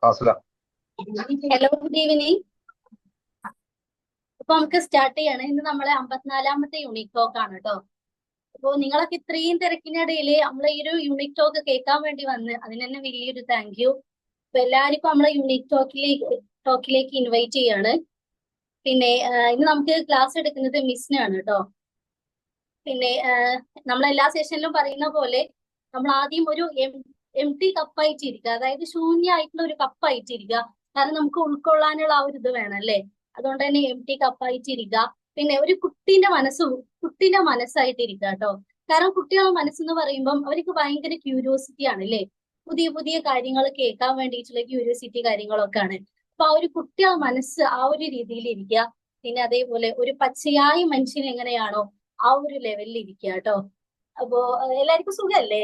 Fasila. Hello, good evening. അപ്പൊ നമുക്ക് start ചെയ്യാണ്. ഇന്ന് നമ്മളെ 54-ാമത്തെ യൂണിറ്റ് ടോക്ക് ആണ് കേട്ടോ. അപ്പൊ നിങ്ങളൊക്കെ ഇത്രയും തിരക്കിനിടയിൽ നമ്മളെ ഈ ഒരു യൂണിറ്റ് ടോക്ക് കേൾക്കാൻ വേണ്ടി വന്ന് അതിന് തന്നെ വലിയൊരു താങ്ക് യു. അപ്പൊ എല്ലാവർക്കും നമ്മളെ യൂണിറ്റ് ടോക്കിലേക്ക് ഇൻവൈറ്റ് ചെയ്യാണ്. പിന്നെ ഇന്ന് നമുക്ക് ക്ലാസ് എടുക്കുന്നത് മിസ്സിനാണ് കേട്ടോ. പിന്നെ നമ്മളെല്ലാ സെഷനിലും പറയുന്ന പോലെ നമ്മൾ ആദ്യം ഒരു എം ടി കപ്പായിട്ടിരിക്കുക, അതായത് ശൂന്യമായിട്ടുള്ള ഒരു കപ്പായിട്ടിരിക്കുക. കാരണം നമുക്ക് ഉൾക്കൊള്ളാനുള്ള ആ ഒരു ഇത് വേണം അല്ലേ. അതുകൊണ്ട് തന്നെ എം ടി കപ്പായിട്ടിരിക്കുക. പിന്നെ ഒരു കുട്ടിന്റെ മനസ്സായിട്ടിരിക്കുക കേട്ടോ. കാരണം കുട്ടികളുടെ മനസ്സെന്ന് പറയുമ്പം അവർക്ക് ഭയങ്കര ക്യൂരിയോസിറ്റി ആണ് അല്ലേ. പുതിയ പുതിയ കാര്യങ്ങൾ കേൾക്കാൻ വേണ്ടിയിട്ടുള്ള ക്യൂരിയോസിറ്റി കാര്യങ്ങളൊക്കെ ആണ്. അപ്പൊ ആ ഒരു കുട്ടികളുടെ മനസ്സ് ആ ഒരു രീതിയിൽ ഇരിക്കുക. പിന്നെ അതേപോലെ ഒരു പച്ചയായ മനുഷ്യൻ എങ്ങനെയാണോ ആ ഒരു ലെവലിൽ ഇരിക്കുക കേട്ടോ. അപ്പോ എല്ലാവർക്കും സുഖല്ലേ?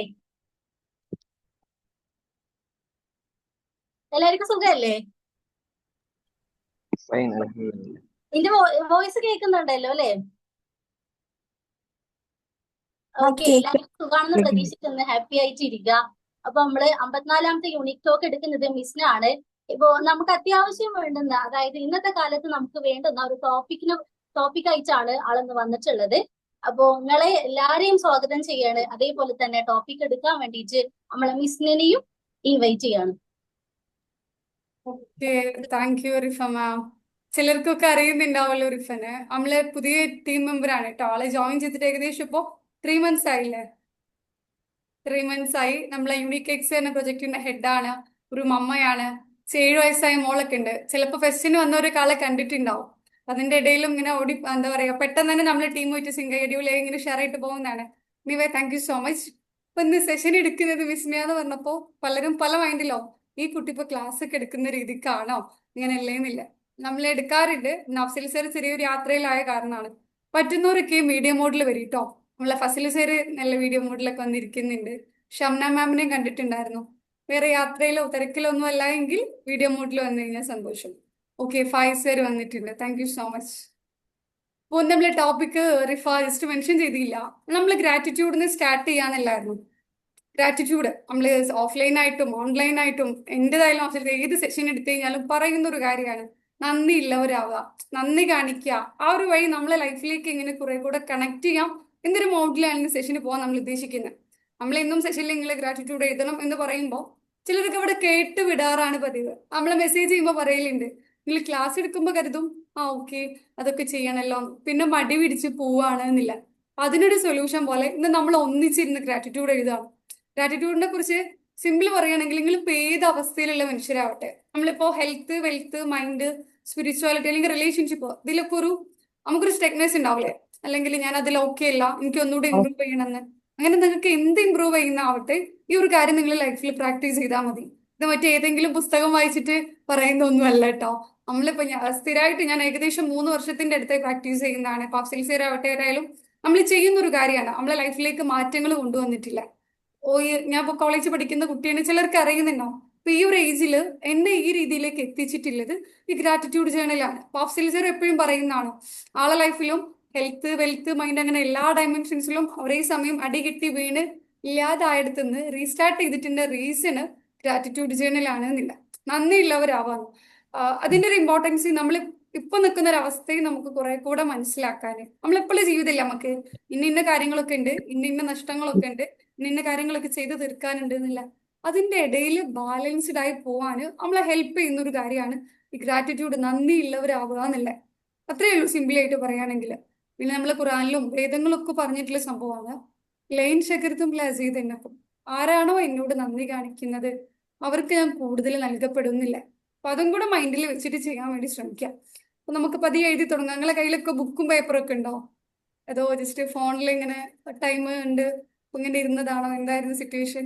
എല്ലാവർക്കും സുഖല്ലേ? എന്റെ വോയിസ് കേൾക്കുന്നുണ്ടല്ലോ അല്ലേ? ഓക്കെ, എല്ലാവർക്കും സുഖാണെന്ന് പ്രതീക്ഷിക്കുന്നു. ഹാപ്പി ആയിട്ട് ഇരിക്കുക. അപ്പൊ നമ്മള് 54-ാമത്തെ യൂണിറ്റ് ടോക്ക് എടുക്കുന്നത് മിസ്സിനാണ്. ഇപ്പോ നമുക്ക് അത്യാവശ്യം വേണ്ടുന്ന, അതായത് ഇന്നത്തെ കാലത്ത് നമുക്ക് വേണ്ടുന്ന ഒരു ടോപ്പിക്കായിട്ടാണ് ആളെന്ന് വന്നിട്ടുള്ളത്. അപ്പോ നിങ്ങളെ എല്ലാരെയും സ്വാഗതം ചെയ്യാണ്. അതേപോലെ തന്നെ ടോപ്പിക് എടുക്കാൻ വേണ്ടിയിട്ട് നമ്മളെ മിസ്സിനെയും ഇൻവൈറ്റ് ചെയ്യാണ്. ഓക്കെ, താങ്ക് യു റിഫ മാം. ചിലർക്കൊക്കെ അറിയുന്നുണ്ടാവല്ലോ റിഫന്. നമ്മള് പുതിയ ടീം മെമ്പർ ആണ് കേട്ടോ. ആളെ ജോയിൻ ചെയ്തിട്ട് ഏകദേശം ഇപ്പോ 3 months ആയില്ലേ. 3 months ആയി. നമ്മളെ യൂണിക് എക്സ് എന്ന പ്രൊജക്ടിന്റെ ഹെഡാണ്. ഒരു മമ്മയാണ്. 7 വയസ്സായ മോളൊക്കെ ഉണ്ട്. ചിലപ്പോൾ ഫെസ്റ്റിന് വന്നവരൊക്കെ ആളെ കണ്ടിട്ടുണ്ടാവും. അതിന്റെ ഇടയിലും ഇങ്ങനെ എന്താ പറയാ, പെട്ടെന്ന് തന്നെ നമ്മളെ ടീം വെച്ച് സിംഗ ഷെഡ്യൂളായി ഇങ്ങനെ ഷെയർ ആയിട്ട് പോകുന്നതാണ്. Anyway, thank you so much. ഇപ്പൊ ഇന്ന് സെഷൻ എടുക്കുന്നത് വിസ്മയ എന്ന് പറഞ്ഞപ്പോ പലരും പല മൈൻഡിലോ ഈ കുട്ടി ഇപ്പൊ ക്ലാസ് ഒക്കെ എടുക്കുന്ന രീതിക്കാണോ ഇങ്ങനെയല്ലേന്നില്ല. നമ്മൾ എടുക്കാറുണ്ട്. നഫ്സൽ സർ ചെറിയൊരു യാത്രയിലായ കാരണമാണ്. പറ്റുന്നവരൊക്കെ മീഡിയം മോഡിൽ വരും കേട്ടോ. നമ്മളെ ഫസിൽ സർ നല്ല വീഡിയോ മോഡിലൊക്കെ വന്നിരിക്കുന്നുണ്ട്. ഷംന മാമിനെയും കണ്ടിട്ടുണ്ടായിരുന്നു. വേറെ യാത്രയിലോ തിരക്കിലോ ഒന്നും അല്ല എങ്കിൽ വീഡിയോ മോഡിൽ വന്നു കഴിഞ്ഞാൽ സന്തോഷം. ഓക്കെ, ഫൈസ് സർ വന്നിട്ടുണ്ട്. Thank you so much. അപ്പോൾ നമ്മളെ ടോപ്പിക്ക് റിഫ ജസ്റ്റ് മെൻഷൻ ചെയ്തില്ല. നമ്മൾ ഗ്രാറ്റിറ്റ്യൂഡിന് സ്റ്റാർട്ട് ചെയ്യാന്നല്ലായിരുന്നു. ഗ്രാറ്റിറ്റ്യൂഡ് നമ്മൾ ഓഫ്ലൈൻ ആയിട്ടും ഓൺലൈൻ ആയിട്ടും എന്റേതായാലും ഏത് സെഷൻ എടുത്തു കഴിഞ്ഞാലും പറയുന്ന ഒരു കാര്യമാണ് നന്ദി ഉള്ളവരാവുക, നന്ദി കാണിക്കുക. ആ ഒരു വഴി നമ്മളെ ലൈഫിലേക്ക് ഇങ്ങനെ കുറെ കൂടെ കണക്ട് ചെയ്യാം എന്നൊരു മോഡിലാണ് സെഷന് പോകാൻ നമ്മൾ ഉദ്ദേശിക്കുന്നത്. നമ്മൾ എന്നും സെഷനിൽ നിങ്ങൾ ഗ്രാറ്റിറ്റ്യൂഡ് എഴുതണം എന്ന് പറയുമ്പോൾ ചിലർക്ക് അവിടെ കേട്ട് വിടാറാണ് പതിവ്. നമ്മളെ മെസ്സേജ് ചെയ്യുമ്പോൾ പറയലുണ്ട്, നിങ്ങൾ ക്ലാസ് എടുക്കുമ്പോൾ കരുതും ഓക്കെ അതൊക്കെ ചെയ്യണല്ലോ, പിന്നെ മടി പിടിച്ച് പോവാണ് എന്നില്ല. അതിനൊരു സൊല്യൂഷൻ പോലെ ഇന്ന് നമ്മൾ ഒന്നിച്ചിരുന്ന് ഗ്രാറ്റിറ്റ്യൂഡ് എഴുതാണ്. ഗ്രാറ്റിറ്റ്യൂഡിനെ കുറിച്ച് സിമ്പിൾ പറയുകയാണെങ്കിൽ നിങ്ങൾ ഇപ്പൊ ഏത് അവസ്ഥയിലുള്ള മനുഷ്യരാവട്ടെ, നമ്മളിപ്പോ ഹെൽത്ത്, വെൽത്ത്, മൈൻഡ്, സ്പിരിച്വാലിറ്റി അല്ലെങ്കിൽ റിലേഷൻഷിപ്പ്, ഇതിലൊക്കെ നമുക്കൊരു സ്റ്റെക്നെസ് ഉണ്ടാവില്ലേ, അല്ലെങ്കിൽ ഞാൻ അതിൽ ഓക്കെ അല്ല, എനിക്ക് ഒന്നുകൂടി ഇമ്പ്രൂവ് ചെയ്യണമെന്ന്. അങ്ങനെ നിങ്ങൾക്ക് എന്ത് ഇമ്പ്രൂവ് ചെയ്യുന്ന ആവട്ടെ, ഈ ഒരു കാര്യം നിങ്ങൾ ലൈഫിൽ പ്രാക്ടീസ് ചെയ്താൽ മതി. ഇത് മറ്റേതെങ്കിലും പുസ്തകം വായിച്ചിട്ട് പറയുന്ന ഒന്നും അല്ല കേട്ടോ. നമ്മളിപ്പോ സ്ഥിരമായിട്ട് ഞാൻ ഏകദേശം 3 വർഷത്തിന്റെ അടുത്ത് പ്രാക്ടീസ് ചെയ്യുന്നതാണ്. ഇപ്പൊ അഫ്സൽസേരാവട്ടെ ആയാലും നമ്മൾ ചെയ്യുന്ന ഒരു കാര്യമാണ്. നമ്മളെ ലൈഫിലേക്ക് മാറ്റങ്ങൾ കൊണ്ടുവന്നിട്ടില്ല. ഞാൻ ഇപ്പൊ കോളേജിൽ പഠിക്കുന്ന കുട്ടിയാണ്, ചിലർക്ക് അറിയുന്നുണ്ടോ. അപ്പൊ ഈ ഒരു ഏജിൽ എന്നെ ഈ രീതിയിലേക്ക് എത്തിച്ചിട്ടുള്ളത് ഈ ഗ്രാറ്റിറ്റ്യൂഡ് ജേണലാണ്. അഫ്സൽ സർ എപ്പോഴും പറയുന്നതാണ്, ആളെ ലൈഫിലും ഹെൽത്ത്, വെൽത്ത്, മൈൻഡ് അങ്ങനെ എല്ലാ ഡയമെൻഷൻസിലും ഒരേ സമയം അടികെട്ടി വീണ് ഇല്ലാതായടുത്തുനിന്ന് റീസ്റ്റാർട്ട് ചെയ്തിട്ടുണ്ട്. റീസണ് ഗ്രാറ്റിറ്റ്യൂഡ് ജേണലാണ് എന്നില്ല, നന്ദിയുള്ളവരാവാന്ന്. അതിന്റെ ഒരു ഇമ്പോർട്ടൻസ് നമ്മൾ ഇപ്പൊ നിൽക്കുന്ന ഒരു അവസ്ഥയും നമുക്ക് കുറെ കൂടെ മനസ്സിലാക്കാൻ, നമ്മളെപ്പോഴും ജീവിതമില്ല, നമുക്ക് ഇന്ന കാര്യങ്ങളൊക്കെ ഉണ്ട്, ഇന്ന നഷ്ടങ്ങളൊക്കെ ഉണ്ട്, ഇന്ന കാര്യങ്ങളൊക്കെ ചെയ്ത് തീർക്കാനുണ്ട് എന്നില്ല. അതിന്റെ ഇടയിൽ ബാലൻസ്ഡ് ആയി പോവാന് നമ്മളെ ഹെൽപ്പ് ചെയ്യുന്ന ഒരു കാര്യമാണ് ഈ ഗ്രാറ്റിറ്റ്യൂഡ്, നന്ദിയുള്ളവരാവുക എന്നല്ല. അത്രയേ ഉള്ളൂ സിമ്പിൾ ആയിട്ട് പറയുകയാണെങ്കിൽ. പിന്നെ നമ്മൾ ഖുറാനിലും വേദങ്ങളൊക്കെ പറഞ്ഞിട്ടുള്ള സംഭവമാണ് ലൈൻ ശകർത്തും ലസീദ് എന്നപ്പം, ആരാണോ എന്നോട് നന്ദി കാണിക്കുന്നത് അവർക്ക് ഞാൻ കൂടുതൽ നൽകപ്പെടുന്നില്ല. അപ്പൊ അതും കൂടെ മൈൻഡിൽ വെച്ചിട്ട് ചെയ്യാൻ വേണ്ടി ശ്രമിക്കാം. അപ്പൊ നമുക്ക് പതിയെ എഴുതി തുടങ്ങാം. നിങ്ങളെ കയ്യിലൊക്കെ ബുക്കും പേപ്പറൊക്കെ ഉണ്ടോ, അതോ ജസ്റ്റ് ഫോണിൽ ഇങ്ങനെ ടൈം ഉണ്ട് ഇങ്ങനെ ഇരുന്നതാണോ, എന്തായിരുന്നു സിറ്റുവേഷൻ?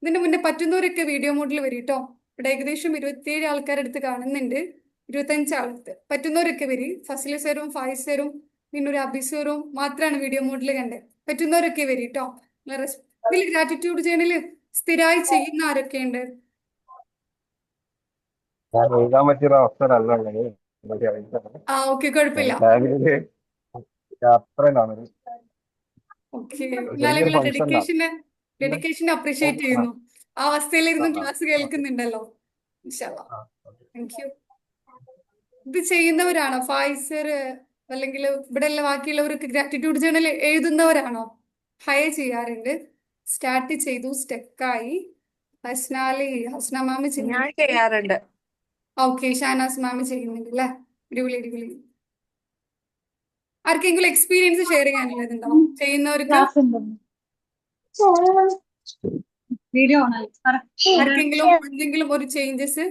ഇതിന്റെ മുന്നേ പറ്റുന്നവരൊക്കെ വീഡിയോ മോഡിൽ വരും കേട്ടോ. ഇവിടെ ഏകദേശം 27 ആൾക്കാരെടുത്ത് കാണുന്നുണ്ട്. 25 ആൾക്ക് പറ്റുന്നവരൊക്കെ വരും. ഫസിൽ സറും ഫായിസ് സറും പിന്നെ ഒരു അബിസറും മാത്രമാണ് വീഡിയോ മോഡിൽ കണ്ടത്. പറ്റുന്നവരൊക്കെ വരും കേട്ടോ. ഇതിൽ ഗ്രാറ്റിറ്റ്യൂഡ് ചാനല് സ്ഥിരമായി ചെയ്യുന്ന ആരൊക്കെയുണ്ട്? എഴുതാൻ പറ്റിയ അവസ്ഥയിലല്ല ഓക്കെ, കുഴപ്പമില്ല. യാത്രയിലാണ്. ഓക്കെ, എന്നാലും നിങ്ങളെ ഡെഡിക്കേഷനെ അപ്രീഷിയേറ്റ് ചെയ്യുന്നു. ആ അവസ്ഥയിലിരുന്ന് ആ ക്ലാസ് ഓക്കെ കേൾക്കുന്നുണ്ടല്ലോ. ഇൻഷാല്ലാ. ആ ഓക്കെ. Thank U. ഇത് ചെയ്യുന്നവരാണോ ഫായിസർ, അല്ലെങ്കിൽ ഇവിടെയുള്ള ബാക്കിയുള്ളവർക്ക് ഗ്രാറ്റിറ്റ്യൂഡ് ജേണൽ എഴുതുന്നവരാണോ? ഹയർ ചെയ്യാറുണ്ട്. സ്റ്റാർട്ട് ചെയ്തു, സ്റ്റെക്കായി. ഹസ്ന മാമ ഞാൻ ചെയ്യുന്നുണ്ട്. ചെയ്യാറുണ്ട്. ഓക്കെ, ഷാനാസ് മാമ ചെയ്യുന്നുണ്ട് അല്ലേ? അടിപൊളി അടിപൊളി. ആർക്കെങ്കിലും എക്സ്പീരിയൻസ് ഷെയർ ചെയ്യാനുള്ളതുണ്ടോ ചെയ്യുന്നവർക്ക്? വീഡിയോ ഓണായി പറ. ആർക്കെങ്കിലും എന്തെങ്കിലും ഒരു ചേഞ്ചസ്?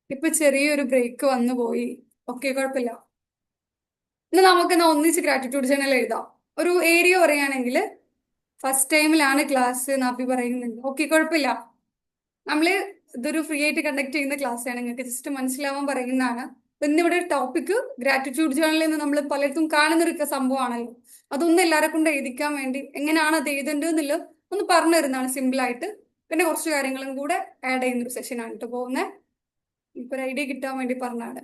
ഇപ്പൊ ചെറിയൊരു ബ്രേക്ക് വന്നു പോയി. ഓക്കെ, കുഴപ്പമില്ല. ഇന്ന് നമുക്കെന്നാ ഒന്നിച്ച് ഗ്രാറ്റിറ്റ്യൂഡ് ജേണൽ എഴുതാം. ഒരു ഏരിയ പറയുകയാണെങ്കിൽ ഫസ്റ്റ് ടൈമിലാണ് ക്ലാസ് നാപ്പി പറയുന്നുണ്ട്. ഓക്കെ, കുഴപ്പമില്ല. നമ്മള് ഇതൊരു ഫ്രീ ആയിട്ട് കണ്ടക്ട് ചെയ്യുന്ന ക്ലാസ് ആണ്, നിങ്ങൾക്ക് ജസ്റ്റ് മനസ്സിലാവാൻ പറയുന്നതാണ്. ഇന്നിവിടെ ടോപ്പിക് ഗ്രാറ്റിറ്റ്യൂഡ് ജേണലിൽ നിന്ന് നമ്മൾ പലർക്കും കാണുന്നൊരു സംഭവമാണല്ലോ. അതൊന്നും എല്ലാവരെ കൊണ്ട് എഴുതിക്കാൻ വേണ്ടി എങ്ങനെയാണ് അത് എഴുതേണ്ടതെന്നുള്ളത് ഒന്ന് പറഞ്ഞു തരുന്നതാണ് സിമ്പിൾ ആയിട്ട്. പിന്നെ കുറച്ച് കാര്യങ്ങളും കൂടെ ആഡ് ചെയ്യുന്ന ഒരു സെഷനാണ് കേട്ടോ പോകുന്നത്. ഇപ്പൊ ഒരു ഐഡിയ കിട്ടാൻ വേണ്ടി പറഞ്ഞാണ്.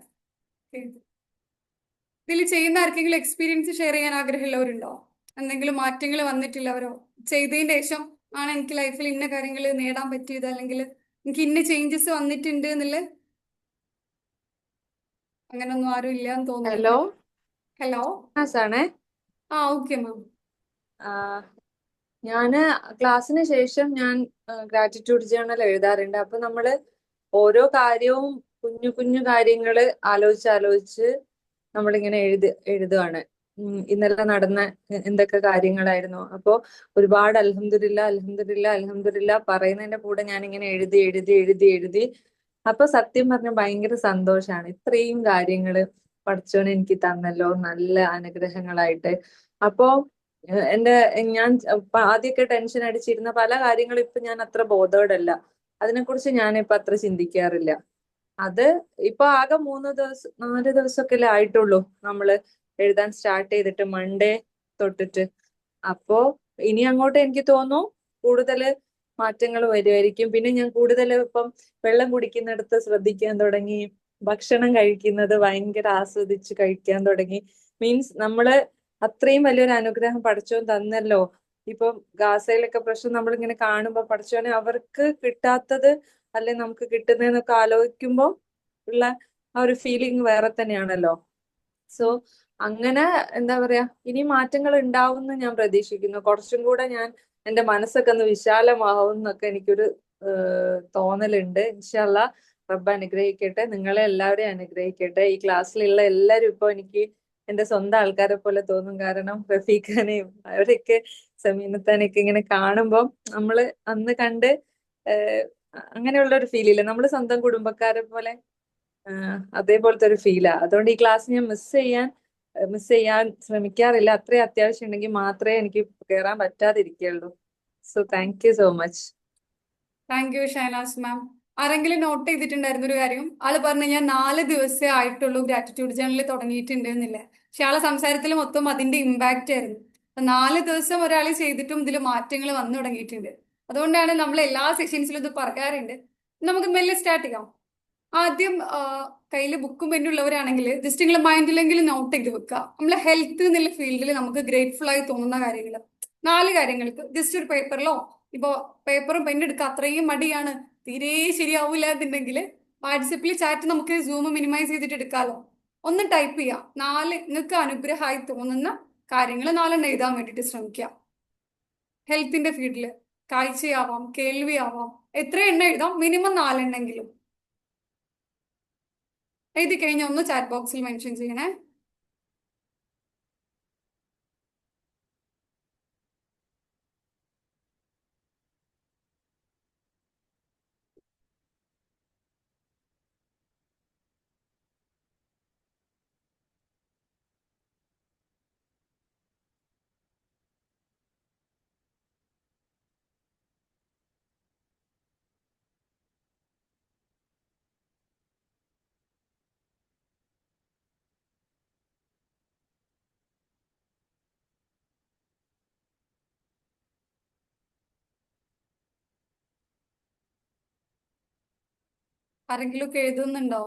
ഇതിൽ ചെയ്യുന്ന ആർക്കെങ്കിലും എക്സ്പീരിയൻസ് ഷെയർ ചെയ്യാൻ ആഗ്രഹമുള്ളവരുണ്ടോ? എന്തെങ്കിലും മാറ്റങ്ങൾ വന്നിട്ടില്ലവരോ? ചെയ്തതിന് ശേഷം ആണ് എനിക്ക് ലൈഫിൽ ഇന്ന കാര്യങ്ങൾ നേടാൻ പറ്റിയത്, അല്ലെങ്കിൽ എനിക്ക് ഇന്ന ചേഞ്ചസ് വന്നിട്ടുണ്ട് എന്നുള്ള അങ്ങനൊന്നും ആരും ഇല്ല എന്ന് തോന്നുന്നു. Hello, hello. ആണേ. ആ ഓക്കെ മാം. ഞാന് ക്ലാസ്സിന് ശേഷം ഞാൻ ഗ്രാറ്റിറ്റ്യൂഡ് ജേണൽ എഴുതാറുണ്ട്. അപ്പൊ നമ്മള് ഓരോ കാര്യവും കുഞ്ഞു കുഞ്ഞു കാര്യങ്ങള് ആലോചിച്ച് നമ്മളിങ്ങനെ എഴുതുകയാണ്. ഇന്നലെ നടന്ന എന്തൊക്കെ കാര്യങ്ങളായിരുന്നു. അപ്പോ ഒരുപാട് അൽഹംദുലില്ല പറയുന്നതിന്റെ കൂടെ ഞാൻ ഇങ്ങനെ എഴുതി. അപ്പൊ സത്യം പറഞ്ഞ ഭയങ്കര സന്തോഷാണ്. ഇത്രയും കാര്യങ്ങള് പഠിച്ചോൻ എനിക്ക് തന്നല്ലോ, നല്ല അനുഗ്രഹങ്ങളായിട്ട്. അപ്പോ ഞാൻ ആദ്യമൊക്കെ ടെൻഷൻ അടിച്ചിരുന്ന പല കാര്യങ്ങളും ഇപ്പൊ ഞാൻ അത്ര ബോധേഡല്ല. അതിനെക്കുറിച്ച് ഞാൻ ഇപ്പൊ അത്ര ചിന്തിക്കാറില്ല. അത് ഇപ്പൊ ആകെ 4 ദിവസമൊക്കെ ആയിട്ടുള്ളൂ നമ്മള് എഴുതാൻ സ്റ്റാർട്ട് ചെയ്തിട്ട്, മൺഡേ തൊട്ടിട്ട്. അപ്പോ ഇനി അങ്ങോട്ട് എനിക്ക് തോന്നുന്നു കൂടുതൽ മാറ്റങ്ങൾ വരുമായിരിക്കും. പിന്നെ ഞാൻ കൂടുതൽ ഇപ്പം വെള്ളം കുടിക്കുന്നിടത്ത് ശ്രദ്ധിക്കാൻ തുടങ്ങി. ഭക്ഷണം കഴിക്കുന്നത് ഭയങ്കര ആസ്വദിച്ച് കഴിക്കാൻ തുടങ്ങി. മീൻസ് നമ്മള് അത്രയും വലിയൊരു അനുഗ്രഹം പടച്ചോൻ തന്നല്ലോ. ഇപ്പം ഗാസയിലൊക്കെ പ്രശ്നം നമ്മളിങ്ങനെ കാണുമ്പോ പടച്ചോനെ അവർക്ക് കിട്ടാത്തത് അല്ലെ നമുക്ക് കിട്ടുന്നതെന്നൊക്കെ ആലോചിക്കുമ്പോൾ ഉള്ള ആ ഒരു ഫീലിംഗ് വേറെ തന്നെയാണല്ലോ. സോ അങ്ങനെ എന്താ പറയാ, ഇനി മാറ്റങ്ങൾ ഉണ്ടാവും എന്ന് ഞാൻ പ്രതീക്ഷിക്കുന്നു. കുറച്ചും കൂടെ ഞാൻ എന്റെ മനസ്സൊക്കെ ഒന്ന് വിശാലമാവും എന്നൊക്കെ എനിക്കൊരു തോന്നലുണ്ട്. ഇൻഷാല്ലാ റബ്ബ് അനുഗ്രഹിക്കട്ടെ, നിങ്ങളെ എല്ലാവരെയും അനുഗ്രഹിക്കട്ടെ. ഈ ക്ലാസ്സിലുള്ള എല്ലാവരും ഇപ്പൊ എനിക്ക് എന്റെ സ്വന്തം ആൾക്കാരെ പോലെ തോന്നും. കാരണം റഫീഖാനെയും അവരൊക്കെ സമീനത്താനെയൊക്കെ ഇങ്ങനെ കാണുമ്പോൾ നമ്മള് അന്ന് കണ്ട് അങ്ങനെയുള്ള ഒരു ഫീലില്ല, നമ്മള് സ്വന്തം കുടുംബക്കാരെ പോലെ അതേപോലത്തെ ഒരു ഫീലാ. അതുകൊണ്ട് ഈ ക്ലാസ് ഞാൻ മിസ് ചെയ്യാൻ ശ്രമിക്കാറില്ല. അത്രയും അത്യാവശ്യം ഉണ്ടെങ്കിൽ മാത്രമേ എനിക്ക് കയറാൻ പറ്റാതിരിക്കുള്ളൂ. So thank you so much. Thank you Shainas ma'am. ആരെങ്കിലും നോട്ട് ചെയ്തിട്ടുണ്ടായിരുന്ന ഒരു കാര്യം, ആള് പറഞ്ഞു ഞാൻ 4 ദിവസമേ ആയിട്ടുള്ളൂ ഗ്രാറ്റിറ്റ്യൂഡ് ജേണൽ തുടങ്ങിയിട്ടുണ്ട് എന്നില്ല. പക്ഷെ ആളെ സംസാരത്തിൽ മൊത്തം അതിന്റെ ഇമ്പാക്റ്റ് ആയിരുന്നു. 4 ദിവസം ഒരാൾ ചെയ്തിട്ടും ഇതിൽ മാറ്റങ്ങൾ വന്നു തുടങ്ങിയിട്ടുണ്ട്. അതുകൊണ്ടാണ് നമ്മൾ എല്ലാ സെഷൻസിലും ഇത് പറയാറുണ്ട്. നമുക്ക് മെല്ലെ സ്റ്റാർട്ട് ചെയ്യാം. ആദ്യം കയ്യിൽ ബുക്കും പെന്നും ഉള്ളവരാണെങ്കിൽ ജസ്റ്റ് നിങ്ങൾ മൈൻഡിലെങ്കിലും നോട്ട് ചെയ്ത് വെക്കുക. നമ്മളെ ഹെൽത്ത് എന്നുള്ള ഫീൽഡിൽ നമുക്ക് ഗ്രേറ്റ്ഫുൾ ആയി തോന്നുന്ന കാര്യങ്ങൾ 4 കാര്യങ്ങൾക്ക് ജസ്റ്റ് ഒരു പേപ്പറിലോ, ഇപ്പോ പേപ്പറും പെന്നും എടുക്കുക അത്രയും മടിയാണ്, തീരെ ശരിയാവൂല എന്നുണ്ടെങ്കിൽ വാട്സപ്പിൽ ചാറ്റ് നമുക്ക് സൂം മിനിമൈസ് ചെയ്തിട്ട് എടുക്കാമല്ലോ. ഒന്ന് ടൈപ്പ് ചെയ്യാം. 4 നിങ്ങൾക്ക് അനുഗ്രഹമായി തോന്നുന്ന കാര്യങ്ങൾ 4 എണ്ണം എഴുതാൻ വേണ്ടിയിട്ട് ശ്രമിക്കുക. ഹെൽത്തിന്റെ ഫീൽഡിൽ കാഴ്ചയാവാം, കേൾവിയാവാം, എത്ര എണ്ണം എഴുതാം, മിനിമം 4 എണ്ണെങ്കിലും എഴുതി കഴിഞ്ഞാൽ ഒന്ന് ചാറ്റ് ബോക്സിൽ മെൻഷൻ ചെയ്യണേ. ആരെങ്കിലും ഒക്കെ എഴുതുന്നുണ്ടോ?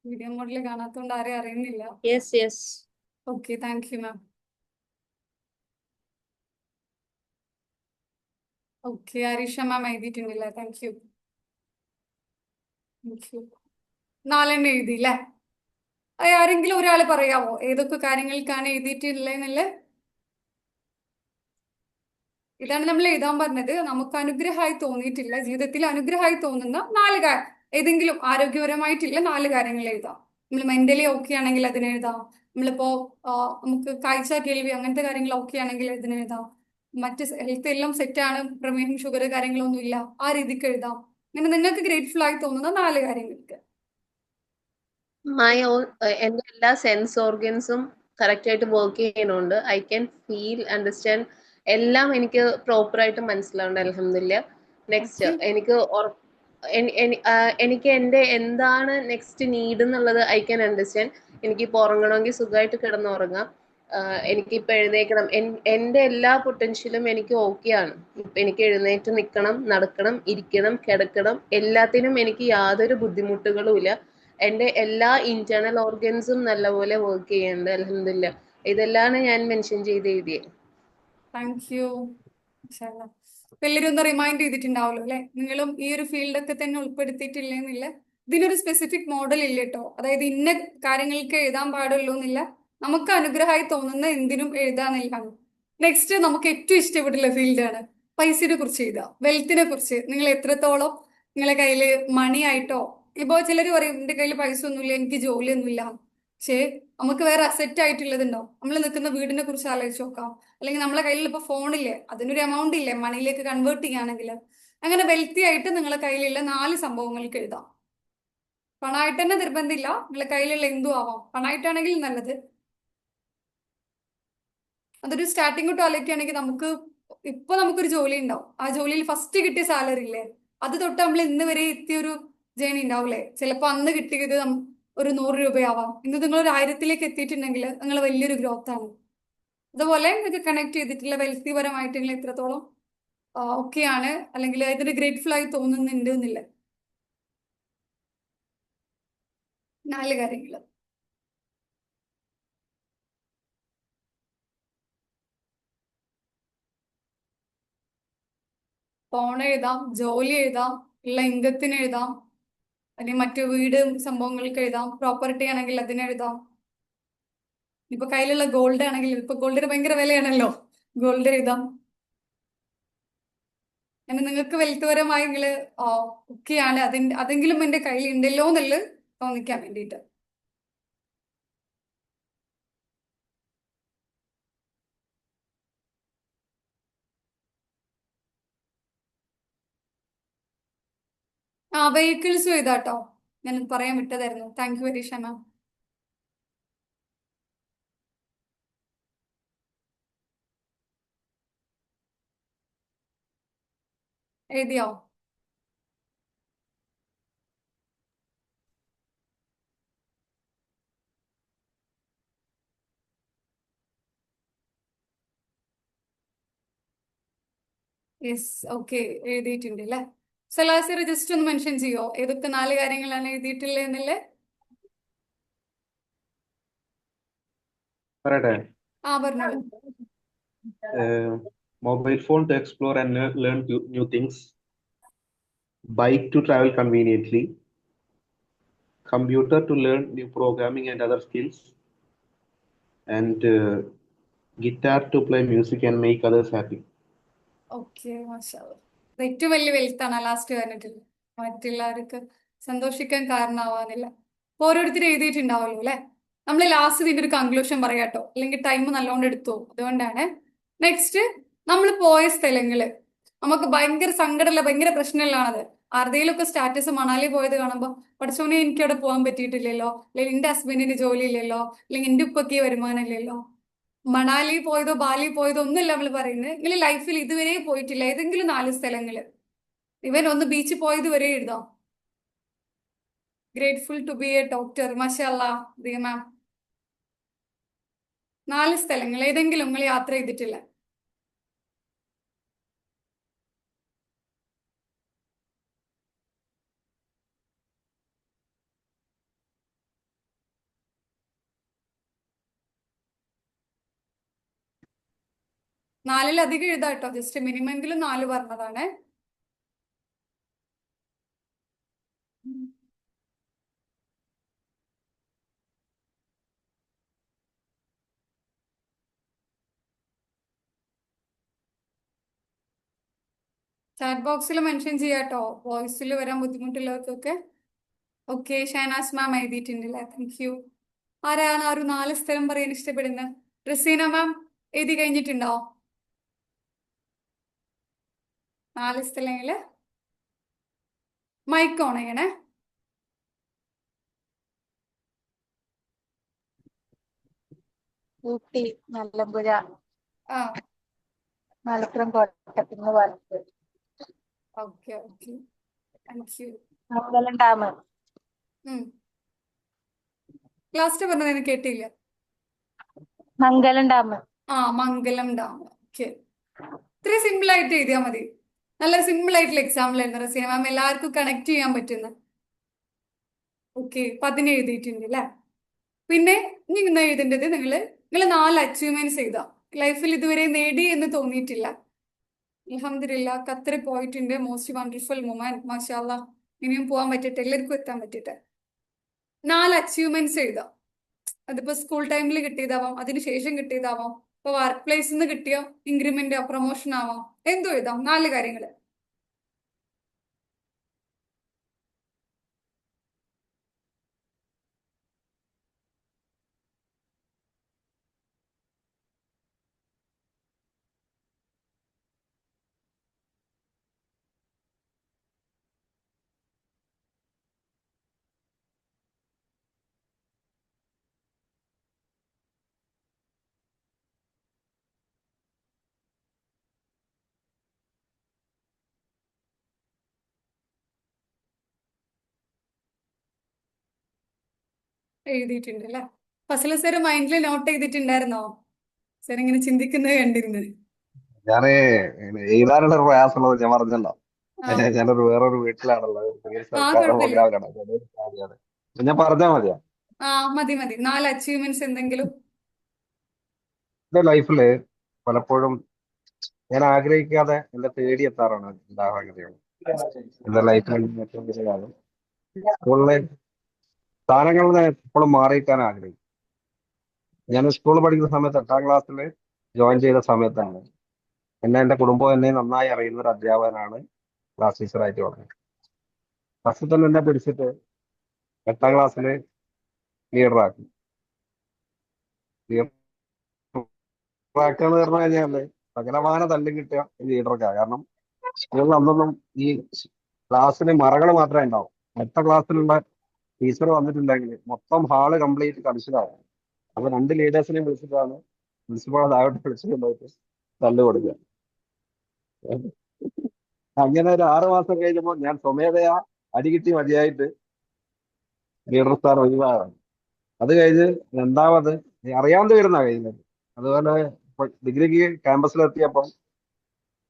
വീഡിയോ മോഡിൽ കാണാത്തതുകൊണ്ട് ആരെയും അറിയുന്നില്ല. Yes. Okay, thank you ma'am. Okay, Areesha ma'am എഴുതിയിട്ടുണ്ടല്ലേ, താങ്ക് യു. 4 എഴുതി അല്ലേ? ആരെങ്കിലും ഒരാൾ പറയാമോ ഏതൊക്കെ കാര്യങ്ങൾക്കാണ് എഴുതിയിട്ടുള്ളതെന്നുള്ളത്? ഇതാണ് നമ്മൾ എഴുതാൻ പറഞ്ഞത്. നമുക്ക് അനുഗ്രഹമായി തോന്നിയിട്ടില്ല, ജീവിതത്തിൽ അനുഗ്രഹമായി തോന്നുന്ന 4 ഏതെങ്കിലും ആരോഗ്യപരമായിട്ടുള്ള 4 കാര്യങ്ങൾ എഴുതാം. നമ്മൾ മെന്റലി ഓക്കെ ആണെങ്കിൽ അതിന് എഴുതാം. നമ്മളിപ്പോ നമുക്ക് കാഴ്ച കേൾവി അങ്ങനത്തെ കാര്യങ്ങൾ ഓക്കെ ആണെങ്കിൽ അതിന് എഴുതാം. മറ്റ് ഹെൽത്ത് എല്ലാം സെറ്റാണ്, പ്രമേഹം ഷുഗർ കാര്യങ്ങളൊന്നും ഇല്ല, ആ രീതിക്ക് എഴുതാം. അങ്ങനെ നിങ്ങൾക്ക് ഗ്രേറ്റ്ഫുൾ ആയി തോന്നുന്ന 4 കാര്യങ്ങൾക്ക്. മൈ ഓൺ എൻ്റെ എല്ലാ സെൻസ് ഓർഗൻസും കറക്റ്റ് ആയിട്ട് വർക്ക് ചെയ്യുന്നുണ്ട്. ഐ ക്യാൻ ഫീൽ, അണ്ടർസ്റ്റാൻഡ്, എല്ലാം എനിക്ക് പ്രോപ്പറായിട്ട് മനസ്സിലാവുന്നുണ്ട്. അൽഹംദുലില്ലാ. നെക്സ്റ്റ് ഓക്കെ, എനിക്ക് എൻ്റെ എന്താണ് നെക്സ്റ്റ് നീഡ് എന്നുള്ളത് ഐ ക്യാൻ അണ്ടർസ്റ്റാൻഡ്. എനിക്കിപ്പോൾ ഉറങ്ങണമെങ്കിൽ സുഖമായിട്ട് കിടന്നുറങ്ങാം. എനിക്കിപ്പോൾ എഴുന്നേക്കണം, എൻ്റെ എല്ലാ പൊട്ടൻഷ്യലും എനിക്ക് ഓക്കെയാണ്. ഇപ്പം എനിക്ക് എഴുന്നേറ്റ് നിൽക്കണം, നടക്കണം, ഇരിക്കണം, കിടക്കണം, എല്ലാത്തിനും എനിക്ക് യാതൊരു ബുദ്ധിമുട്ടുകളും ഇല്ല. എൻ്റെ എല്ലാ ഇന്റേണൽ ഓർഗൻസും നല്ലപോലെ വർക്ക് ചെയ്യുന്നുണ്ട്. അൽഹംദുലില്ലാ. ഇതെല്ലാം ഞാൻ മെൻഷൻ ചെയ്ത് എഴുതിയത്. Thank you. എല്ലാവരും ഒന്ന് റിമൈൻഡ് ചെയ്തിട്ടുണ്ടാവുമല്ലോ അല്ലെ, നിങ്ങളും ഈ ഒരു ഫീൽഡൊക്കെ തന്നെ ഉൾപ്പെടുത്തിയിട്ടില്ലെന്നില്ല. ഇതിനൊരു സ്പെസിഫിക് മോഡൽ ഇല്ല കേട്ടോ, അതായത് ഇന്ന കാര്യങ്ങൾക്ക് എഴുതാൻ പാടുള്ളൂ എന്നില്ല. നമുക്ക് അനുഗ്രഹമായി തോന്നുന്ന എന്തിനും എഴുതാന്നില്ലാണ്. നെക്സ്റ്റ് നമുക്ക് ഏറ്റവും ഇഷ്ടപ്പെട്ടുള്ള ഫീൽഡാണ് പൈസയെ കുറിച്ച് എഴുതുക, വെൽത്തിനെ കുറിച്ച്. നിങ്ങൾ എത്രത്തോളം നിങ്ങളെ കയ്യിൽ മണി ആയിട്ടോ, ഇപ്പോ ചിലർ പറയും എന്റെ കയ്യിൽ പൈസ ഒന്നുമില്ല, എനിക്ക് ജോലിയൊന്നുമില്ല. പക്ഷേ നമുക്ക് വേറെ അസെറ്റ് ആയിട്ടുള്ളതുണ്ടോ? നമ്മൾ നിൽക്കുന്ന വീടിനെ കുറിച്ച് ആലോചിച്ച് നോക്കാം. അല്ലെങ്കിൽ നമ്മളെ കയ്യിൽ ഇപ്പൊ ഫോണില്ലേ, അതിനൊരു എമൗണ്ട് ഇല്ലേ മണിയിലേക്ക് കൺവേർട്ട് ചെയ്യുകയാണെങ്കിൽ. അങ്ങനെ വെൽത്തി ആയിട്ട് നിങ്ങളെ കയ്യിലുള്ള 4 സംഭവങ്ങൾക്ക് എഴുതാം. പണമായിട്ട് തന്നെ നിർബന്ധമില്ല, നിങ്ങളെ കയ്യിലുള്ള എന്തും ആവാം. പണമായിട്ടാണെങ്കിൽ നല്ലത്. അതൊരു സ്റ്റാർട്ടിംഗ് തൊട്ട് ആലോചിക്കുകയാണെങ്കിൽ നമുക്കൊരു ജോലി ഉണ്ടാവും. ആ ജോലിയിൽ ഫസ്റ്റ് കിട്ടിയ സാലറി ഇല്ലേ, അത് തൊട്ട് നമ്മൾ ഇന്ന് വരെ എത്തിയൊരു ജേണി ഉണ്ടാവില്ലേ. ചിലപ്പോൾ അന്ന് കിട്ടിയത് ഒരു 100 രൂപയാവാം. ഇന്ന് നിങ്ങൾ ഒരു 1000ലേക്ക് എത്തിയിട്ടുണ്ടെങ്കിൽ നിങ്ങൾ വലിയൊരു ഗ്രോത്ത് ആണ്. അതുപോലെ നിങ്ങൾക്ക് കണക്ട് ചെയ്തിട്ടുള്ള വെൽത്തി പരമായിട്ട് നിങ്ങൾ എത്രത്തോളം ഒക്കെയാണ്, അല്ലെങ്കിൽ ഇതിന് ഗ്രേറ്റ്ഫുൾ ആയി തോന്നുന്നുണ്ട് എന്നില്ല. 4 കാര്യങ്ങൾ. ഫോൺ എഴുതാം, ജോലി എഴുതാം, ഉള്ള ഇൻകത്തിന് എഴുതാം, അല്ലെങ്കിൽ മറ്റു വീട് സംഭവങ്ങൾക്ക് എഴുതാം, പ്രോപ്പർട്ടി ആണെങ്കിൽ അതിന് എഴുതാം. ഇപ്പൊ കയ്യിലുള്ള ഗോൾഡ് ആണെങ്കിൽ, ഇപ്പൊ ഗോൾഡിന് ഭയങ്കര വിലയാണല്ലോ, ഗോൾഡ് എഴുതാം. അങ്ങനെ നിങ്ങൾക്ക് വെൽത്തുപരമായി നിങ്ങള് ഒക്കെയാണ്, അതെങ്കിലും എന്റെ കയ്യിൽ ഉണ്ടല്ലോ എന്നുള്ളത് തോന്നിക്കാൻ വേണ്ടിയിട്ട്. വെഹിക്കിൾസും എഴുതാട്ടോ, ഞാൻ പറയാൻ വിട്ടതായിരുന്നു. Thank you very Shama. എഴുതിയോ? യെസ്, ഓക്കെ, എഴുതിയിട്ടുണ്ട് അല്ലേ. സലാസിർ ജസ്റ്റ് ഒന്ന് മെൻഷൻ ചെയ്യോ ഏതൊക്കെ 4 കാര്യങ്ങളാണ് എഴുതിയിട്ടുള്ളത് എന്നല്ലേ? പറയട്ടെ. പറഞ്ഞോളൂ. Mobile phone to explore and learn new things. Bike to travel conveniently. Computer to learn new programming and other skills. And guitar to play music and make others happy. Okay, മാഷാഅല്ലാ. ഇത് ഏറ്റവും വലിയ വെൽത്താണ് ലാസ്റ്റ് പറഞ്ഞിട്ടില്ല, മറ്റുള്ളവർക്ക് സന്തോഷിക്കാൻ കാരണമാവാനില്ല. അപ്പൊ ഓരോരുത്തരും എഴുതിയിട്ടുണ്ടാവുമല്ലോ അല്ലെ. നമ്മൾ ലാസ്റ്റ് ഇതിന്റെ ഒരു കൺക്ലൂഷൻ പറയാട്ടോ, അല്ലെങ്കിൽ ടൈം നല്ലോണം എടുത്തു, അതുകൊണ്ടാണ്. നെക്സ്റ്റ്, നമ്മൾ പോയ സ്ഥലങ്ങള് നമുക്ക് ഭയങ്കര സങ്കടമല്ല, ഭയങ്കര പ്രശ്നമുള്ളതാണത്. ആരുടെയിലും ഒക്കെ സ്റ്റാറ്റസ് മണാലി പോയത് കാണുമ്പോൾ പഠിച്ചോനെ എനിക്ക് അവിടെ പോകാൻ പറ്റിയിട്ടില്ലല്ലോ, അല്ലെങ്കിൽ എന്റെ ഹസ്ബൻഡിന് ജോലി ഇല്ലല്ലോ, അല്ലെങ്കിൽ എന്റെ ഉപ്പയ്ക്ക് വരുമാനം ഇല്ലല്ലോ. മണാലി പോയതോ ബാലി പോയതോ ഒന്നുമില്ല നമ്മൾ പറയുന്നത്. നിങ്ങൾ ലൈഫിൽ ഇതുവരെ പോയിട്ടില്ല ഏതെങ്കിലും 4 സ്ഥലങ്ങള്, ഇവൻ ഒന്ന് ബീച്ചിൽ പോയത് വരെ എഴുതാം. Grateful to be a doctor, മാഷാഅല്ലാ ദിയ മാം. 4 സ്ഥലങ്ങൾ ഏതെങ്കിലും നിങ്ങൾ യാത്ര ചെയ്തിട്ടില്ല. 4-ലധികം എഴുതാം കേട്ടോ, ജസ്റ്റ് മിനിമം എങ്കിലും 4 പറഞ്ഞതാണ്. ചാറ്റ് ബോക്സിൽ മെൻഷൻ ചെയ്യാട്ടോ, വോയിസിൽ വരാൻ ബുദ്ധിമുട്ടുള്ളവർക്കൊക്കെ. ഓക്കെ, ഷാനാസ് മാം എഴുതിയിട്ടുണ്ടല്ലേ, താങ്ക് യു. ആരാണ് ആ ഒരു 4 സ്ഥലം പറയാൻ ഇഷ്ടപ്പെടുന്നത്? റസീന മാം എഴുതി കഴിഞ്ഞിട്ടുണ്ടോ 4 സ്ഥലങ്ങള്? മൈക്ക് ഓൺ ചെയ്യണേ. ഊട്ടി, മലമ്പുഴ, ആ Malappuram, Kottakkunnu, Palakkad. Okay okay, thank U. മംഗലം ഡാം. ലാസ്റ്റ് പറഞ്ഞത് എനിക്ക് കേട്ടില്ല. മംഗലം ഡാം. ആ, മംഗലം ഡാം. ഓക്കെ, ഇത്ര സിമ്പിൾ ആയിട്ട് എഴുതിയാൽ മതി. നല്ല സിമ്പിൾ ആയിട്ടുള്ള എക്സാമ്പിൾ ആയിരുന്നു റസീന മാം, എല്ലാവർക്കും കണക്ട് ചെയ്യാൻ പറ്റുന്ന. ഓക്കെ, 10 എഴുതിയിട്ടുണ്ട് അല്ലേ. പിന്നെ ഇനി എഴുതേണ്ടത് നിങ്ങൾ 4 അച്ചീവ്മെന്റ്സ് എഴുതാം. ലൈഫിൽ ഇതുവരെ നേടി എന്ന് തോന്നിയിട്ടില്ല. അൽഹംദുലില്ലാ, ഖത്തറിൽ പോയിട്ടുണ്ട്, മോസ്റ്റ് വണ്ടർഫുൾ മൊമെന്റ്, മാഷാല്ലാ. ഇനിയും പോകാൻ പറ്റട്ടെ, എല്ലാവർക്കും എത്താൻ പറ്റട്ടെ. 4 അച്ചീവ്മെന്റ്സ് എഴുതാം. അതിപ്പോ സ്കൂൾ ടൈമിൽ കിട്ടിയതാവാം, അതിനുശേഷം കിട്ടിയതാവാം, ഇപ്പൊ വർക്ക് പ്ലേസിൽ നിന്ന് കിട്ടിയ ഇൻക്രിമെന്റ് പ്രൊമോഷൻ ആവാം, എന്തോ എഴുതാം. 4 കാര്യങ്ങൾ. എഴുതിയിട്ടുണ്ട് അല്ലേ. ഫസല സാർ മൈൻഡിൽ നോട്ട് ചെയ്തിട്ടുണ്ടായിരുന്നോ? സാർ ഇങ്ങനെ ചിന്തിക്കുന്നത് കണ്ടിരുന്നത്. ഞാന് എഴുതാനുള്ള ഒരു പ്രയാസമുള്ളത് ഞാൻ പറഞ്ഞല്ലോ. ആ ഞാനൊരു വേറൊരു വീട്ടിലാണുള്ളത്, ചെറിയ ആ സർക്കാർ കുഴപ്പമില്ല. പ്രോഗ്രാമിലാണ്. അതൊരു കാര്യമാണ്. അപ്പൊ ഞാൻ പറഞ്ഞാൽ മതിയോ? ആ മതി മതി, 4 അച്ചീവ്മെന്റ്സ് എന്തെങ്കിലും. എന്റെ ലൈഫില് പലപ്പോഴും ഞാൻ ആഗ്രഹിക്കാതെ എന്റെ തേടി എത്താറാണ് ഉണ്ടാകാറുള്ളത്. എന്റെ ലൈഫിൽ ഏറ്റവും വലിയ കാര്യം സ്കൂളിലെ സ്ഥാനങ്ങളിൽ നിന്ന് എപ്പോഴും മാറിയിക്കാൻ ആഗ്രഹിക്കും. ഞാൻ സ്കൂളിൽ പഠിക്കുന്ന സമയത്ത് 8ാം ക്ലാസ്സിൽ ജോയിൻ ചെയ്ത സമയത്താണ് എന്റെ കുടുംബം എന്നെ നന്നായി അറിയുന്ന ഒരു അധ്യാപകനാണ് ക്ലാസ് ടീച്ചറായിട്ട് വന്നത്. ഫസ്റ്റ് തന്നെ എന്നെ പിടിച്ചിട്ട് 8ാം ക്ലാസ്സിൽ ലീഡറാക്കി. ലീഡറാക്കുക എന്ന് പറഞ്ഞു കഴിഞ്ഞാല് സകലമാന തല്ലും കിട്ടിയ ലീഡറൊക്കെ. കാരണം സ്കൂളിൽ അന്നൊന്നും ഈ ക്ലാസ്സിന് മറകൾ മാത്രമേ ഉണ്ടാവും. അടുത്ത ക്ലാസ്സിലുള്ള ടീച്ചർ വന്നിട്ടുണ്ടെങ്കിൽ മൊത്തം ഹാള് കംപ്ലീറ്റ് കൺസിഡറാവും. അപ്പൊ 2 ലീഡേഴ്സിനെ വിളിച്ചിട്ടാണ് പ്രിൻസിപ്പാൾ താഴോട്ട് വിളിച്ചിട്ട് പോയിട്ട് തല്ല് കൊടുക്കുക. അങ്ങനെ ഒരു 6 മാസം കഴിഞ്ഞപ്പോൾ ഞാൻ സ്വമേധയാ അടികിട്ടി മതിയായിട്ട് ലീഡർ സ്ഥാനം ഒഴിവാകാണ്. അത് കഴിഞ്ഞ് രണ്ടാമത് അറിയാതെ വരുന്ന കഴിഞ്ഞത്. അതുപോലെ ഡിഗ്രിക്ക് ക്യാമ്പസിലെത്തിയപ്പം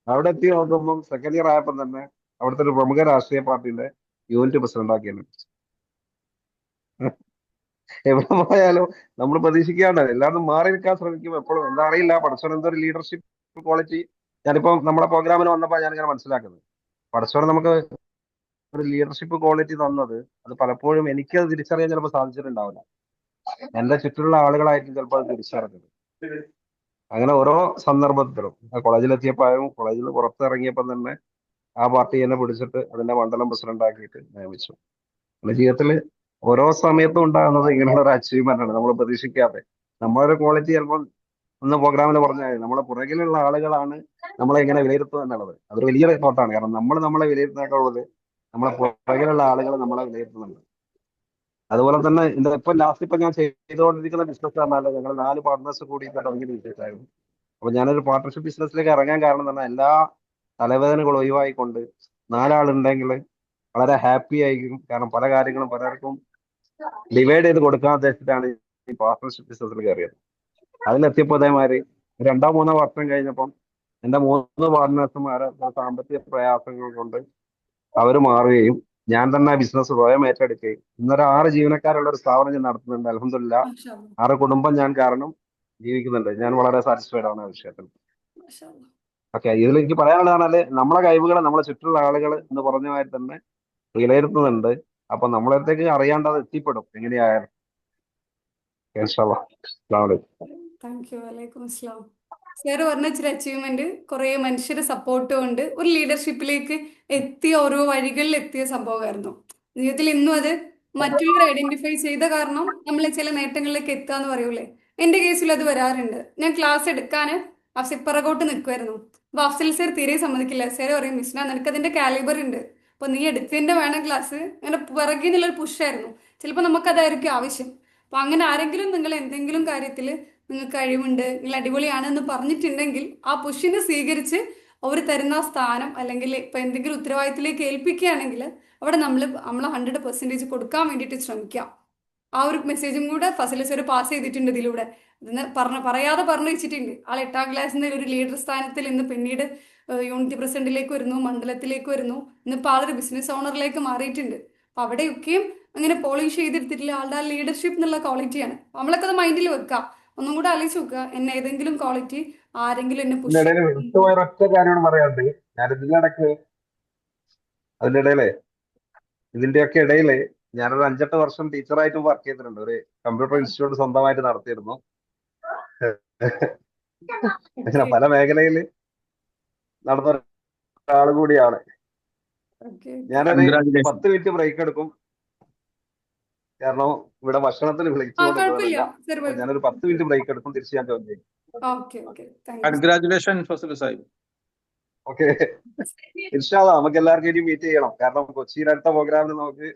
അവിടെ എത്തി നോക്കുമ്പോൾ സെക്കൻഡ് ഇയർ ആയപ്പോൾ തന്നെ അവിടുത്തെ ഒരു പ്രമുഖ രാഷ്ട്രീയ പാർട്ടിയുടെ യൂണിറ്റ് പ്രസിഡന്റ് ആക്കിയാണ്. എവിടെ പോയാലും നമ്മൾ പ്രതീക്ഷിക്കാണ്ട് എല്ലാവരും മാറി നിൽക്കാൻ ശ്രമിക്കും എപ്പോഴും. എന്താ അറിയില്ല, പഠിച്ചവൻ എന്തൊരു ലീഡർഷിപ്പ് ക്വാളിറ്റി ഞാനിപ്പം നമ്മുടെ പ്രോഗ്രാമിന് വന്നപ്പോൾ ഞാനിങ്ങനെ മനസ്സിലാക്കുന്നത്, പഠിച്ചവൻ നമുക്ക് ഒരു ലീഡർഷിപ്പ് ക്വാളിറ്റി തന്നത് അത് പലപ്പോഴും എനിക്കത് തിരിച്ചറിയാൻ ചിലപ്പോൾ സാധിച്ചിട്ടുണ്ടാവില്ല. എന്റെ ചുറ്റുമുള്ള ആളുകളായിരിക്കും ചിലപ്പോൾ അത് തിരിച്ചറിഞ്ഞത്. അങ്ങനെ ഓരോ സന്ദർഭത്തിലും കോളേജിലെത്തിയപ്പോഴും കോളേജിൽ പുറത്തിറങ്ങിയപ്പോൾ തന്നെ ആ പാർട്ടി എന്നെ പിടിച്ചിട്ട് അതിന്റെ മണ്ഡലം പ്രസിഡന്റ് ആക്കിയിട്ട് നിയമിച്ചു. നമ്മുടെ ജീവിതത്തിൽ ഓരോ സമയത്തും ഉണ്ടാകുന്നത് ഇങ്ങനെയുള്ള ഒരു അച്ചീവ്മെന്റ് ആണ്, നമ്മൾ പ്രതീക്ഷിക്കാതെ. നമ്മളൊരു ക്വാളിറ്റി ചിലപ്പോൾ ഒന്ന് പ്രോഗ്രാമിൽ പറഞ്ഞാൽ നമ്മളെ പുറകിലുള്ള ആളുകളാണ് നമ്മളെ ഇങ്ങനെ വിലയിരുത്തുക എന്നുള്ളത് അതൊരു വലിയ തോട്ടാണ്. കാരണം നമ്മളെ വിലയിരുത്തുന്നതിനേക്കാളുള്ളത് നമ്മളെ പുറകിലുള്ള ആളുകൾ നമ്മളെ വിലയിരുത്തുന്നുണ്ട്. അതുപോലെ തന്നെ ഇപ്പൊ ലാസ്റ്റ് ഇപ്പൊ ഞാൻ ചെയ്തുകൊണ്ടിരിക്കുന്ന ബിസിനസ് പറഞ്ഞാൽ ഞങ്ങൾ 4 പാർട്ട്നേഴ്സ് കൂടി തുടങ്ങിയ ബിസിനസ് ആയിരുന്നു. അപ്പൊ ഞാനൊരു പാർട്ണർഷിപ്പ് ബിസിനസ്സിലേക്ക് ഇറങ്ങാൻ കാരണം തന്നെ എല്ലാ തലവേദനകൾ ഒഴിവായിക്കൊണ്ട് 4 ആളുണ്ടെങ്കിൽ വളരെ ഹാപ്പി ആയിരിക്കും. കാരണം പല കാര്യങ്ങളും പലർക്കും ഡിവൈഡ് ചെയ്ത് കൊടുക്കാൻ ഉദ്ദേശിച്ചിട്ടാണ് ഈ പാർട്ണർഷിപ്പ് ബിസിനസ്സിൽ കയറിയത്. അതിലെത്തിയപ്പോൾ അതേമാതിരി 2-3 വർഷം കഴിഞ്ഞപ്പം എന്റെ 3 പാർട്ട്നേഴ്സുമാരെ സാമ്പത്തിക പ്രയാസങ്ങൾ കൊണ്ട് അവർ മാറുകയും ഞാൻ തന്നെ ബിസിനസ് സ്വയം ഏറ്റെടുക്കുകയും ഇന്നൊരു 6 ജീവനക്കാരുള്ള ഒരു സ്ഥാപനം ഞാൻ നടത്തുന്നുണ്ട്. അൽഹംദുലില്ലാ, മാഷാ അല്ലാ. 6 കുടുംബം ഞാൻ കാരണം ജീവിക്കുന്നുണ്ട്. ഞാൻ വളരെ സാറ്റിസ്ഫൈഡ് ആണ് ആ വിഷയത്തിൽ. മാഷാ അല്ലാ. ഓക്കെ, ഇതിൽ എനിക്ക് പറയാനുള്ളതാണ് നമ്മളെ കഴിവുകൾ നമ്മളെ ചുറ്റുള്ള ആളുകൾ എന്ന് പറഞ്ഞ മാതിരി തന്നെ വിലയിരുത്തുന്നുണ്ട്. അപ്പൊ നമ്മളടുത്തേക്ക് അറിയാണ്ടത് എത്തിപ്പെടും എങ്ങനെയായാലും. ഇൻഷാ അല്ലാ. അസ്സലാമു അലൈക്കും. Thank you. വലൈക്കും അസ്സലാം. സാർ പറഞ്ഞ ഇച്ചിരി അച്ചീവ്മെന്റ് കുറെ മനുഷ്യരുടെ സപ്പോർട്ട് കൊണ്ട് ഒരു ലീഡർഷിപ്പിലേക്ക് എത്തിയ ഓരോ വഴികളിൽ എത്തിയ സംഭവമായിരുന്നു. ജീവിതത്തിൽ ഇന്നും അത് മറ്റുള്ളവർ ഐഡന്റിഫൈ ചെയ്ത കാരണം നമ്മൾ ചില നേട്ടങ്ങളിലേക്ക് എത്തുക എന്ന് പറയൂലേ. എന്റെ കേസിൽ അത് വരാറുണ്ട്. ഞാൻ ക്ലാസ് എടുക്കാൻ പിറകോട്ട് നിൽക്കുമായിരുന്നു. അപ്പൊ അഫ്സൽ സാർ തീരെ സമ്മതിക്കില്ല. സാർ പറയും, മിസ്ന നിനക്ക് അതിന്റെ കാലിബർ ഉണ്ട്, അപ്പൊ നീ എടുത്തതിന്റെ വേണം ക്ലാസ്. അങ്ങനെ പിറകിൽ നിന്നുള്ളൊരു പുഷായിരുന്നു. ചിലപ്പോൾ നമുക്കതായിരിക്കും ആവശ്യം. അപ്പൊ അങ്ങനെ ആരെങ്കിലും നിങ്ങൾ എന്തെങ്കിലും കാര്യത്തിൽ നിങ്ങൾക്ക് കഴിവുണ്ട്, നിങ്ങൾ അടിപൊളിയാണ് എന്ന് പറഞ്ഞിട്ടുണ്ടെങ്കിൽ ആ പുഷിനെ സ്വീകരിച്ച് അവർ തരുന്ന ആ സ്ഥാനം അല്ലെങ്കിൽ ഇപ്പൊ എന്തെങ്കിലും ഉത്തരവാദിത്തത്തിലേക്ക് ഏൽപ്പിക്കുകയാണെങ്കിൽ അവിടെ നമ്മൾ 100% കൊടുക്കാൻ വേണ്ടിയിട്ട് ശ്രമിക്കാം. ആ ഒരു മെസ്സേജും കൂടെ ഫസൽ സാർ പാസ് ചെയ്തിട്ടുണ്ട് ഇതിലൂടെ. ഇതിന് പറയാതെ പറഞ്ഞു വെച്ചിട്ടുണ്ട്. ആൾ 8ാം ക്ലാസ്സിൽ നിന്ന് ഒരു ലീഡർ സ്ഥാനത്തിൽ നിന്ന് പിന്നീട് യൂണിറ്റ് പ്രസിഡന്റിലേക്ക് വരുന്നു, മണ്ഡലത്തിലേക്ക് വരുന്നു. ഇന്നിപ്പോൾ ആളൊരു ബിസിനസ് ഓണറിലേക്ക് മാറിയിട്ടുണ്ട്. അപ്പൊ അവിടെയൊക്കെയും അങ്ങനെ പോളിഷ് ചെയ്തെടുത്തിട്ടില്ല ആളുടെ ആ ലീഡർഷിപ്പ് എന്നുള്ള ക്വാളിറ്റിയാണ്. നമ്മളൊക്കെ അത് മൈൻഡിൽ വെക്കാം. ഒന്നും കൂടെ ആലോചിച്ച് നോക്കുക, എന്നെ ഏതെങ്കിലും ക്വാളിറ്റി ആരെങ്കിലും എന്നെ പുഷ് ഇതിനിടയിൽ വിട്ടുപോയ ഒറ്റ കാര്യമാണ് പറയാനുണ്ട്. ഞാൻ അതിന്റെ ഇടയിലെ ഇതിന്റെയൊക്കെ ഇടയില് ഞാനൊരു 5-8 വർഷം ടീച്ചറായിട്ടും വർക്ക് ചെയ്തിട്ടുണ്ട്. ഒരു കമ്പ്യൂട്ടർ ഇൻസ്റ്റിറ്റ്യൂട്ട് സ്വന്തമായിട്ട് നടത്തിയിരുന്നു. അങ്ങനെ പല മേഖലയിൽ നടന്ന ഒരാൾ കൂടിയാണ്. ഞാനൊരു 10 മിനിറ്റ് ബ്രേക്ക് എടുക്കും, കാരണം ഇവിടെ ഭക്ഷണത്തിന് വിളിച്ചുകൊണ്ടിരുന്നതല്ല. ഞാനൊരു 10 മിനിറ്റ് ബ്രേക്ക് എടുക്കും, തിരിച്ച് ഞാൻ ജോയിൻ ചെയ്യും. കൺഗ്രാജുലേഷൻ ഫസൽ സാഹിബ്. ഓക്കെ, ഇൻഷാ അല്ലാ നമുക്ക് എല്ലാവർക്കും ഇനി മീറ്റ് ചെയ്യണം. കാരണം കൊച്ചിയിൽ അടുത്ത പ്രോഗ്രാമിന് നമുക്ക്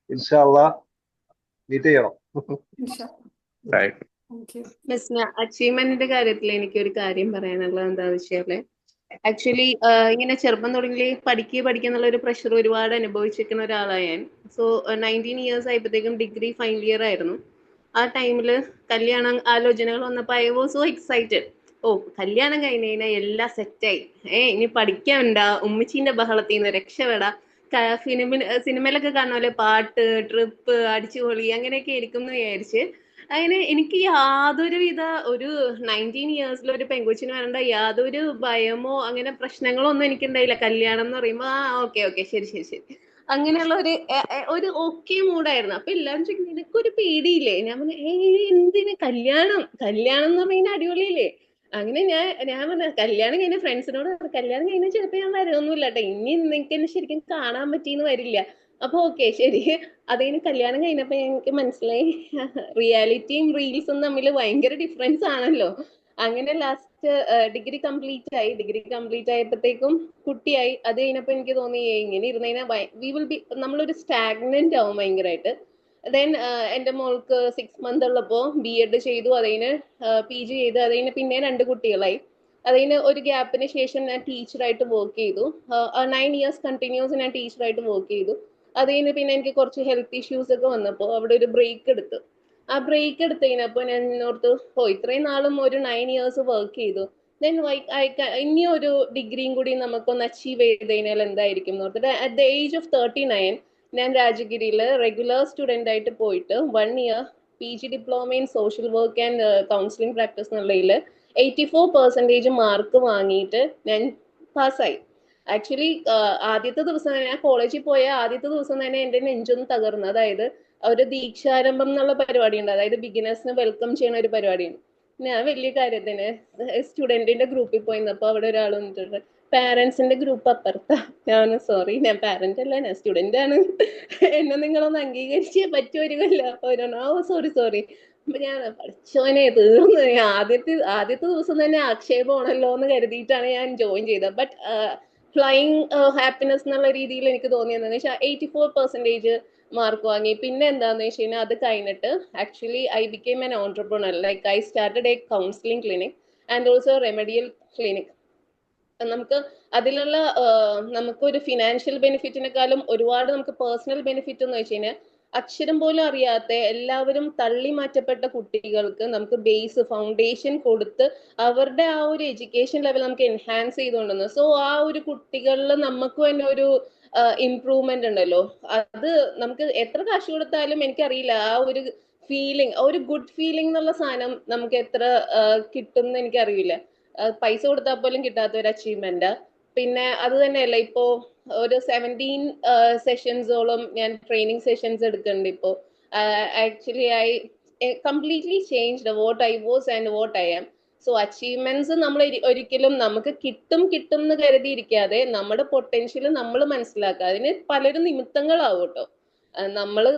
ഇൻഷാ അല്ലാ മീറ്റ് ചെയ്യണം. മിസ്ന, അച്ചീവ്മെന്റിന്റെ കാര്യത്തിൽ എനിക്കൊരു കാര്യം പറയാനുള്ളത് എന്താ വെച്ചാല്, ആക്ച്വലി ഇങ്ങനെ ചെറുപ്പം തുടങ്ങി പഠിക്കുക ഒരു പ്രഷർ ഒരുപാട് അനുഭവിച്ചിരിക്കുന്ന ഒരാളാണ് ഞാൻ. സോ 19 ഇയേഴ്സ് ആയപ്പോഴത്തേക്കും ഡിഗ്രി ഫൈനൽ ഇയർ ആയിരുന്നു. ആ ടൈമിൽ കല്യാണം ആലോചനകൾ വന്നപ്പോൾ ഐ വാസ് സോ എക്സൈറ്റഡ്. ഓ, കല്യാണം കഴിഞ്ഞ് കഴിഞ്ഞാൽ എല്ലാം സെറ്റായി, ഇനി പഠിക്കാനുണ്ടാ, ഉമ്മച്ചീന്റെ ബഹളത്തിൽ നിന്ന് രക്ഷപ്പെടാ, സിനിമയിലൊക്കെ കാണുന്ന പോലെ പാട്ട്, ട്രിപ്പ്, അടിച്ചുപൊളി അങ്ങനെയൊക്കെ ആയിരിക്കും എന്ന് വിചാരിച്ച് അങ്ങനെ എനിക്ക് യാതൊരുവിധ ഒരു 19 ഇയേഴ്സിൽ ഒരു പെങ്കൊച്ചിന് വരേണ്ട യാതൊരു ഭയമോ അങ്ങനെ പ്രശ്നങ്ങളോ ഒന്നും എനിക്കുണ്ടായില്ല. കല്യാണം എന്ന് പറയുമ്പോൾ ഓക്കെ ശരി അങ്ങനെയുള്ള ഒരു ഓക്കെ മൂഡായിരുന്നു. അപ്പൊ എല്ലാവരും ചോദിക്കും, നിനക്കൊരു പേടിയില്ലേ? ഞാൻ പറഞ്ഞു, എന്തിന് കല്യാണം എന്ന് പറഞ്ഞാൽ അടിപൊളിയില്ലേ. അങ്ങനെ ഞാൻ പറഞ്ഞ കല്യാണം കഴിഞ്ഞ ഫ്രണ്ട്സിനോട് കല്യാണം കഴിഞ്ഞാൽ ചിലപ്പോൾ ഞാൻ വരുമൊന്നുമില്ല കേട്ടോ, ഇനി നിനക്ക് എന്നെ ശരിക്കും കാണാൻ പറ്റിയെന്ന് വരില്ല. അപ്പൊ ഓക്കെ ശരി. അതിന് കല്യാണം കഴിഞ്ഞപ്പോ എനിക്ക് മനസ്സിലായി റിയാലിറ്റിയും റീൽസും തമ്മിൽ ഭയങ്കര ഡിഫറൻസ് ആണല്ലോ. അങ്ങനെ ലാസ്റ്റ് ഡിഗ്രി കംപ്ലീറ്റ് ആയപ്പോഴത്തേക്കും കുട്ടിയായി. അത് കഴിഞ്ഞപ്പോ എനിക്ക് തോന്നി ഇങ്ങനെ ഇരുന്നതിനാ നമ്മളൊരു സ്റ്റാഗ്നന്റ് ആവും ഭയങ്കരമായിട്ട്. ദെൻ എൻ്റെ മോൾക്ക് 6 months ഉള്ളപ്പോൾ B.Ed ചെയ്തു, അതിന് PG ചെയ്തു, അതിന് പിന്നെ 2 കുട്ടികളായി. അതിന് ഒരു ഗ്യാപ്പിന് ശേഷം ഞാൻ ടീച്ചറായിട്ട് വർക്ക് ചെയ്തു. 9 years കണ്ടിന്യൂസ് ഞാൻ ടീച്ചറായിട്ട് വർക്ക് ചെയ്തു. അത് കഴിഞ്ഞ് പിന്നെ എനിക്ക് കുറച്ച് ഹെൽത്ത് ഇഷ്യൂസ് ഒക്കെ വന്നപ്പോൾ അവിടെ ഒരു ബ്രേക്ക് എടുത്തു. ആ ബ്രേക്ക് എടുത്ത് കഴിഞ്ഞപ്പോൾ ഞാൻ ഓർത്തു, ഇത്രയും നാളും ഒരു 9 years വർക്ക് ചെയ്തു, ദെൻ ഇനി ഒരു ഡിഗ്രിയും കൂടി നമുക്കൊന്ന് അച്ചീവ് ചെയ്ത് കഴിഞ്ഞാൽ എന്തായിരിക്കും എന്ന് ഓർത്തിട്ട് അറ്റ് ദ ഏജ് ഓഫ് 39 ഞാൻ രാജഗിരിയിൽ റെഗുലർ സ്റ്റുഡൻ്റ് ആയിട്ട് പോയിട്ട് 1 year PG diploma in social work and counselling practice എന്നുള്ളതിൽ 84% മാർക്ക് വാങ്ങിയിട്ട് ഞാൻ പാസ്സായി. ആക്ച്വലി ആദ്യത്തെ ദിവസം ഞാൻ കോളേജിൽ പോയ ആദ്യത്തെ ദിവസം തന്നെ എൻ്റെ നെഞ്ചൊന്ന് തകർന്നു. അതായത് ഒരു ദീക്ഷാരംഭം എന്നുള്ള പരിപാടി ഉണ്ട്, അതായത് ബിഗിനേഴ്സിനെ വെൽക്കം ചെയ്യുന്ന ഒരു പരിപാടിയാണ്. ഞാൻ വലിയ കാര്യത്തിന് സ്റ്റുഡൻറ്റിന്റെ ഗ്രൂപ്പിൽ പോയിരുന്നപ്പോൾ അവിടെ ഒരാൾ വന്നിട്ടുണ്ട്, പാരൻസിന്റെ ഗ്രൂപ്പ് അപ്പുറത്താ. സോറി, ഞാൻ പാരന്റ് അല്ല, ഞാൻ സ്റ്റുഡന്റ് ആണ്, എന്നെ നിങ്ങളൊന്ന് അംഗീകരിച്ചേ പറ്റുമായിരിക്കുമല്ലോ. സോറി. അപ്പൊ ഞാൻ പഠിച്ചോനെ തീർന്നു. ആദ്യത്തെ ദിവസം തന്നെ ആക്ഷേപമാണല്ലോ എന്ന് കരുതിയിട്ടാണ് ഞാൻ ജോയിൻ ചെയ്തത്. ബട്ട് ഫ്ലൈയിങ് ഹാപ്പിനെസ് എന്നുള്ള രീതിയിൽ എനിക്ക് തോന്നിയതെന്ന് വെച്ചാൽ 84% മാർക്ക് വാങ്ങി. പിന്നെ എന്താന്ന് വെച്ച് കഴിഞ്ഞാൽ അത് കഴിഞ്ഞിട്ട് actually I became N entrepreneur. Like I started A counselling clinic and also remedial clinic. നമുക്ക് അതിലുള്ള നമുക്കൊരു ഫിനാൻഷ്യൽ ബെനിഫിറ്റിനെക്കാളും ഒരുപാട് നമുക്ക് പേഴ്സണൽ ബെനിഫിറ്റ് എന്ന് വെച്ച് കഴിഞ്ഞാൽ അക്ഷരം പോലും അറിയാത്ത എല്ലാവരും തള്ളി മാറ്റപ്പെട്ട കുട്ടികൾക്ക് നമുക്ക് ബേസ് ഫൗണ്ടേഷൻ കൊടുത്ത് അവരുടെ ആ ഒരു എഡ്യൂക്കേഷൻ ലെവൽ നമുക്ക് എൻഹാൻസ് ചെയ്തുകൊണ്ടുവന്നു. സോ ആ ഒരു കുട്ടികളിൽ നമുക്ക് തന്നെ ഒരു ഇംപ്രൂവ്മെന്റ് ഉണ്ടല്ലോ, അത് നമുക്ക് എത്ര കാശ് കൊടുത്താലും എനിക്കറിയില്ല ആ ഒരു ഫീലിംഗ്, ഒരു ഗുഡ് ഫീലിംഗ് എന്നുള്ള സാധനം നമുക്ക് എത്ര കിട്ടും എന്ന് എനിക്കറിയില്ല. പൈസ കൊടുത്താൽ പോലും കിട്ടാത്ത ഒരു അച്ചീവ്മെന്റ്. പിന്നെ അത് തന്നെയല്ല, ഇപ്പോ ഒരു 17 സെഷൻസോളം ഞാൻ ട്രെയിനിങ് സെഷൻസ് എടുക്കുന്നുണ്ട് ഇപ്പോൾ. Actually I completely changed what I was and what I am. So achievements നമ്മൾ ഒരിക്കലും നമുക്ക് കിട്ടും എന്ന് കരുതിയിരിക്കാതെ നമ്മുടെ പൊട്ടൻഷ്യൽ നമ്മൾ മനസ്സിലാക്കുക. അതിന് പലരും നിമിത്തങ്ങളാവും കേട്ടോ.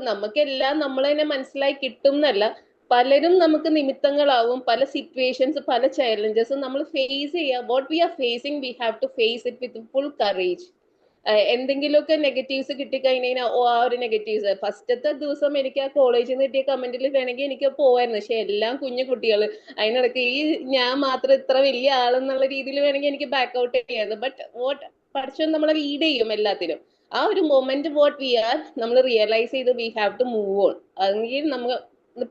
നമുക്കെല്ലാം നമ്മൾ തന്നെ മനസ്സിലായി കിട്ടും എന്നല്ല, പലരും നമുക്ക് നിമിത്തങ്ങളാവും. പല സിറ്റുവേഷൻസ്, പല ചാലഞ്ചസും നമ്മൾ ഫേസ് ചെയ്യുക. What we are facing we have to face it with full courage. എന്തെങ്കിലുമൊക്കെ നെഗറ്റീവ്സ് കിട്ടിക്കഴിഞ്ഞാൽ ആ ഒരു നെഗറ്റീവ്സ് ഫസ്റ്റത്തെ ദിവസം എനിക്ക് ആ കോളേജിൽ നിന്ന് കിട്ടിയ കമന്റിൽ വേണമെങ്കിൽ എനിക്ക് പോവായിരുന്നു. പക്ഷെ എല്ലാം കുഞ്ഞു കുട്ടികൾ, അതിനിടയ്ക്ക് ഞാൻ മാത്രം ഇത്ര വലിയ ആളെന്നുള്ള രീതിയിൽ വേണമെങ്കിൽ എനിക്ക് ബാക്ക് ഔട്ട് ചെയ്യായിരുന്നു. ബട്ട് വാട്ട് പഠിച്ചോ നമ്മളെ ലീഡ് ചെയ്യും എല്ലാത്തിനും. ആ ഒരു മൊമെന്റ് വാട്ട് വി ആർ നമ്മൾ റിയലൈസ് ചെയ്ത് we have to move on. അല്ലെങ്കിൽ നമ്മൾ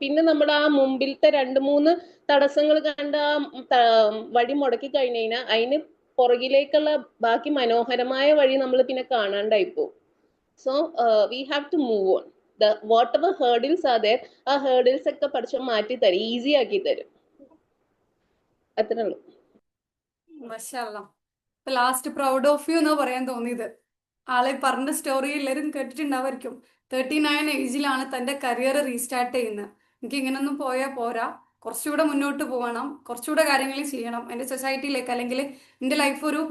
പിന്നെ നമ്മുടെ ആ മുമ്പിലത്തെ 2-3 തടസ്സങ്ങൾ കണ്ട് ആ വഴി മുടക്കി കഴിഞ്ഞു കഴിഞ്ഞാൽ അതിന് പുറകിലേക്കുള്ള ബാക്കി മനോഹരമായ വഴി നമ്മൾ പിന്നെ കാണാണ്ടായിപ്പോ. So we have to move on. Whatever hurdles are there, ആ ഹേർഡിൽസ് ഒക്കെ പഠിച്ച് മാറ്റി തരും, ഈസി ആക്കി തരും. അത്രേ ഉള്ളൂ. മാഷാഅല്ലാ. ഇപ്പൊ ലാസ്റ്റ് പ്രൗഡ് ഓഫ് യു എന്നാ പറയാൻ തോന്നിയത്. ആളെ പറഞ്ഞ സ്റ്റോറി എല്ലാവരും കേട്ടിട്ടുണ്ടാവായിരിക്കും. 39 ഏജിലാണ് തന്റെ കരിയർ റീസ്റ്റാർട്ട് ചെയ്യുന്നത്. എനിക്ക് ഇങ്ങനൊന്നും പോയാൽ പോരാ, കുറച്ചുകൂടെ മുന്നോട്ട് പോകണം, കുറച്ചുകൂടെ കാര്യങ്ങൾ ചെയ്യണം എൻ്റെ സൊസൈറ്റിയിലേക്ക്. അല്ലെങ്കിൽ എൻ്റെ ലൈഫ് ഒരു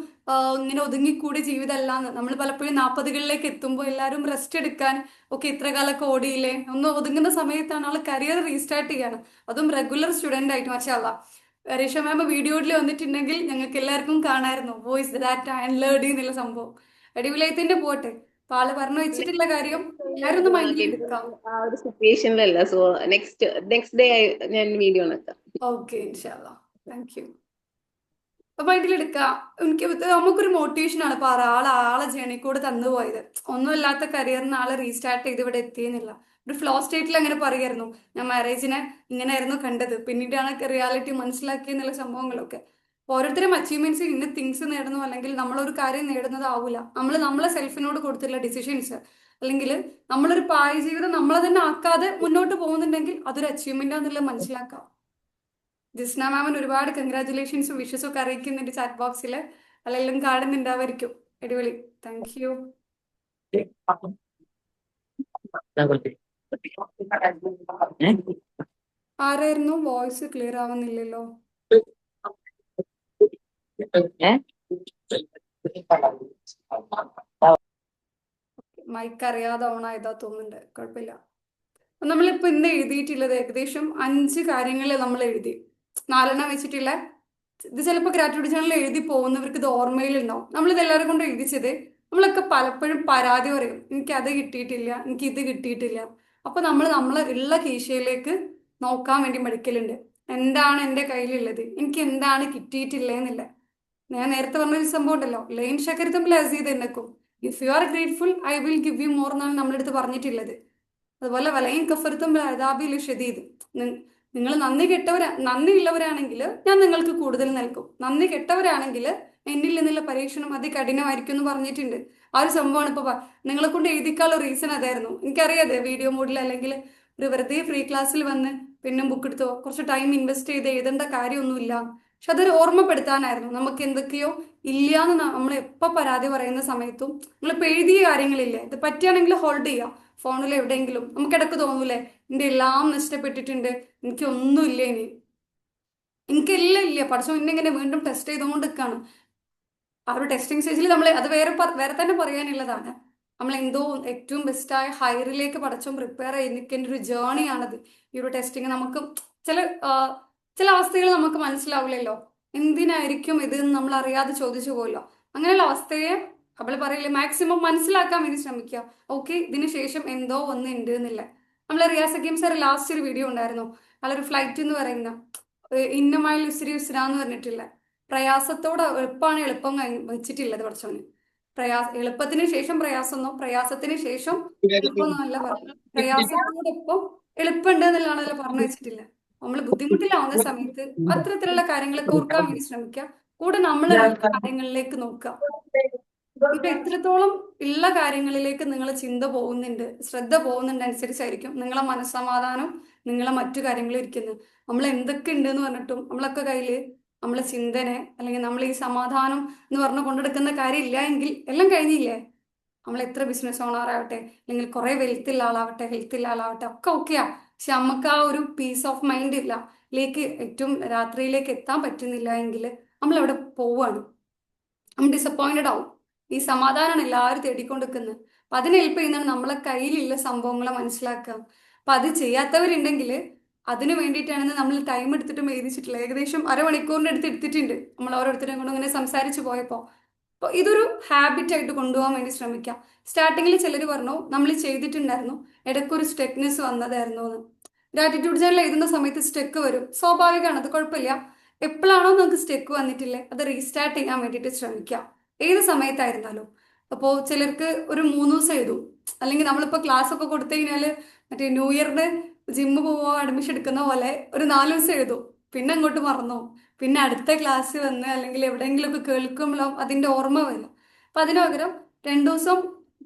ഇങ്ങനെ ഒതുങ്ങിക്കൂടി ജീവിതമല്ലാന്ന്. നമ്മൾ പലപ്പോഴും 40കളിലേക്ക് എത്തുമ്പോൾ എല്ലാവരും റെസ്റ്റ് എടുക്കാൻ ഒക്കെ ഇത്ര കാലമൊക്കെ ഓടിയില്ലേ, ഒന്ന് ഒതുങ്ങുന്ന സമയത്താണ് ആൾ കരിയർ റീസ്റ്റാർട്ട് ചെയ്യാണ്. അതും റെഗുലർ സ്റ്റുഡൻ്റ് ആയിട്ട്. മാഷാഅല്ലാ. രേഷ മാം വീഡിയോയിൽ വന്നിട്ടുണ്ടെങ്കിൽ ഞങ്ങൾക്ക് എല്ലാവർക്കും കാണായിരുന്നു വോയിസ് ദാറ്റ് ആൻഡ് ലേർഡി എന്നുള്ള സംഭവം. അടിപൊളിയായിത്തിന്റെ പോട്ടെ. അപ്പൊ ആള് പറഞ്ഞു വെച്ചിട്ടുള്ള കാര്യം എല്ലാവരും ഒന്ന് മൈൻഡിൽ എടുക്കാം. ആ ഒരു സിറ്റുവേഷനിലല്ല. സോ നെക്സ്റ്റ് ഡേ ഞാൻ വീഡിയോ എടുക്കാം. ഓക്കെ, ഇൻഷാല്ലാ. Thank you. അപ്പൊ മൈൻഡിൽ എടുക്കാം. എനിക്ക് നമുക്കൊരു മോട്ടിവേഷൻ ആണ്. ഇപ്പൊ ആളെ ജേണി കൂടെ തന്നു പോയത്. ഒന്നുമില്ലാത്ത കരിയറിന് ആളെ റീസ്റ്റാർട്ട് ചെയ്ത് ഇവിടെ എത്തിയെന്നില്ല. ഒരു ഫ്ലോ സ്റ്റേറ്റിൽ അങ്ങനെ പറയായിരുന്നു, ഞാൻ മാരേജിനെ ഇങ്ങനെയായിരുന്നു കണ്ടത്, പിന്നീടാണ് റിയാലിറ്റി മനസ്സിലാക്കിയെന്നുള്ള സംഭവങ്ങളൊക്കെ. ഓരോരുത്തരും അച്ചീവ്മെന്റ്സ് ഇന്ന തിങ്സ് നേടുന്നു, അല്ലെങ്കിൽ നമ്മളൊരു കാര്യം നേടുന്നതാവൂല. നമ്മളെ സെൽഫിനോട് കൊടുത്തുള്ള ഡിസിഷൻസ്, അല്ലെങ്കിൽ നമ്മളൊരു പായ ജീവിതം നമ്മളെ തന്നെ ആക്കാതെ മുന്നോട്ട് പോകുന്നുണ്ടെങ്കിൽ അതൊരു അച്ചീവ്മെന്റ് ആണെന്നുള്ളത് മനസ്സിലാക്കാം. ജിസ്ന മാമിന് ഒരുപാട് കൺഗ്രാറ്റുലേഷൻസും വിഷസും ഒക്കെ അറിയിക്കുന്നുണ്ട് ചാറ്റ് ബോക്സിൽ. അല്ലെല്ലാം കാണുന്നുണ്ടാവായിരിക്കും. അടിപൊളി. Thank you. ആരായിരുന്നു? വോയിസ് ക്ലിയർ ആവുന്നില്ലല്ലോ. മൈക്ക് അറിയാതെ ഓൺ ആയതാ തോന്നുന്നുണ്ട്. കുഴപ്പമില്ല. നമ്മളിപ്പോ ഇന്ന് എഴുതിയിട്ടുള്ളത് ഏകദേശം 5 കാര്യങ്ങൾ നമ്മൾ എഴുതി. 4 വെച്ചിട്ടുള്ള ഇത് ചിലപ്പോൾ ഗ്രാറ്റിറ്റ്യൂഡ് ജേണൽ എഴുതി പോകുന്നവർക്ക് ഇത് ഓർമ്മയിലുണ്ടാവും. നമ്മളിത് എല്ലാവരും കൊണ്ട് എഴുതിച്ചത്. നമ്മളൊക്കെ പലപ്പോഴും പരാതി പറയും, എനിക്ക് അത് കിട്ടിയിട്ടില്ല, എനിക്ക് ഇത് കിട്ടിയിട്ടില്ല. അപ്പൊ നമ്മളെ ഉള്ള കീശയിലേക്ക് നോക്കാൻ വേണ്ടി മടിക്കലുണ്ട്. എന്താണ് എൻ്റെ കയ്യിലുള്ളത്, എനിക്ക് എന്താണ് കിട്ടിയിട്ടില്ലെന്നില്ല. ഞാൻ നേരത്തെ പറഞ്ഞൊരു സംഭവം ഉണ്ടല്ലോ, ലൈൻ ശക്കരത്തും ലസീദ് എന്നക്കും, if you are grateful I will give you more എന്നാണ് നമ്മളെടുത്ത് പറഞ്ഞിട്ടുള്ളത്. അതുപോലെ വലയും കഫർത്തും അദാബിൽ ഷദീദ്, നിങ്ങൾ നന്ദിയുള്ളവരാണെങ്കിൽ ഞാൻ നിങ്ങൾക്ക് കൂടുതൽ നൽകും, നന്ദി കെട്ടവരാണെങ്കിൽ എന്നിൽ നിന്നുള്ള പരീക്ഷണം അതികഠിനമായിരിക്കും എന്ന് പറഞ്ഞിട്ടുണ്ട്. ആ ഒരു സംഭവമാണ് ഇപ്പൊ നിങ്ങളെ കൊണ്ട് എഴുതിക്കാനുള്ള റീസൺ അതായിരുന്നു. എനിക്കറിയാതെ വീഡിയോ മോഡിൽ അല്ലെങ്കിൽ ഒരു വെറുതെ ഫ്രീ ക്ലാസ്സിൽ വന്ന് പിന്നെ ബുക്ക് എടുത്തോ കുറച്ച് ടൈം ഇൻവെസ്റ്റ് ചെയ്ത് എഴുതേണ്ട കാര്യമൊന്നുമില്ല. പക്ഷെ അതൊരു ഓർമ്മപ്പെടുത്താനായിരുന്നു. നമുക്ക് എന്തൊക്കെയോ ഇല്ലാന്ന് നമ്മൾ എപ്പോൾ പരാതി പറയുന്ന സമയത്തും നിങ്ങളിപ്പോൾ എഴുതിയ കാര്യങ്ങളില്ലേ, ഇത് പറ്റുകയാണെങ്കിൽ ഹോൾഡ് ചെയ്യുക ഫോണിൽ എവിടെയെങ്കിലും. നമുക്ക് ഇടക്ക് തോന്നൂലേ, എൻ്റെ എല്ലാം നഷ്ടപ്പെട്ടിട്ടുണ്ട്, എനിക്കൊന്നുമില്ല, എനിക്കെല്ലാം ഇല്ല, പഠിച്ചോ ഇന്നിങ്ങനെ വീണ്ടും ടെസ്റ്റ് ചെയ്തുകൊണ്ട് നിൽക്കുകയാണ്. ആ ഒരു ടെസ്റ്റിംഗ് സ്റ്റേജിൽ നമ്മൾ അത് വേറെ തന്നെ പറയാനുള്ളതാണ്. നമ്മൾ എന്തോ ഏറ്റവും ബെസ്റ്റായ ഹയറിലേക്ക് പഠിച്ചോ പ്രിപ്പയർ ചെയ്ത് നിൽക്കേണ്ട ഒരു ജേണിയാണത് ഈ ഒരു ടെസ്റ്റിങ്. നമുക്ക് ചില അവസ്ഥകൾ നമുക്ക് മനസ്സിലാവില്ലല്ലോ, എന്തിനായിരിക്കും ഇത് നമ്മൾ അറിയാതെ ചോദിച്ചു പോയല്ലോ. അങ്ങനെയുള്ള അവസ്ഥയെ അവൾ പറയില്ലേ, മാക്സിമം മനസ്സിലാക്കാൻ വേണ്ടി ശ്രമിക്കുക. ഓക്കെ, ഇതിന് ശേഷം എന്തോ ഒന്ന് ഉണ്ട് എന്നില്ല. നമ്മൾ റിയാസ് ഹക്കീം സാർ ലാസ്റ്റ് ഒരു വീഡിയോ ഉണ്ടായിരുന്നു, നല്ലൊരു ഫ്ലൈറ്റ് എന്ന് പറയുന്ന ഇന്നമായിൽ ഉസിരി ഉസിരാന്ന് പറഞ്ഞിട്ടില്ല. പ്രയാസത്തോടെ എളുപ്പമാണ് എളുപ്പം വെച്ചിട്ടില്ലത് പഠിച്ചോന്. എളുപ്പത്തിന് ശേഷം പ്രയാസമൊന്നോ പ്രയാസത്തിന് ശേഷം എളുപ്പമൊന്നും അല്ല പറഞ്ഞു. പ്രയാസത്തോടൊപ്പം എളുപ്പമുണ്ട് എന്നുള്ളതാണല്ലോ പറഞ്ഞു വെച്ചിട്ടില്ല. നമ്മൾ ബുദ്ധിമുട്ടിലാവുന്ന സമയത്ത് അത്തരത്തിലുള്ള കാര്യങ്ങളൊക്കെ ഓർക്കാൻ വേണ്ടി ശ്രമിക്കുക. കൂടെ നമ്മൾ കാര്യങ്ങളിലേക്ക് നോക്കുക. ഇപ്പൊ എത്രത്തോളം ഉള്ള കാര്യങ്ങളിലേക്ക് നിങ്ങളെ ചിന്ത പോകുന്നുണ്ട്, ശ്രദ്ധ പോകുന്നുണ്ട് അനുസരിച്ചായിരിക്കും നിങ്ങളെ മനസ്സമാധാനം, നിങ്ങളെ മറ്റു കാര്യങ്ങൾ ഇരിക്കുന്നത്. നമ്മൾ എന്തൊക്കെ ഉണ്ടെന്ന് പറഞ്ഞിട്ടും നമ്മളൊക്കെ കയ്യിൽ നമ്മളെ ചിന്തനെ അല്ലെങ്കിൽ നമ്മൾ ഈ സമാധാനം എന്ന് പറഞ്ഞു കൊണ്ടെടുക്കുന്ന കാര്യമില്ല എങ്കിൽ എല്ലാം കഴിഞ്ഞില്ലേ. നമ്മൾ എത്ര ബിസിനസ് ഓണർ ആവട്ടെ അല്ലെങ്കിൽ കുറെ വെൽത്ത് ഉള്ള ആളാവട്ടെ ഹെൽത്ത് ഉള്ള ആളാവട്ടെ ഒക്കെ ഓക്കെയാ, പക്ഷെ നമുക്ക് ആ ഒരു പീസ് ഓഫ് മൈൻഡ് ഇല്ല, ഏറ്റവും രാത്രിയിലേക്ക് എത്താൻ പറ്റുന്നില്ല എങ്കിൽ നമ്മൾ എവിടെ പോവാണ്, നമ്മൾ ഡിസപ്പോയിന്റഡ് ആവും. ഈ സമാധാനമാണ് എല്ലാവരും തേടിക്കൊണ്ടിരിക്കുന്നത്. അപ്പൊ അതിന് ഹെൽപ്പ് ചെയ്യുന്നതാണ് നമ്മളെ കയ്യിലുള്ള സംഭവങ്ങളെ മനസ്സിലാക്കുക. അപ്പൊ അത് ചെയ്യാത്തവരുണ്ടെങ്കിൽ അതിന് വേണ്ടിയിട്ടാണ് നമ്മൾ ടൈം എടുത്തിട്ടും എഴുതിച്ചിട്ടില്ല. ഏകദേശം അരമണിക്കൂറിന്റെ അടുത്ത് എടുത്തിട്ടുണ്ട് നമ്മൾ ഓരോരുത്തരും കൊണ്ട് ഇങ്ങനെ സംസാരിച്ച് പോയപ്പോൾ. അപ്പോൾ ഇതൊരു ഹാബിറ്റ് ആയിട്ട് കൊണ്ടുപോകാൻ വേണ്ടി ശ്രമിക്കാം. സ്റ്റാർട്ടിങ്ങിൽ ചിലർ പറഞ്ഞു നമ്മൾ ചെയ്തിട്ടുണ്ടായിരുന്നു, ഇടയ്ക്കൊരു സ്റ്റെക്നെസ് വന്നതായിരുന്നു എന്ന്. ഗ്രാറ്റിറ്റ്യൂഡ് ജേർണൽ എഴുതുന്ന സമയത്ത് സ്റ്റെക്ക് വരും, സ്വാഭാവികമാണ്, അത് കുഴപ്പമില്ല. എപ്പോഴാണോ നമുക്ക് സ്റ്റെക്ക് വന്നിട്ടില്ലേ അത് റീസ്റ്റാർട്ട് ചെയ്യാൻ വേണ്ടിയിട്ട് ശ്രമിക്കാം, ഏത് സമയത്തായിരുന്നാലും. അപ്പോൾ ചിലർക്ക് ഒരു 3 ദിവസം എഴുതും, അല്ലെങ്കിൽ നമ്മളിപ്പോൾ ക്ലാസ് ഒക്കെ കൊടുത്തു കഴിഞ്ഞാൽ മറ്റേ ന്യൂ ഇയറിന് ജിമ്മ് പോവാൻ അഡ്മിഷൻ എടുക്കുന്ന പോലെ ഒരു 4 ദിവസം എഴുതും, പിന്നെ അങ്ങോട്ട് മറന്നു, പിന്നെ അടുത്ത ക്ലാസ് വന്ന് അല്ലെങ്കിൽ എവിടെയെങ്കിലുമൊക്കെ കേൾക്കുമ്പോഴും അതിന്റെ ഓർമ്മ വരും. അപ്പൊ അതിന് പകരം 2 ദിവസം,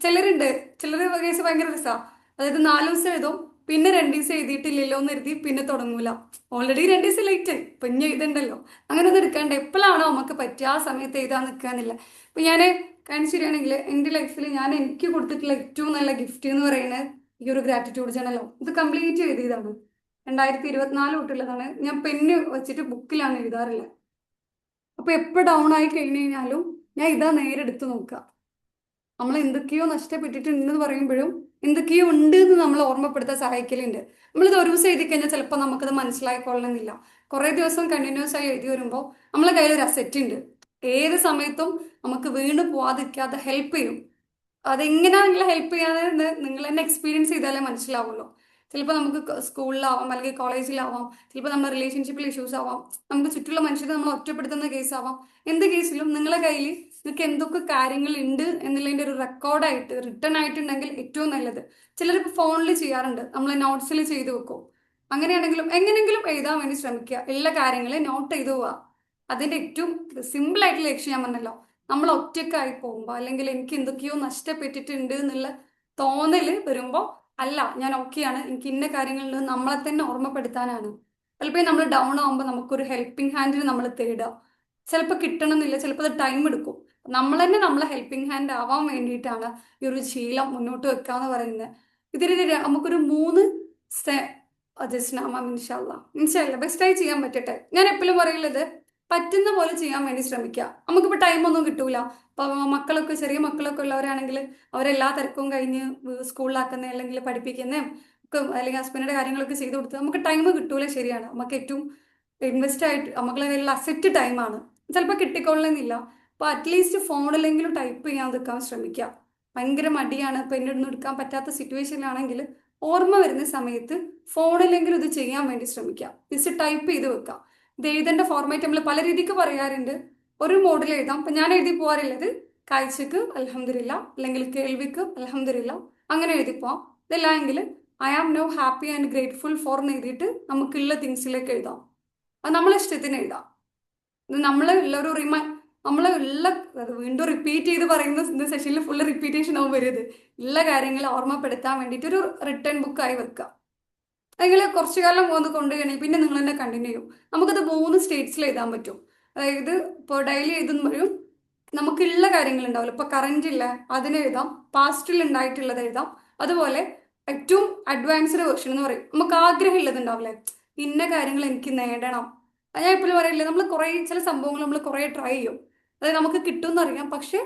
ചിലരുണ്ട്, ചിലർ കേസ് ഭയങ്കര രസമാണ്, അതായത് 4 ദിവസം എഴുതും, പിന്നെ 2 ദിവസം എഴുതിയിട്ടില്ലല്ലോ എന്ന് എഴുതി പിന്നെ തുടങ്ങൂല, ഓൾറെഡി 2 ദിവസം ലേറ്റ് ആയി പിന്നെ എഴുതണ്ടല്ലോ, അങ്ങനെ ഒന്നും എടുക്കാണ്ട് എപ്പോഴാണോ നമുക്ക് പറ്റുക ആ സമയത്ത് എഴുതാൻ നിൽക്കാന്നില്ല. ഇപ്പൊ ഞാൻ കാണിച്ചു തരികയാണെങ്കിൽ എൻ്റെ ലൈഫിൽ എനിക്ക് കൊടുത്തിട്ടുള്ള ഏറ്റവും നല്ല ഗിഫ്റ്റ് എന്ന് പറയുന്നത് ഈ ഒരു ഗ്രാറ്റിറ്റ്യൂഡ് ജേർണലോ, ഇത് കംപ്ലീറ്റ് എഴുതിയതാണ്. 2024 തൊട്ടുള്ളതാണ്. ഞാൻ പെന്ന് വെച്ചിട്ട് ബുക്കിലാണ് എഴുതാറുള്ളത്. അപ്പൊ എപ്പോ ഡൗൺ ആയി കഴിഞ്ഞു കഴിഞ്ഞാലും ഞാൻ ഇതാ നേരെടുത്ത് നോക്കുക. നമ്മൾ എന്തൊക്കെയോ നഷ്ടപ്പെട്ടിട്ടുണ്ടെന്ന് പറയുമ്പോഴും എന്തൊക്കെയോ ഉണ്ട് എന്ന് നമ്മൾ ഓർമ്മപ്പെടുത്താൻ സഹായിക്കലുണ്ട്. നമ്മളിത് ഒരു ദിവസം എഴുതി കഴിഞ്ഞാൽ ചിലപ്പോൾ നമുക്കത് മനസ്സിലായിക്കൊള്ളണമെന്നില്ല. കുറെ ദിവസം കണ്ടിന്യൂസ് ആയി എഴുതി വരുമ്പോൾ നമ്മളെ കയ്യിൽ ഒരു അസെറ്റ് ഉണ്ട്, ഏത് സമയത്തും നമുക്ക് വീണ് പോവാതിരിക്കാതെ ഹെൽപ്പ് ചെയ്യും. അതെങ്ങനെയാണ് നിങ്ങളെ ഹെൽപ്പ് ചെയ്യാതെ നിങ്ങൾ തന്നെ എക്സ്പീരിയൻസ് ചെയ്താലേ മനസ്സിലാവുള്ളൂ. ചിലപ്പോൾ നമുക്ക് സ്കൂളിലാവാം അല്ലെങ്കിൽ കോളേജിലാവാം, ചിലപ്പോൾ നമ്മുടെ റിലേഷൻഷിപ്പിൽ ഇഷ്യൂസ് ആവാം, നമുക്ക് ചുറ്റുള്ള മനുഷ്യരെ നമ്മൾ ഒറ്റപ്പെടുത്തുന്ന കേസ് ആവാം. എന്ത് കേസിലും നിങ്ങളെ കയ്യിൽ നിങ്ങൾക്ക് എന്തൊക്കെ കാര്യങ്ങൾ ഉണ്ട് എന്നുള്ളതിൻ്റെ ഒരു റെക്കോർഡായിട്ട് റിട്ടേൺ ആയിട്ടുണ്ടെങ്കിൽ ഏറ്റവും നല്ലത്. ചിലരിപ്പോൾ ഫോണിൽ ചെയ്യാറുണ്ട്, നമ്മൾ നോട്ട്സിൽ ചെയ്ത് വെക്കും. അങ്ങനെയാണെങ്കിലും എങ്ങനെയെങ്കിലും എഴുതാൻ വേണ്ടി ശ്രമിക്കുക, എല്ലാ കാര്യങ്ങളും നോട്ട് ചെയ്തു പോവുക. അതിന്റെ ഏറ്റവും സിമ്പിൾ ആയിട്ടുള്ള ലക്ഷ്യം ഞാൻ പറഞ്ഞല്ലോ, നമ്മൾ ഒറ്റക്കായി പോകുമ്പോൾ അല്ലെങ്കിൽ എനിക്ക് എന്തൊക്കെയോ നഷ്ടപ്പെട്ടിട്ടുണ്ട് എന്നുള്ള തോന്നല് വരുമ്പോൾ അല്ല ഞാൻ ഓക്കെയാണ്, എനിക്ക് ഇന്ന കാര്യങ്ങളിൽ നമ്മളെ തന്നെ ഓർമ്മപ്പെടുത്താനാണ്. ചിലപ്പോൾ നമ്മൾ ഡൗൺ ആകുമ്പോൾ നമുക്കൊരു ഹെൽപ്പിംഗ് ഹാൻഡിൽ നമ്മൾ തേടുക, ചിലപ്പോൾ കിട്ടണമെന്നില്ല, ചിലപ്പോൾ അത് ടൈം എടുക്കും. നമ്മൾ തന്നെ നമ്മളെ ഹെൽപ്പിംഗ് ഹാൻഡ് ആവാൻ വേണ്ടിയിട്ടാണ് ഈ ഒരു ശീലം മുന്നോട്ട് വെക്കുക എന്ന് പറയുന്നത്. ഇതിന് നമുക്കൊരു 3 ഇൻഷാല്ലാ ബെസ്റ്റായി ചെയ്യാൻ പറ്റട്ടെ. ഞാൻ എപ്പോഴും പറയുള്ളത് പറ്റുന്ന പോലെ ചെയ്യാൻ വേണ്ടി ശ്രമിക്കുക. നമുക്കിപ്പോൾ ടൈമൊന്നും കിട്ടൂല. ഇപ്പൊ മക്കളൊക്കെ ചെറിയ മക്കളൊക്കെ ഉള്ളവരാണെങ്കിൽ അവരെല്ലാ തിരക്കും കഴിഞ്ഞ് സ്കൂളിലാക്കുന്ന അല്ലെങ്കിൽ പഠിപ്പിക്കുന്നതും ഒക്കെ അല്ലെങ്കിൽ ഹസ്ബൻഡിന്റെ കാര്യങ്ങളൊക്കെ ചെയ്തു കൊടുത്ത് നമുക്ക് ടൈം കിട്ടൂല. ശരിയാണ്, നമുക്ക് ഏറ്റവും ഇൻവെസ്റ്റ് ആയിട്ട് നമുക്കുള്ള കയ്യിലുള്ള അസെറ്റ് ടൈമാണ്. ചിലപ്പോൾ കിട്ടിക്കൊള്ളണമെന്നില്ല. അപ്പൊ അറ്റ്ലീസ്റ്റ് ഫോണിലെങ്കിലും ടൈപ്പ് ചെയ്യാൻ നിൽക്കാൻ ശ്രമിക്കുക. ഭയങ്കര മടിയാണ്, ഇപ്പൊ എന്നോടൊന്നും എടുക്കാൻ പറ്റാത്ത സിറ്റുവേഷനിലാണെങ്കിൽ ഓർമ്മ വരുന്ന സമയത്ത് ഫോണിലെങ്കിലും ഇത് ചെയ്യാൻ വേണ്ടി ശ്രമിക്കുക. ജസ്റ്റ് ടൈപ്പ് ചെയ്ത് വെക്കുക. ഇത് എഴുതേണ്ട ഫോർമാറ്റ് നമ്മൾ പല രീതിക്ക് പറയാറുണ്ട്. ഒരു മോഡിൽ എഴുതാം. അപ്പൊ ഞാൻ എഴുതി പോകാറുള്ളത് കാഴ്ചക്ക് അൽഹംദുലില്ലാ, അല്ലെങ്കിൽ കേൾവിക്ക് അൽഹംദുലില്ലാ, അങ്ങനെ എഴുതി പോവാം. ഇതല്ലെങ്കിൽ I am no happy and grateful for എന്ന് എഴുതിയിട്ട് നമുക്കുള്ള തിങ്സിലേക്ക് എഴുതാം. അത് നമ്മളെ ഇഷ്ടത്തിന് എഴുതാം. ഇത് നമ്മളുള്ള ഒരു നമ്മളുള്ള വീണ്ടും റിപ്പീറ്റ് ചെയ്ത് പറയുന്ന സെഷനിൽ ഫുള്ള് റിപ്പീറ്റേഷൻ ആവും വരുന്നത്. ഉള്ള കാര്യങ്ങൾ ഓർമ്മപ്പെടുത്താൻ വേണ്ടിയിട്ട് ഒരു റിട്ടേൺ ബുക്കായി വെക്കുക. നിങ്ങൾ കുറച്ചു കാലം ഒന്ന് കൊണ്ടുപോയി പിന്നെ നിങ്ങൾ തന്നെ കണ്ടിന്യൂ ചെയ്യും. നമുക്കത് 3 സ്റ്റേറ്റ്സിൽ എഴുതാൻ പറ്റും. അതായത് ഇപ്പോൾ ഡെയിലി എഴുതുമ്പോഴും നമുക്കുള്ള കാര്യങ്ങൾ ഉണ്ടാവില്ല. ഇപ്പൊ കറന്റ് ഇല്ല അതിന് എഴുതാം, പാസ്റ്റിൽ ഉണ്ടായിട്ടുള്ളത് എഴുതാം. അതുപോലെ ഏറ്റവും അഡ്വാൻസ്ഡ് വേർഷൻ എന്ന് പറയും, നമുക്ക് ആഗ്രഹം ഉള്ളത് ഉണ്ടാവില്ലേ, ഇന്ന കാര്യങ്ങൾ എനിക്ക് നേടണം. അത് ഞാൻ എപ്പോഴും പറയില്ലേ, നമ്മൾ ചില സംഭവങ്ങൾ നമ്മൾ കുറെ ട്രൈ ചെയ്യും, അതായത് നമുക്ക് കിട്ടുമെന്ന് അറിയാം, പക്ഷെ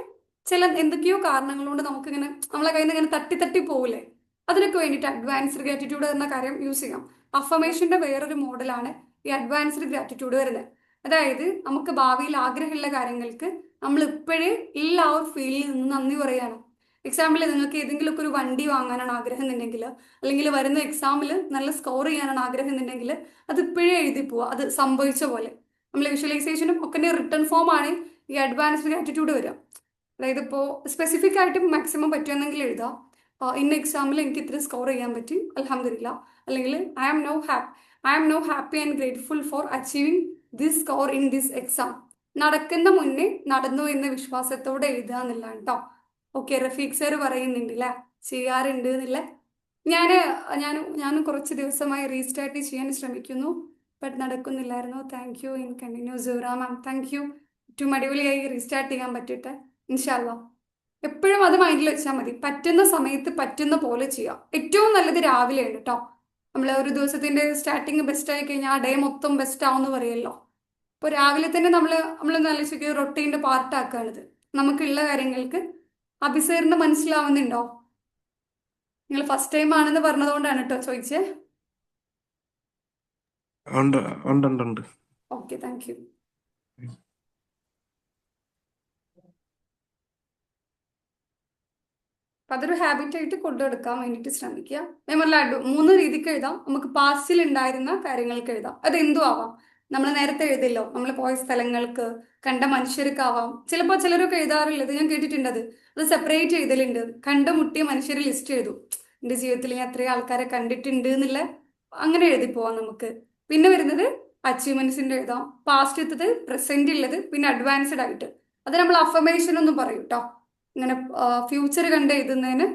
ചില എന്തൊക്കെയോ കാരണങ്ങൾ കൊണ്ട് നമുക്കിങ്ങനെ നമ്മളെ കയ്യിൽ നിന്ന് ഇങ്ങനെ തട്ടി പോവില്ലേ. അതിനൊക്കെ വേണ്ടിയിട്ട് അഡ്വാൻസ്ഡ് ഗ്രാറ്റിറ്റ്യൂഡ് എന്ന കാര്യം യൂസ് ചെയ്യാം. അഫർമേഷന്റെ വേറൊരു മോഡലാണ് ഈ അഡ്വാൻസ്ഡ് ഗ്രാറ്റിറ്റ്യൂഡ് വരുന്നത്. അതായത് നമുക്ക് ഭാവിയിൽ ആഗ്രഹമുള്ള കാര്യങ്ങൾക്ക് നമ്മൾ ഇപ്പോഴേ ഉള്ള ആ ഒരു ഫീലിൽ നിന്ന് നന്ദി പറയാണ്. എക്സാമ്പിൾ, നിങ്ങൾക്ക് ഏതെങ്കിലുമൊക്കെ ഒരു വണ്ടി വാങ്ങാനാണ് ആഗ്രഹം എന്നുണ്ടെങ്കിൽ, അല്ലെങ്കിൽ വരുന്ന എക്സാമിൽ നല്ല സ്കോർ ചെയ്യാനാണ് ആഗ്രഹം എന്നുണ്ടെങ്കിൽ അത് ഇപ്പോഴേ എഴുതി പോവുക, അത് സംഭവിച്ച പോലെ. നമ്മൾ വിഷ്വലൈസേഷനും ഒക്കെ റിട്ടേൺ ഫോം ആണ് ഈ അഡ്വാൻസ്ഡ് ഗ്രാറ്റിറ്റ്യൂഡ് വരിക. അതായത് ഇപ്പോൾ സ്പെസിഫിക് ആയിട്ട് മാക്സിമം പറ്റുമെന്നെങ്കിൽ എഴുതാം, ഇന്ന എക്സാമിൽ എനിക്ക് ഇത്ര സ്കോർ ചെയ്യാൻ പറ്റി അൽഹംദുലില്ലാ, അല്ലെങ്കിൽ I am no happy and grateful for achieving this score in this exam. നടക്കുന്ന മുന്നേ നടന്നു എന്ന വിശ്വാസത്തോടെ എഴുതുക എന്നുള്ള കേട്ടോ. ഓക്കെ, റഫീഖ് സാർ പറയുന്നുണ്ട് അല്ലേ, ചെയ്യാറുണ്ട് എന്നില്ല. ഞാനും കുറച്ച് ദിവസമായി റീസ്റ്റാർട്ട് ചെയ്യാൻ ശ്രമിക്കുന്നു. ബട്ട് നടക്കുന്നില്ലായിരുന്നു. Thank you in continue Sura ma'am. Thank you. ഏറ്റവും അടിപൊളിയായി റീസ്റ്റാർട്ട് ചെയ്യാൻ പറ്റിയിട്ട് ഇൻഷാല്ല. എപ്പോഴും അത് മൈൻഡിൽ വെച്ചാൽ മതി. പറ്റുന്ന സമയത്ത് പറ്റുന്ന പോലെ ചെയ്യാം. ഏറ്റവും നല്ലത് രാവിലെയാണ് കേട്ടോ. നമ്മൾ ഒരു ദിവസത്തിന്റെ സ്റ്റാർട്ടിങ് ബെസ്റ്റ് ആയി കഴിഞ്ഞാൽ ആ ഡേ മൊത്തം ബെസ്റ്റ് ആവുമെന്ന് പറയല്ലോ. അപ്പോൾ രാവിലെ തന്നെ നമ്മൾ നല്ല ശരിക്കും റൊട്ടീൻ്റെ പാർട്ടാക്കുകയാണിത്. നമുക്കുള്ള കാര്യങ്ങൾക്ക് അഭിസേറിന് മനസ്സിലാവുന്നുണ്ടോ? നിങ്ങൾ ഫസ്റ്റ് ടൈം ആണെന്ന് പറഞ്ഞതുകൊണ്ടാണ് കേട്ടോ ചോദിച്ചേ. ഉണ്ട് ഉണ്ട് ഉണ്ട് ഉണ്ട്. Okay, thank U. അപ്പം അതൊരു ഹാബിറ്റ് ആയിട്ട് കൊണ്ടുനടക്കാൻ വേണ്ടിയിട്ട് ശ്രമിക്കുക. അതേപോലെ 3 രീതിക്ക് എഴുതാം. നമുക്ക് പാസ്റ്റിൽ ഉണ്ടായിരുന്ന കാര്യങ്ങൾക്ക് എഴുതാം. അത് എന്തും ആവാം. നമ്മൾ നേരത്തെ എഴുതില്ലോ, നമ്മൾ പോയ സ്ഥലങ്ങൾക്ക്, കണ്ട മനുഷ്യർക്കാവാം. ചിലപ്പോൾ ചിലരൊക്കെ എഴുതാറുള്ളത് ഞാൻ കേട്ടിട്ടുണ്ട്. അത് സെപ്പറേറ്റ് എഴുതലുണ്ട്. കണ്ടുമുട്ടിയ മനുഷ്യരെ ലിസ്റ്റ് എഴുതും. എൻ്റെ ജീവിതത്തിൽ ഞാൻ എത്രയും ആൾക്കാരെ കണ്ടിട്ടുണ്ട് എന്നുള്ള അങ്ങനെ എഴുതി പോവാം നമുക്ക്. പിന്നെ വരുന്നത് അച്ചീവ്മെന്റ്സിന്റെ എഴുതാം. പാസ്റ്റ് എത്തത്, പ്രസന്റ് ഉള്ളത്, പിന്നെ അഡ്വാൻസ്ഡ് ആയിട്ട്. അത് നമ്മൾ അഫർമേഷൻ ഒന്നും പറയും കേട്ടോ. ഇങ്ങനെ ഫ്യൂച്ചർ കണ്ട് എഴുതുന്നതിന്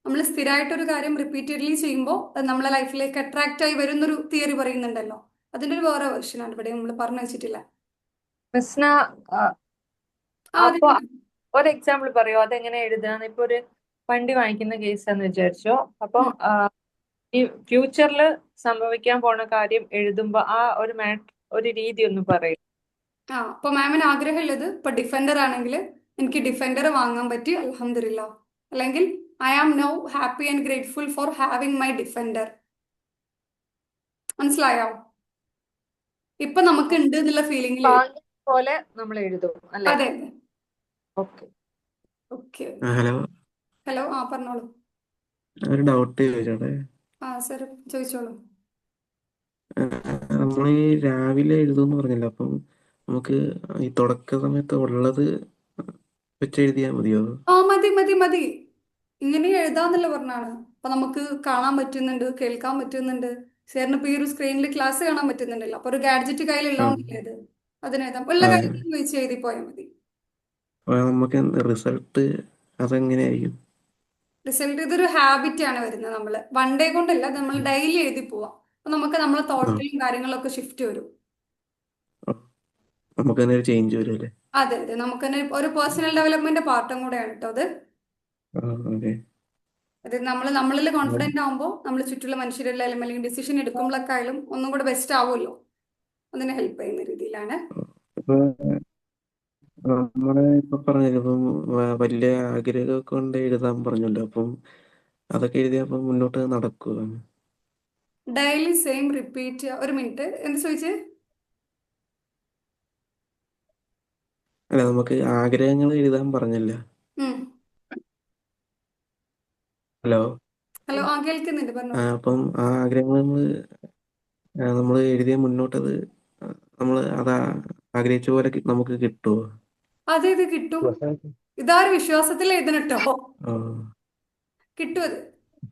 നമ്മൾ സ്ഥിരമായിട്ടൊരു കാര്യം റിപ്പീറ്റഡ്ലി ചെയ്യുമ്പോൾ അത് നമ്മളെ ലൈഫിലേക്ക് അട്രാക്റ്റ് ആയി വരുന്നൊരു തിയറി പറയുന്നുണ്ടല്ലോ. അതിന്റെ ഒരു വേറെ വെർഷനാണ് ഇവിടെ നമ്മൾ പറഞ്ഞു വെച്ചിട്ടില്ല. മിസ്ന, അപ്പൊ ഒരു എക്സാമ്പിൾ പറയോ അതെങ്ങനെ എഴുതാന്ന്? ഇപ്പൊ ഒരു വണ്ടി വാങ്ങിക്കുന്ന കേസാന്ന് വിചാരിച്ചോ. അപ്പൊ ഈ ഫ്യൂച്ചറിൽ സംഭവിക്കാൻ പോണ കാര്യം എഴുതുമ്പോ ആ ഒരു രീതി ഒന്ന് പറയും. അപ്പൊ മാമിന് ആഗ്രഹമുള്ളത് ഇപ്പൊ ഡിഫൻഡർ ആണെങ്കിൽ എനിക്ക് ഡിഫൻഡർ വാങ്ങാൻ പറ്റി, അൽഹംദുലില്ലാ. അല്ലെങ്കിൽ I am now happy and grateful for having my defender. മനസ്സിലായോ? ഇപ്പൊ നമുക്ക് ഉണ്ട് എന്നുള്ള ഫീലിംഗിൽ പോലെ നമ്മൾ എഴുതും അല്ലേ? അതെ. Okay okay. ഹലോ, ഹലോ, പറഞ്ഞോളൂ. ഒരു ഡൗട്ട് ചോദിച്ചോട്ടെ. സർ ചോദിച്ചോളൂ. നമ്മൾ ഈ രാവിലെ എഴുതുമെന്ന് പറഞ്ഞല്ലോ, അപ്പം നമുക്ക് ഈ തുടക്ക സമയത്ത് ഉള്ളത് വെച്ചെഴുതിയാൽ മതിയോ? മതി മതി മതി. ഇങ്ങനെ എഴുതാന്നല്ല പറഞ്ഞാണ്. അപ്പൊ നമുക്ക് കാണാൻ പറ്റുന്നുണ്ട്, കേൾക്കാൻ പറ്റുന്നുണ്ട്. സാറിന് ഇപ്പൊ ഈ ഒരു സ്ക്രീനിൽ ക്ലാസ് കാണാൻ പറ്റുന്നുണ്ടല്ലോ. അപ്പൊ ഒരു ഗാഡ്ജറ്റ് കയ്യിലുള്ളതുകൊണ്ടല്ലേ അത്. അതിനെഴുതാം. ഉള്ള കാര്യം വെച്ച് എഴുതി പോയാൽ മതി. നമുക്ക് റിസൾട്ട് അതെങ്ങനെയായിരിക്കും? റിസൾട്ട് ഇതൊരു ഹാബിറ്റ് ആണ് വരുന്നത്. നമ്മൾ വൺ ഡേ കൊണ്ടല്ല, നമ്മൾ ഡെയിലി എഴുതി പോവാം. അപ്പൊ നമുക്ക് നമ്മളെ തോട്ടിലും കാര്യങ്ങളൊക്കെ ഷിഫ്റ്റ് വരും. നമുക്ക് തന്നെ ഒരു ചേഞ്ച് വരും അല്ലേ? അതെ അതെ, നമുക്ക് തന്നെ ഒരു പേഴ്സണൽ ഡെവലപ്മെന്റ് പാർട്ടും കൂടെയാണ് കേട്ടോ അത്. അത് നമ്മളിൽ കോൺഫിഡന്റ് ആകുമ്പോൾ നമ്മൾ ചുറ്റുള്ള മനുഷ്യരെല്ലാം അല്ലെങ്കിൽ ഡിസിഷൻ എടുക്കുമ്പോഴൊക്കെ ആയാലും ഒന്നും കൂടെ ബെസ്റ്റ് ആവുമല്ലോ. അതിനെ ഹെൽപ്പ് ചെയ്യുന്ന രീതിയിലാണ്. നമ്മളെ ഇപ്പൊ പറഞ്ഞല്ലോ, ഇപ്പം വലിയ ആഗ്രഹമൊക്കെ കൊണ്ട് എഴുതാൻ പറഞ്ഞല്ലോ, അപ്പം അതൊക്കെ എഴുതിയപ്പോ മുന്നോട്ട് നടക്കുക? Daily same repeat. ഒരു മിനിറ്റ്, എന്ത് ചോദിച്ചേ? അല്ല, നമുക്ക് ആഗ്രഹങ്ങൾ എഴുതാൻ പറഞ്ഞല്ല. ഹലോ ഹലോ, കേൾക്കുന്നുണ്ട്, പറഞ്ഞു. അപ്പം ആ ആഗ്രഹങ്ങൾ നമ്മൾ എഴുതിയ മുന്നോട്ടത് നമ്മൾ അത് ആഗ്രഹിച്ച പോലെ നമുക്ക് കിട്ടുമോ? അതെ, ഇത് കിട്ടും. ഇതാര് വിശ്വാസത്തിൽ എഴുതണട്ടോ. കിട്ടും അത്.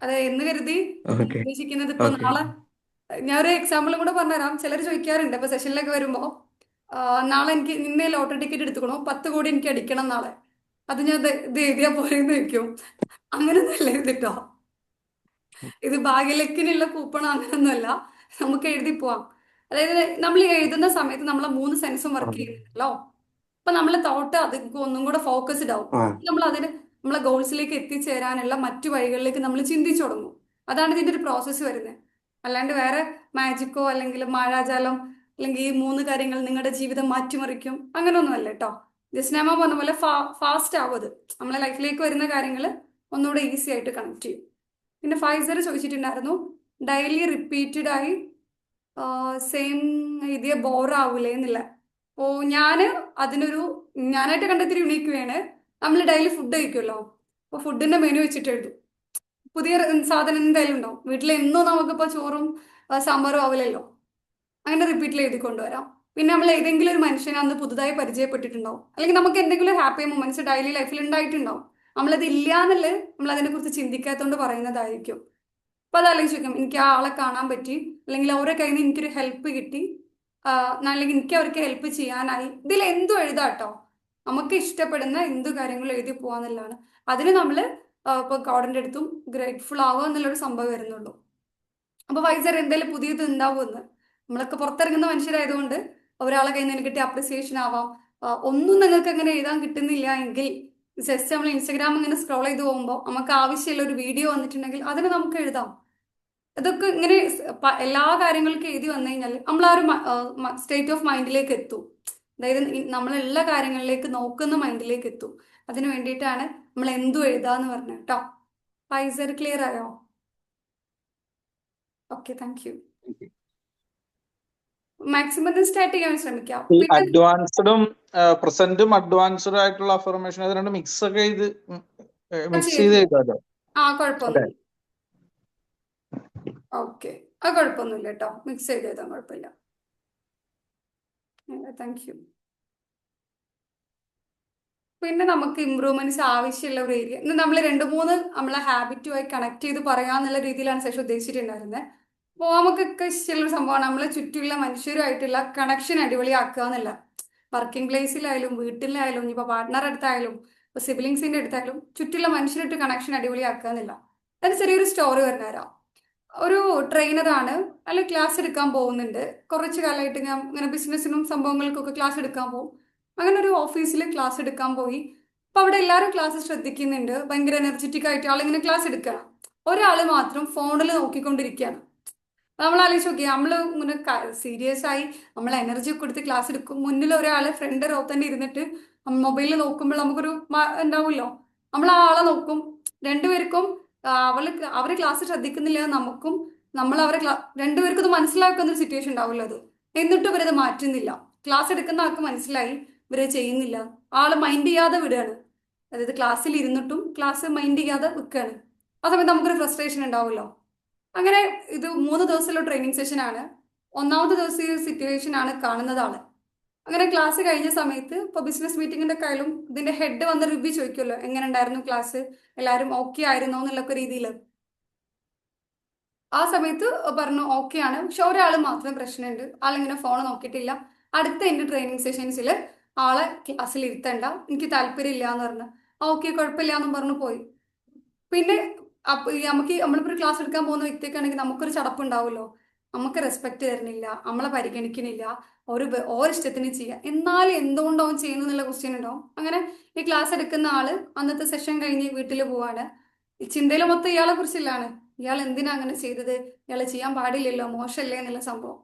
അതെ, എന്ന് കരുതി ഉദ്ദേശിക്കുന്നത് ഇപ്പൊ നാളെ ഞാനൊരു എക്സാമ്പിളും കൂടെ പറഞ്ഞുതരാം. ചിലർ ചോദിക്കാറുണ്ട് ഇപ്പൊ സെഷനിലൊക്കെ വരുമ്പോ, നാളെ എനിക്ക് നിന്നെ ലോട്ടറി ടിക്കറ്റ് എടുത്തുക്കണോ, 10 കോടി എനിക്ക് അടിക്കണം നാളെ, അത് ഞാൻ ഇത് എഴുതിയാ പോരെന്ന് വെക്കും. അങ്ങനൊന്നുമല്ല എഴുതിട്ടോ. ഇത് ഭാഗ്യലക്കിനുള്ള കൂപ്പണോ അങ്ങനൊന്നുമല്ല. നമുക്ക് എഴുതി പോവാം. അതായത് നമ്മൾ എഴുതുന്ന സമയത്ത് നമ്മളെ 3 സെൻസും വർക്ക് ചെയ്യുന്നുണ്ടല്ലോ. അപ്പൊ നമ്മളെ തോട്ട് അതിലേക്ക് ഒന്നും കൂടെ ഫോക്കസ്ഡ് ആവും. നമ്മളെ ഗോൾസിലേക്ക് എത്തിച്ചേരാനുള്ള മറ്റു വഴികളിലേക്ക് നമ്മൾ ചിന്തിച്ചു തുടങ്ങും. അതാണ് ഇതിന്റെ ഒരു പ്രോസസ്സ് വരുന്നത്. അല്ലാണ്ട് വേറെ മാജിക്കോ അല്ലെങ്കിൽ മായാജാലം അല്ലെങ്കിൽ ഈ 3 കാര്യങ്ങൾ നിങ്ങളുടെ ജീവിതം മാറ്റിമറിക്കും അങ്ങനെയൊന്നുമല്ല കേട്ടോ. ജസ്നാമ പറഞ്ഞ പോലെ ഫാസ്റ്റ് ആവും അത്. നമ്മളെ ലൈഫിലേക്ക് വരുന്ന കാര്യങ്ങൾ ഒന്നുകൂടെ ഈസി ആയിട്ട് കണക്ട് ചെയ്യും. പിന്നെ ഫൈസർ ചോദിച്ചിട്ടുണ്ടായിരുന്നു, ഡെയിലി റിപ്പീറ്റഡ് ആയി സെയിം എഴുതിയ ബോറാവൂലേ എന്നില്ല. അപ്പോൾ ഞാനായിട്ട് കണ്ടെത്തിയ യുണീക്ക് വേണ്. നമ്മൾ ഡെയിലി ഫുഡ് കഴിക്കുമല്ലോ. അപ്പോൾ ഫുഡിന്റെ മെനു വെച്ചിട്ട് എഴുതും. പുതിയ സാധനം എന്തായാലും ഉണ്ടാവും വീട്ടിൽ. എന്നും നമുക്കിപ്പോൾ ചോറും സാമ്പാറും ആവില്ലല്ലോ. അങ്ങനെ റിപ്പീറ്റിൽ എഴുതി കൊണ്ടുവരാം. പിന്നെ നമ്മൾ ഏതെങ്കിലും ഒരു മനുഷ്യനെ അന്ന് പുതുതായി പരിചയപ്പെട്ടിട്ടുണ്ടാവും, അല്ലെങ്കിൽ നമുക്ക് എന്തെങ്കിലും ഹാപ്പി മൊമെന്റ്സ് ഡെയിലി ലൈഫിൽ ഉണ്ടായിട്ടുണ്ടാവും. നമ്മളത് ഇല്ലാന്നല്ലേ നമ്മൾ അതിനെക്കുറിച്ച് ചിന്തിക്കാത്തതുകൊണ്ട് പറയുന്നതായിരിക്കും. അപ്പൊ അത് ആലോചിക്കും, എനിക്ക് ആ ആളെ കാണാൻ പറ്റി, അല്ലെങ്കിൽ അവരുടെ കയ്യിൽ നിന്ന് എനിക്കൊരു ഹെൽപ്പ് കിട്ടി, അല്ലെങ്കിൽ എനിക്ക് അവർക്ക് ഹെൽപ്പ് ചെയ്യാനായി. ഇതിൽ എന്തും എഴുതാട്ടോ. നമുക്ക് ഇഷ്ടപ്പെടുന്ന എന്തു കാര്യങ്ങളും എഴുതി പോവാന്നുള്ളതാണ്. അതിന് നമ്മൾ ഇപ്പൊ ഗോഡിന്റെ അടുത്തും ഗ്രേറ്റ്ഫുൾ ആവുക എന്നുള്ളൊരു സംഭവം വരുന്നുള്ളൂ. അപ്പൊ വൈസർ എന്തെങ്കിലും പുതിയത് ഉണ്ടാവുമെന്ന് നമ്മളൊക്കെ പുറത്തിറങ്ങുന്ന മനുഷ്യരായതുകൊണ്ട് ഒരാളെ കയ്യിൽ നിന്ന് കിട്ടിയ അപ്രിസിയേഷൻ ആവാം, ഒന്നും നിങ്ങൾക്ക് അങ്ങനെ എഴുതാൻ കിട്ടുന്നില്ല എങ്കിൽ ജസ്റ്റ് നമ്മൾ ഇൻസ്റ്റാഗ്രാം ഇങ്ങനെ സ്ക്രോൾ ചെയ്ത് പോകുമ്പോൾ നമുക്ക് ആവശ്യമുള്ള ഒരു വീഡിയോ വന്നിട്ടുണ്ടെങ്കിൽ അതിന് നമുക്ക് എഴുതാം. ഇതൊക്കെ ഇങ്ങനെ എല്ലാ കാര്യങ്ങൾക്കും എഴുതി വന്നു കഴിഞ്ഞാൽ നമ്മൾ ആ ഒരു സ്റ്റേറ്റ് ഓഫ് മൈൻഡിലേക്ക് എത്തും. അതായത് നമ്മളുള്ള കാര്യങ്ങളിലേക്ക് നോക്കുന്ന മൈൻഡിലേക്ക് എത്തും. അതിന് വേണ്ടിയിട്ടാണ് നമ്മൾ എന്തും എഴുതാന്ന് പറഞ്ഞത് കേട്ടോ. ഫൈസർ ക്ലിയർ ആയോ? Okay, thank U. Maximum start ചെയ്യാൻ ശ്രമിക്കാം. ഈ അഡ്വാൻസ്ഡും പ്രസന്റും അഡ്വാൻസ്ഡ് ആയിട്ടുള്ള അഫർമേഷൻ അത് രണ്ട് മിക്സ് ഒക്കെ ചെയ്ത് എഴുതാലോ? കുഴപ്പമൊന്നുമില്ല. ഓക്കെ, അത് കുഴപ്പമൊന്നുമില്ല കേട്ടോ, മിക്സ് ചെയ്ത് എഴുതാൻ കുഴപ്പമില്ല. Thank you. പിന്നെ നമുക്ക് ഇമ്പ്രൂവ്മെന്റ്സ് ആവശ്യമുള്ള ഒരു ഏരിയ ഇന്ന് നമ്മൾ 2-3 നമ്മളെ ഹാബിറ്റുമായി കണക്ട് ചെയ്ത് പറയാന്നുള്ള രീതിയിലാണ് ശേഷം ഉദ്ദേശിച്ചിട്ടുണ്ടായിരുന്നത്. അപ്പോൾ നമുക്കൊക്കെ ഇഷ്ടമുള്ള സംഭവമാണ് നമ്മളെ ചുറ്റുമുള്ള മനുഷ്യരുമായിട്ടുള്ള കണക്ഷൻ അടിപൊളിയാക്കുക എന്നല്ല. വർക്കിംഗ് പ്ലേസിലായാലും വീട്ടിലായാലും ഇനിയിപ്പോൾ പാർട്ട്ണർ അടുത്തായാലും ഇപ്പോൾ സിബ്ലിങ്സിന്റെ അടുത്തായാലും ചുറ്റുള്ള മനുഷ്യരായിട്ട് കണക്ഷൻ അടിപൊളിയാക്കുക എന്നില്ല. അതിന് ചെറിയൊരു സ്റ്റോറി പറഞ്ഞുതരാം. ഒരു ട്രെയിനറാണ്, അല്ലെങ്കിൽ ക്ലാസ് എടുക്കാൻ പോകുന്നുണ്ട്. കുറച്ച് കാലമായിട്ട് ഞാൻ ഇങ്ങനെ ബിസിനസ്സിനും സംഭവങ്ങൾക്കൊക്കെ ക്ലാസ് എടുക്കാൻ പോകും. അങ്ങനെ ഒരു ഓഫീസിൽ ക്ലാസ് എടുക്കാൻ പോയി. അപ്പൊ അവിടെ എല്ലാവരും ക്ലാസ് ശ്രദ്ധിക്കുന്നുണ്ട്, ഭയങ്കര എനർജറ്റിക് ആയിട്ട് ആളിങ്ങനെ ക്ലാസ് എടുക്കണം. ഒരാൾ മാത്രം ഫോണിൽ നോക്കിക്കൊണ്ടിരിക്കുകയാണ്. നമ്മൾ ആലോചിച്ച് നോക്കി, നമ്മൾ ഇങ്ങനെ സീരിയസ് ആയി നമ്മൾ എനർജി ഒക്കെ കൊടുത്ത് ക്ലാസ് എടുക്കും. മുന്നിൽ ഒരാൾ ഫ്രണ്ട് റോ തന്നെ ഇരുന്നിട്ട് മൊബൈലിൽ നോക്കുമ്പോൾ നമുക്കൊരു ഉണ്ടാവുമല്ലോ, നമ്മൾ ആ ആളെ നോക്കും. രണ്ടുപേർക്കും അവര് ക്ലാസ് ശ്രദ്ധിക്കുന്നില്ല, നമുക്കും നമ്മൾ അവരെ രണ്ടുപേർക്കും ഇത് മനസ്സിലാക്കുന്ന ഒരു സിറ്റുവേഷൻ ഉണ്ടാവില്ല. അത് എന്നിട്ടും ഇവരത് മാറ്റുന്നില്ല. ക്ലാസ് എടുക്കുന്ന ആൾക്ക് മനസ്സിലായി ഇവരെ ചെയ്യുന്നില്ല, ആള് മൈൻഡ് ചെയ്യാതെ വിടുകയാണ്. അതായത് ക്ലാസ്സിൽ ഇരുന്നിട്ടും ക്ലാസ് മൈൻഡ് ചെയ്യാതെ വെക്കുകയാണ്. ആ സമയത്ത് നമുക്കൊരു ഫ്രസ്ട്രേഷൻ ഉണ്ടാവുമല്ലോ. അങ്ങനെ ഇത് 3 ദിവസമുള്ള ട്രെയിനിങ് സെഷൻ ആണ്. 1ാമത്തെ ദിവസം ഈ സിറ്റുവേഷൻ ആണ് കാണുന്നത് ആള്. അങ്ങനെ ക്ലാസ് കഴിഞ്ഞ സമയത്ത് ഇപ്പോൾ ബിസിനസ് മീറ്റിംഗിന്റെ കാര്യം ഇതിന്റെ ഹെഡ് വന്ന് റിവ്യൂ ചോദിക്കുമല്ലോ, എങ്ങനെ ഉണ്ടായിരുന്നു ക്ലാസ്, എല്ലാവരും ഓക്കെ ആയിരുന്നോ എന്നുള്ളൊക്കെ രീതിയിൽ. ആ സമയത്ത് പറഞ്ഞു ഓക്കെ ആണ്, പക്ഷെ ഒരാൾ മാത്രം പ്രശ്നമുണ്ട്, ആളിങ്ങനെ ഫോൺ നോക്കിയിട്ടില്ല. അടുത്ത എൻ്റെ ട്രെയിനിങ് സെഷൻസിൽ ആളെ ക്ലാസ്സിൽ ഇരുത്തണ്ട, എനിക്ക് താല്പര്യമില്ല എന്ന് പറഞ്ഞു. ഓക്കെ കുഴപ്പമില്ല എന്നും പറഞ്ഞു പോയി. പിന്നെ നമ്മളിപ്പോൾ ഒരു ക്ലാസ് എടുക്കാൻ പോകുന്ന വ്യക്തിയൊക്കെ ആണെങ്കിൽ നമുക്കൊരു ചടപ്പുണ്ടാവുമല്ലോ, നമുക്ക് റെസ്പെക്ട് തരുന്നില്ല, നമ്മളെ പരിഗണിക്കുന്നില്ല, ഓരിഷ്ടത്തിന് ചെയ്യാം, എന്നാലും എന്തുകൊണ്ട് അവൻ ചെയ്യുന്നു എന്നുള്ള ക്വസ്റ്റ്യൻ ഉണ്ടാവും. അങ്ങനെ ഈ ക്ലാസ് എടുക്കുന്ന ആള് അന്നത്തെ സെഷൻ കഴിഞ്ഞ് വീട്ടിൽ പോവാണ്. ഈ ചിന്തയിൽ മൊത്തം ഇയാളെ കുറിച്ചില്ലാണ്, ഇയാൾ എന്തിനാ അങ്ങനെ ചെയ്തത്, ഇയാൾ ചെയ്യാൻ പാടില്ലല്ലോ, മോശമല്ലേ എന്നുള്ള സംഭവം.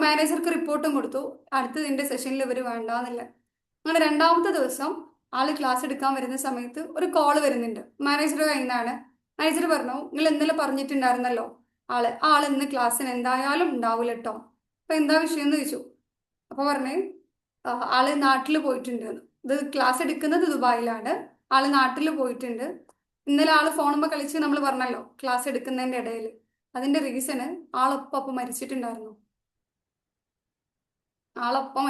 മാനേജർക്ക് റിപ്പോർട്ടും കൊടുത്തു, അടുത്തതിന്റെ സെഷനിൽ ഇവർ വേണ്ടാന്നില്ല. അങ്ങനെ 2ാമത്തെ ദിവസം ആള് ക്ലാസ് എടുക്കാൻ വരുന്ന സമയത്ത് ഒരു കോള് വരുന്നുണ്ട് മാനേജർ കയ്യിൽ നിന്നാണ്. മാനേജർ പറഞ്ഞു, നിങ്ങൾ ഇന്നലെ പറഞ്ഞിട്ടുണ്ടായിരുന്നല്ലോ ആള് ഇന്ന് ക്ലാസ്സിന് എന്തായാലും ഉണ്ടാവില്ല കേട്ടോ. അപ്പൊ എന്താ വിഷയം എന്ന് ചോദിച്ചു. അപ്പൊ പറഞ്ഞേ ആള് നാട്ടിൽ പോയിട്ടുണ്ട്. ഇത് ക്ലാസ് എടുക്കുന്നത് ദുബായിലാണ്, ആള് നാട്ടിൽ പോയിട്ടുണ്ട്. ഇന്നലെ ആള് ഫോണുമ്പോൾ കളിച്ച് നമ്മൾ പറഞ്ഞല്ലോ ക്ലാസ് എടുക്കുന്നതിന്റെ ഇടയിൽ. അതിന്റെ റീസണ് ആളൊപ്പം മരിച്ചിട്ടുണ്ടായിരുന്നു. അപ്പൊ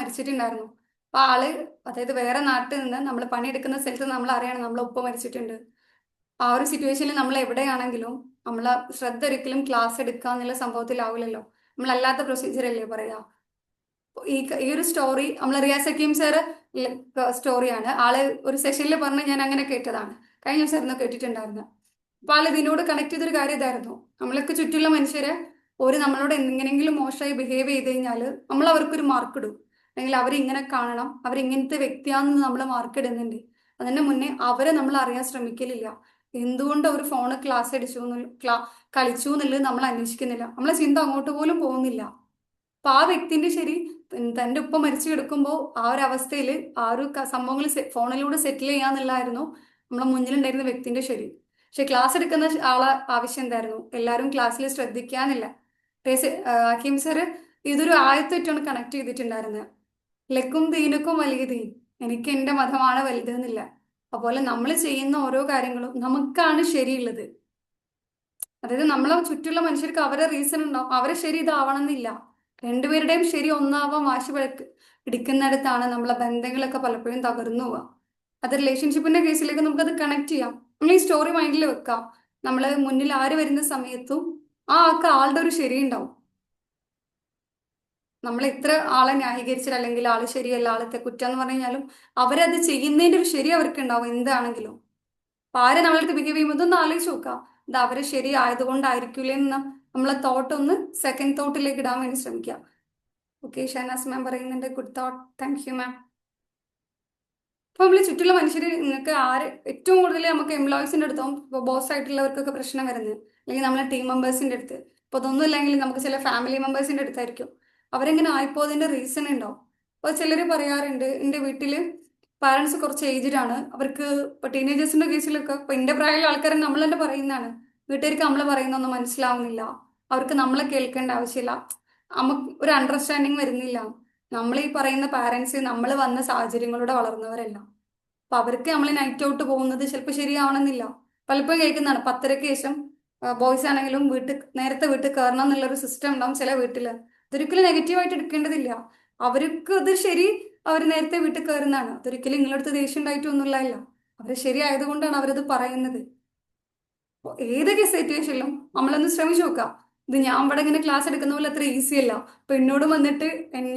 അതായത് വേറെ നാട്ടിൽ നിന്ന് നമ്മൾ പണിയെടുക്കുന്ന സ്ഥലത്ത് നമ്മൾ അറിയണം നമ്മളൊപ്പം മരിച്ചിട്ടുണ്ട്. ആ ഒരു സിറ്റുവേഷനിൽ നമ്മൾ എവിടെയാണെങ്കിലും നമ്മളെ ശ്രദ്ധ ഒരിക്കലും ക്ലാസ് എടുക്കുക എന്നുള്ള സംഭവത്തിലാവില്ലല്ലോ, നമ്മളല്ലാത്ത പ്രൊസീജിയർ അല്ലേ പറയാ. ഈ ഒരു സ്റ്റോറി നമ്മൾ റിയാസ് ഹക്കീം സാറ് സ്റ്റോറിയാണ്. ആള് ഒരു സെഷനിൽ പറഞ്ഞ് ഞാൻ അങ്ങനെ കേട്ടതാണ്, കഴിഞ്ഞ ദിവസം ആയിരുന്നു കേട്ടിട്ടുണ്ടായിരുന്നു. അപ്പൊ ആൾ ഇതിനോട് കണക്ട് ചെയ്തൊരു കാര്യം ഇതായിരുന്നു, നമ്മളൊക്കെ ചുറ്റുള്ള മനുഷ്യരെ നമ്മളോട് എങ്ങനെയെങ്കിലും മോശമായി ബിഹേവ് ചെയ്ത് കഴിഞ്ഞാൽ നമ്മൾ അവർക്കൊരു മാർക്ക് ഇടും, അല്ലെങ്കിൽ അവരിങ്ങനെ കാണണം, അവരിങ്ങനത്തെ വ്യക്തിയാണെന്ന് നമ്മൾ മാർക്ക് ഇടുന്നുണ്ട്. അതിന് മുന്നേ അവരെ നമ്മൾ അറിയാൻ ശ്രമിക്കലില്ല. എന്തുകൊണ്ട് അവർ ഫോണ് ക്ലാസ് കളിച്ചു എന്നുള്ളത് നമ്മൾ അന്വേഷിക്കുന്നില്ല, നമ്മളെ ചിന്ത അങ്ങോട്ട് പോലും പോകുന്നില്ല. അപ്പൊ ആ വ്യക്തിന്റെ ശരി തന്റെ ഉപ്പ മരിച്ചു കിടക്കുമ്പോൾ ആ ഒരു അവസ്ഥയിൽ ആ ഒരു സംഭവങ്ങൾ ഫോണിലൂടെ സെറ്റിൽ ചെയ്യാന്നുള്ളതായിരുന്നു നമ്മളെ മുന്നിലുണ്ടായിരുന്ന വ്യക്തിന്റെ ശരി. പക്ഷെ ക്ലാസ് എടുക്കുന്ന ആളെ ആവശ്യം എന്തായിരുന്നു, എല്ലാവരും ക്ലാസ്സിൽ ശ്രദ്ധിക്കാന്നില്ല. ഹക്കീം സാറ് ഇതൊരു ആയത്തായിട്ടാണ് കണക്ട് ചെയ്തിട്ടുണ്ടായിരുന്നത്. ലക്കും ദീനക്കും വലിയ ദീൻ, എനിക്ക് എന്റെ മതമാണ് വലുത് എന്നില്ല. അതുപോലെ നമ്മൾ ചെയ്യുന്ന ഓരോ കാര്യങ്ങളും നമുക്കാണ് ശരിയുള്ളത്. അതായത് നമ്മളെ ചുറ്റുള്ള മനുഷ്യർക്ക് അവരെ റീസൺ ഉണ്ടാവും, അവരെ ശരി ഇതാവണം എന്നില്ല. രണ്ടുപേരുടെയും ശരി ഒന്നാവാൻ വാശി പിടിക്കുന്നിടത്താണ് നമ്മളെ ബന്ധങ്ങളൊക്കെ പലപ്പോഴും തകർന്നു പോവുക. അത് റിലേഷൻഷിപ്പിന്റെ കേസിലേക്ക് നമുക്കത് കണക്ട് ചെയ്യാം. നമ്മൾ ഈ സ്റ്റോറി മൈൻഡിൽ വെക്കാം. നമ്മൾ മുന്നിൽ ആര് വരുന്ന സമയത്തും ആളുടെ ഒരു ശരി ഉണ്ടാവും. നമ്മൾ എത്ര ആളെ ന്യായീകരിച്ചാൽ അല്ലെങ്കിൽ ആള് ശരിയല്ല, ആളത്തെ കുറ്റം എന്ന് പറഞ്ഞു കഴിഞ്ഞാലും അവരത് ചെയ്യുന്നതിന്റെ ഒരു ശരി അവർക്ക് ഉണ്ടാവും എന്താണെങ്കിലും. അപ്പൊ ആരെ നമ്മളടുത്ത് ബിഹേവ് ചെയ്യുമ്പോൾ ഇതൊന്ന് ആലോചിച്ച് നോക്കാം, ഇത് അവരെ ശരി ആയതുകൊണ്ടായിരിക്കില്ലേ എന്ന് നമ്മളെ തോട്ട് ഒന്ന് സെക്കൻഡ് തോട്ടിലേക്ക് ഇടാൻ വേണ്ടി ശ്രമിക്കാം. ഓക്കെ, ഷഹനാസ് മാം പറയുന്നുണ്ട്, ഗുഡ് തോട്ട്, താങ്ക് യു മാം. അപ്പോൾ നമ്മൾ ചുറ്റുള്ള മനുഷ്യർ, നിങ്ങൾക്ക് ഏറ്റവും കൂടുതൽ നമുക്ക് എംപ്ലോയീസിൻ്റെ അടുത്തും ഇപ്പോൾ ബോസ് ആയിട്ടുള്ളവർക്കൊക്കെ പ്രശ്നം വരുന്നത്, അല്ലെങ്കിൽ നമ്മളെ ടീം മെമ്പേഴ്സിൻ്റെ അടുത്ത്. ഇപ്പോൾ അതൊന്നും ഇല്ലെങ്കിൽ നമുക്ക് ചില ഫാമിലി മെമ്പേഴ്സിൻ്റെ അടുത്തായിരിക്കും. അവരെങ്ങനെ ആയിപ്പോയതിൻ്റെ റീസൺ ഉണ്ടാവും. അപ്പോൾ ചിലർ പറയാറുണ്ട്, എൻ്റെ വീട്ടിൽ പാരൻസ് കുറച്ച് ഏജ്ഡ് ആണ്, അവർക്ക് ഇപ്പോൾ ടീനേജേഴ്സിൻ്റെ കേസിലൊക്കെ ഇപ്പോൾ എൻ്റെ പ്രായമുള്ള ആൾക്കാരെ നമ്മൾ തന്നെ പറയുന്നതാണ്, വീട്ടുകാർക്ക് നമ്മൾ പറയുന്നൊന്നും മനസ്സിലാവുന്നില്ല, അവർക്ക് നമ്മളെ കേൾക്കേണ്ട ആവശ്യമില്ല, നമുക്ക് ഒരു അണ്ടർസ്റ്റാൻഡിങ് വരുന്നില്ല. നമ്മൾ ഈ പറയുന്ന പാരൻസ് നമ്മൾ വന്ന സാഹചര്യങ്ങളിലൂടെ വളർന്നവരല്ല. അപ്പൊ അവർക്ക് നമ്മൾ നൈറ്റ് ഔട്ട് പോകുന്നത് ചിലപ്പോൾ ശരിയാവണമെന്നില്ല. പലപ്പോഴും കേൾക്കുന്നതാണ് 10:30 ശേഷം ബോയ്സ് ആണെങ്കിലും നേരത്തെ വീട്ടിൽ കയറണം എന്നുള്ളൊരു സിസ്റ്റം ഉണ്ടാവും ചില വീട്ടില്. അതൊരിക്കലും നെഗറ്റീവായിട്ട് എടുക്കേണ്ടതില്ല. അവർക്ക് അത് ശരി, അവർ നേരത്തെ വീട്ടിൽ കയറുന്നതാണ്. അതൊരിക്കലും നിങ്ങളടുത്ത് ദേഷ്യം ഉണ്ടായിട്ടൊന്നുമില്ല. അവർ ശരിയായതുകൊണ്ടാണ് അവരത് പറയുന്നത്. അപ്പോൾ ഏതൊക്കെ സിറ്റുവേഷനിലും നമ്മളൊന്ന് ശ്രമിച്ചു നോക്കാം. ഇത് ഞാൻ ഇവിടെ ഇങ്ങനെ ക്ലാസ് എടുക്കുന്ന പോലെ അത്ര ഈസി അല്ല. അപ്പൊ എന്നോട് വന്നിട്ട്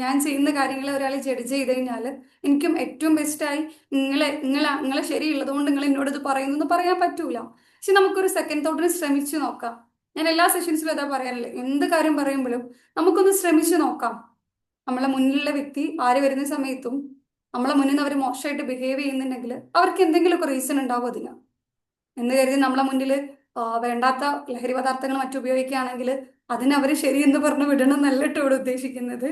ഞാൻ ചെയ്യുന്ന കാര്യങ്ങളെ ഒരാൾ ജഡ്ജ് ചെയ്ത് കഴിഞ്ഞാൽ എനിക്കും ഏറ്റവും ബെസ്റ്റായി നിങ്ങളെ ശരിയുള്ളത് കൊണ്ട് നിങ്ങൾ എന്നോട് ഇത് പറയുന്നു എന്ന് പറയാൻ പറ്റൂല. പക്ഷെ നമുക്കൊരു സെക്കൻഡ് തോട്ടിന് ശ്രമിച്ചു നോക്കാം. ഞാൻ എല്ലാ സെഷൻസിലും അതാ പറയാറില്ല, എന്ത് കാര്യം പറയുമ്പോഴും നമുക്കൊന്ന് ശ്രമിച്ചു നോക്കാം. നമ്മളെ മുന്നിലുള്ള വ്യക്തി ആര് വരുന്ന സമയത്തും നമ്മളെ മുന്നിൽ നിന്ന് അവർ മോശമായിട്ട് ബിഹേവ് ചെയ്യുന്നുണ്ടെങ്കിൽ അവർക്ക് എന്തെങ്കിലുമൊക്കെ റീസൺ ഉണ്ടാവും അതിന്. എന്ന് കരുതി നമ്മളെ മുന്നിൽ വേണ്ടാത്ത ലഹരി പദാർത്ഥങ്ങൾ മറ്റും ഉപയോഗിക്കുകയാണെങ്കിൽ അതിനവർ ശരിയെന്ന് പറഞ്ഞ് വിടണം എന്നല്ല കേട്ടോ ഇവിടെ ഉദ്ദേശിക്കുന്നത്.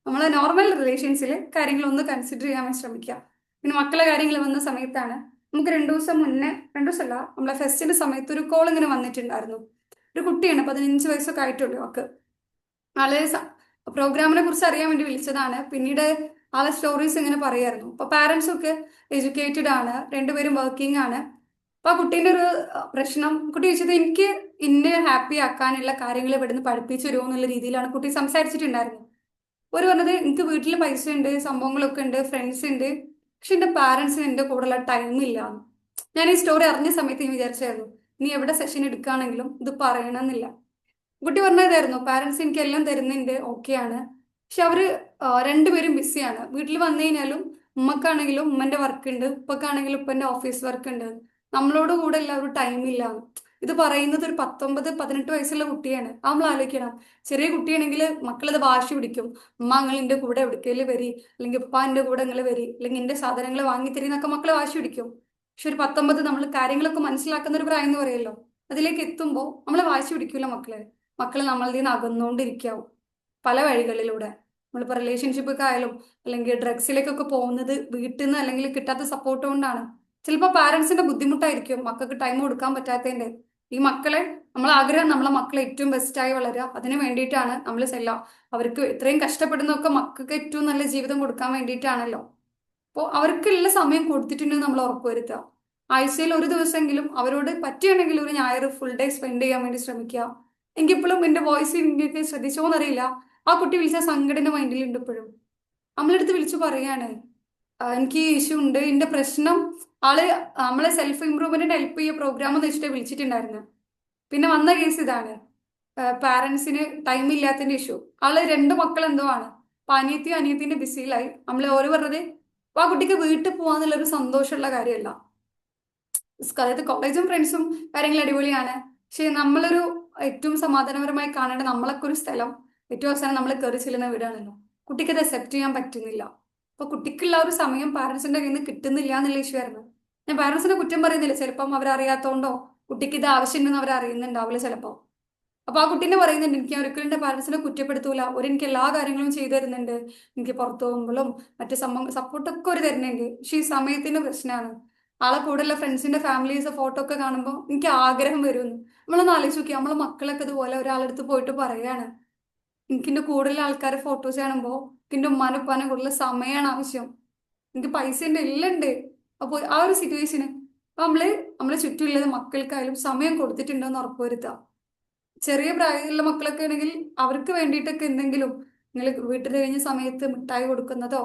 നമ്മളെ നോർമൽ റിലേഷൻസിൽ കാര്യങ്ങളൊന്ന് കൺസിഡർ ചെയ്യാൻ ശ്രമിക്കുക. പിന്നെ മക്കളെ കാര്യങ്ങൾ വന്ന സമയത്താണ് നമുക്ക് 2 ദിവസം മുന്നേ, 2 ദിവസമല്ല, നമ്മളെ ഫെസ്റ്റിന്റെ സമയത്ത് ഒരു കോൾ ഇങ്ങനെ വന്നിട്ടുണ്ടായിരുന്നു. ഒരു കുട്ടിയാണ്, 15 വയസ്സൊക്കെ ആയിട്ടുള്ളൂ. അവർക്ക് ആളെ പ്രോഗ്രാമിനെ കുറിച്ച് അറിയാൻ വേണ്ടി വിളിച്ചതാണ്. പിന്നീട് ആളെ സ്റ്റോറീസ് ഇങ്ങനെ പറയായിരുന്നു. അപ്പൊ പാരന്റ്സ് ഒക്കെ എഡ്യൂക്കേറ്റഡ് ആണ്, 2 പേരും വർക്കിംഗ് ആണ്. അപ്പൊ ആ കുട്ടീൻ്റെ ഒരു പ്രശ്നം, കുട്ടി ചോദിച്ചത് എനിക്ക് ഇന്നെ ഹാപ്പി ആക്കാനുള്ള കാര്യങ്ങൾ ഇവിടുന്ന് പഠിപ്പിച്ചു തരുമോ എന്നുള്ള രീതിയിലാണ് കുട്ടി സംസാരിച്ചിട്ടുണ്ടായിരുന്നത്. ഒരു പറഞ്ഞത്, എനിക്ക് വീട്ടിൽ പൈസ ഉണ്ട്, സംഭവങ്ങളൊക്കെ ഉണ്ട്, ഫ്രണ്ട്സ് ഉണ്ട്, പക്ഷെ എൻ്റെ പാരൻസിന് എൻ്റെ കൂടെയുള്ള ടൈമില്ല. ഞാൻ ഈ സ്റ്റോറി അറിഞ്ഞ സമയത്ത് ഞാൻ വിചാരിച്ചായിരുന്നു, നീ എവിടെ സെഷൻ എടുക്കുകയാണെങ്കിലും ഇത് പറയണമെന്നില്ല. കുട്ടി പറഞ്ഞതായിരുന്നു, പാരൻസ് എനിക്ക് എല്ലാം തരുന്നുണ്ട്, ഓക്കെയാണ്, പക്ഷെ അവര് 2 പേരും ബിസിയാണ്. വീട്ടിൽ വന്നു കഴിഞ്ഞാലും ഉമ്മക്കാണെങ്കിലും ഉമ്മന്റെ വർക്ക് ഉണ്ട്, ഉപ്പക്കാണെങ്കിലും ഉപ്പന്റെ ഓഫീസ് വർക്ക് ഉണ്ട്, നമ്മളോട് കൂടെ എല്ലാവരും ടൈമില്ല. ഇത് പറയുന്നത് ഒരു 19-18 വയസ്സുള്ള കുട്ടിയാണ്. നമ്മൾ ആലോചിക്കണം, ചെറിയ കുട്ടിയാണെങ്കിൽ മക്കളത് വാശി പിടിക്കും, ഉമ്മ നിങ്ങൾ എൻ്റെ കൂടെ എവിടേക്കെങ്കിലും വരി, അല്ലെങ്കിൽ ഉപ്പ എൻ്റെ കൂടെ നിങ്ങൾ വരി, അല്ലെങ്കിൽ എൻ്റെ സാധനങ്ങൾ വാങ്ങിത്തരുന്നൊക്കെ മക്കളെ വാശി പിടിക്കും. പക്ഷെ ഒരു 19 നമ്മൾ കാര്യങ്ങളൊക്കെ മനസ്സിലാക്കുന്ന ഒരു പ്രായം എന്ന് പറയുമല്ലോ, അതിലേക്ക് എത്തുമ്പോൾ നമ്മളെ വാശി പിടിക്കൂല മക്കള് നമ്മളിൽ നിന്ന് അകന്നുകൊണ്ടിരിക്കാവും പല വഴികളിലൂടെ. നമ്മളിപ്പോൾ റിലേഷൻഷിപ്പൊക്കെ ആയാലും അല്ലെങ്കിൽ ഡ്രഗ്സിലേക്കൊക്കെ പോകുന്നത് വീട്ടിൽ നിന്ന് അല്ലെങ്കിൽ കിട്ടാത്ത സപ്പോർട്ട് കൊണ്ടാണ്. ചിലപ്പോൾ പാരൻസിന്റെ ബുദ്ധിമുട്ടായിരിക്കും മക്കൾക്ക് ടൈം കൊടുക്കാൻ പറ്റാത്തതിന്റെ. ഈ മക്കളെ നമ്മൾ ആഗ്രഹം നമ്മളെ മക്കളെ ഏറ്റവും ബെസ്റ്റായി വളരുക, അതിന് വേണ്ടിയിട്ടാണ് നമ്മൾ ചെല്ലാം. അവർക്ക് ഇത്രയും കഷ്ടപ്പെടുന്നതൊക്കെ മക്കൾക്ക് ഏറ്റവും നല്ല ജീവിതം കൊടുക്കാൻ വേണ്ടിയിട്ടാണല്ലോ. അപ്പോൾ അവർക്കുള്ള സമയം കൊടുത്തിട്ടുണ്ടെന്ന് നമ്മൾ ഉറപ്പുവരുത്തുക. ആഴ്ചയിൽ ഒരു ദിവസമെങ്കിലും അവരോട് പറ്റുകയാണെങ്കിൽ ഒരു ഞായർ ഫുൾ ഡേ സ്പെൻഡ് ചെയ്യാൻ വേണ്ടി ശ്രമിക്കുക. എനിക്കിപ്പോഴും എൻ്റെ വോയിസ് നിങ്ങൾക്ക് ശ്രദ്ധിച്ചോന്നറിയില്ല, ആ കുട്ടി വിളിച്ച സങ്കടന്റെ മൈൻഡിലുണ്ട് ഇപ്പോഴും. നമ്മളെടുത്ത് വിളിച്ചു പറയാണ്, എനിക്ക് ഈ ഇഷ്യൂ ഉണ്ട്, എൻ്റെ പ്രശ്നം. ആള് നമ്മളെ സെൽഫ് ഇംപ്രൂവ്മെന്റിന് ഹെൽപ്പ് ചെയ്യുക പ്രോഗ്രാം എന്ന് വെച്ചിട്ട് വിളിച്ചിട്ടുണ്ടായിരുന്നു. പിന്നെ വന്ന കേസ് ഇതാണ്, പാരൻസിന് ടൈം ഇല്ലാത്തതിന്റെ ഇഷ്യൂ. ആള് 2 മക്കൾ എന്തോ ആണ്, അപ്പൊ അനിയത്തിന്റെ ബിസിയിലായി. നമ്മള് ഓരോ പറഞ്ഞത് അപ്പൊ ആ കുട്ടിക്ക് വീട്ടിൽ പോവാന്നുള്ളൊരു സന്തോഷമുള്ള കാര്യമല്ല. അതായത് കോളേജും ഫ്രണ്ട്സും കാര്യങ്ങൾ അടിപൊളിയാണ്, പക്ഷെ നമ്മളൊരു ഏറ്റവും സമാധാനപരമായി കാണേണ്ട നമ്മളൊക്കെ ഒരു സ്ഥലം ഏറ്റവും അവസാനം നമ്മൾ കയറി ചെല്ലുന്ന വീടാണല്ലോ. കുട്ടിക്ക് അത് അക്സെപ്റ്റ് ചെയ്യാൻ പറ്റുന്നില്ല. അപ്പൊ കുട്ടിക്കുള്ള ഒരു സമയം പാരന്റ്സിന്റെ കയ്യിൽ നിന്ന് കിട്ടുന്നില്ല എന്നുള്ള ഇഷ്യൂ ആയിരുന്നു. ഞാൻ പാരന്റ്സിനെ കുറ്റം പറയുന്നില്ല, ചിലപ്പം അവരറിയാത്തോണ്ടോ കുട്ടിക്ക് ഇത് ആവശ്യമുണ്ടെന്ന് അവർ അറിയുന്നുണ്ടാവില്ല ചിലപ്പോ. അപ്പൊ ആ കുട്ടീനെ പറയുന്നുണ്ട്, എനിക്ക് ഒരിക്കലും എൻ്റെ പാരന്റ്സിനെ കുറ്റപ്പെടുത്തൂല, എനിക്ക് എല്ലാ കാര്യങ്ങളും ചെയ്തു തരുന്നുണ്ട്, എനിക്ക് പുറത്തു പോകുമ്പോഴും മറ്റു സപ്പോർട്ടൊക്കെ ഒരു തരുന്നുണ്ട്, പക്ഷെ ഈ സമയത്തിന്റെ പ്രശ്നമാണ്. ആളെ കൂടെയുള്ള ഫ്രണ്ട്സിന്റെ ഫാമിലീസ് ഫോട്ടോ ഒക്കെ കാണുമ്പോൾ എനിക്ക് ആഗ്രഹം വരുമെന്ന്. നമ്മളൊന്ന് ആലോചിച്ച് നോക്കി, നമ്മളെ മക്കളൊക്കെ ഇതുപോലെ ഒരാളെടുത്ത് പോയിട്ട് പറയാണ്, എനിക്ക് എൻ്റെ കൂടുതൽ ആൾക്കാരെ ഫോട്ടോസ് കാണുമ്പോൾ എൻ്റെ ഉമ്മാനും ഉപ്പാനും കൂടുതൽ സമയമാണ് ആവശ്യം, എനിക്ക് പൈസ എല്ലാം ഉണ്ട്. അപ്പോൾ ആ ഒരു സിറ്റുവേഷന് നമ്മളെ ചുറ്റുമുള്ളത് മക്കൾക്കായാലും സമയം കൊടുത്തിട്ടുണ്ടോന്ന് ഉറപ്പുവരുത്തുക. ചെറിയ പ്രായത്തിലുള്ള മക്കളൊക്കെ ആണെങ്കിൽ അവർക്ക് വേണ്ടിയിട്ടൊക്കെ എന്തെങ്കിലും നിങ്ങൾ വീട്ടിൽ കഴിഞ്ഞ സമയത്ത് മിഠായി കൊടുക്കുന്നതോ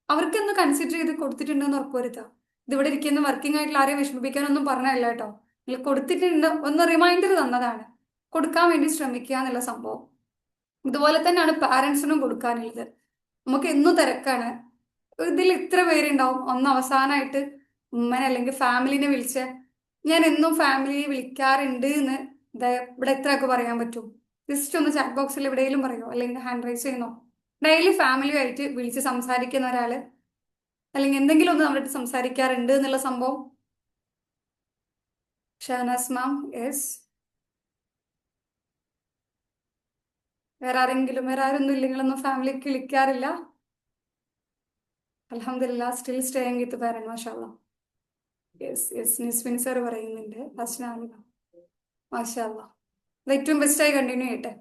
അവർക്കൊന്ന് കൺസിഡർ ചെയ്ത് കൊടുത്തിട്ടുണ്ടോന്ന് ഉറപ്പുവരുത്തുക. ഇതിവിടെ ഇരിക്കുന്ന വർക്കിംഗ് ആയിട്ടുള്ള ആരെയും വിഷമിപ്പിക്കാനൊന്നും പറഞ്ഞല്ല കേട്ടോ, നിങ്ങൾ കൊടുത്തിട്ടുണ്ട് ഒന്ന് റിമൈൻഡർ തന്നതാണ്, കൊടുക്കാൻ വേണ്ടി ശ്രമിക്കുക എന്നുള്ള സംഭവം. ഇതുപോലെ തന്നെയാണ് പാരൻസിനും കൊടുക്കാനുള്ളത്. നമുക്ക് എന്നും തിരക്കാണ്, ഇതിൽ ഇത്ര പേരുണ്ടാവും, ഒന്ന് അവസാനമായിട്ട് ഉമ്മനെ അല്ലെങ്കിൽ ഫാമിലിനെ വിളിച്ച് ഞാൻ എന്നും ഫാമിലിയെ വിളിക്കാറുണ്ട് എന്ന് ഇവിടെ എത്രയൊക്കെ പറയാൻ പറ്റും? ജസ്റ്റ് ഒന്ന് ചാറ്റ് ബോക്സിൽ എവിടെയെങ്കിലും പറയോ, അല്ലെങ്കിൽ ഹാൻഡ് റൈസ് ചെയ്യുന്നോ? ഡെയിലി ഫാമിലിയുമായിട്ട് വിളിച്ച് സംസാരിക്കുന്ന ഒരാള്, അല്ലെങ്കിൽ എന്തെങ്കിലും ഒന്ന് നമ്മുടെ അടുത്ത് സംസാരിക്കാറുണ്ട് എന്നുള്ള സംഭവം? Shahanas ma'am, yes. വേറെ ആരൊന്നും ഇല്ലെങ്കിലൊന്നും ഫാമിലിക്ക് വിളിക്കാറില്ല? അൽഹംദുലില്ലാ, സ്റ്റിൽ സ്റ്റേയിങ് വിത്ത് പാരന്റ്, മാഷാല്ലാ. യെസ് നിസ്വിൻ സർ പറയുന്നുണ്ട്. മാഷാല്ലാ, അത് ഏറ്റവും ബെസ്റ്റായി കണ്ടിന്യൂ ചെയ്യട്ടെ.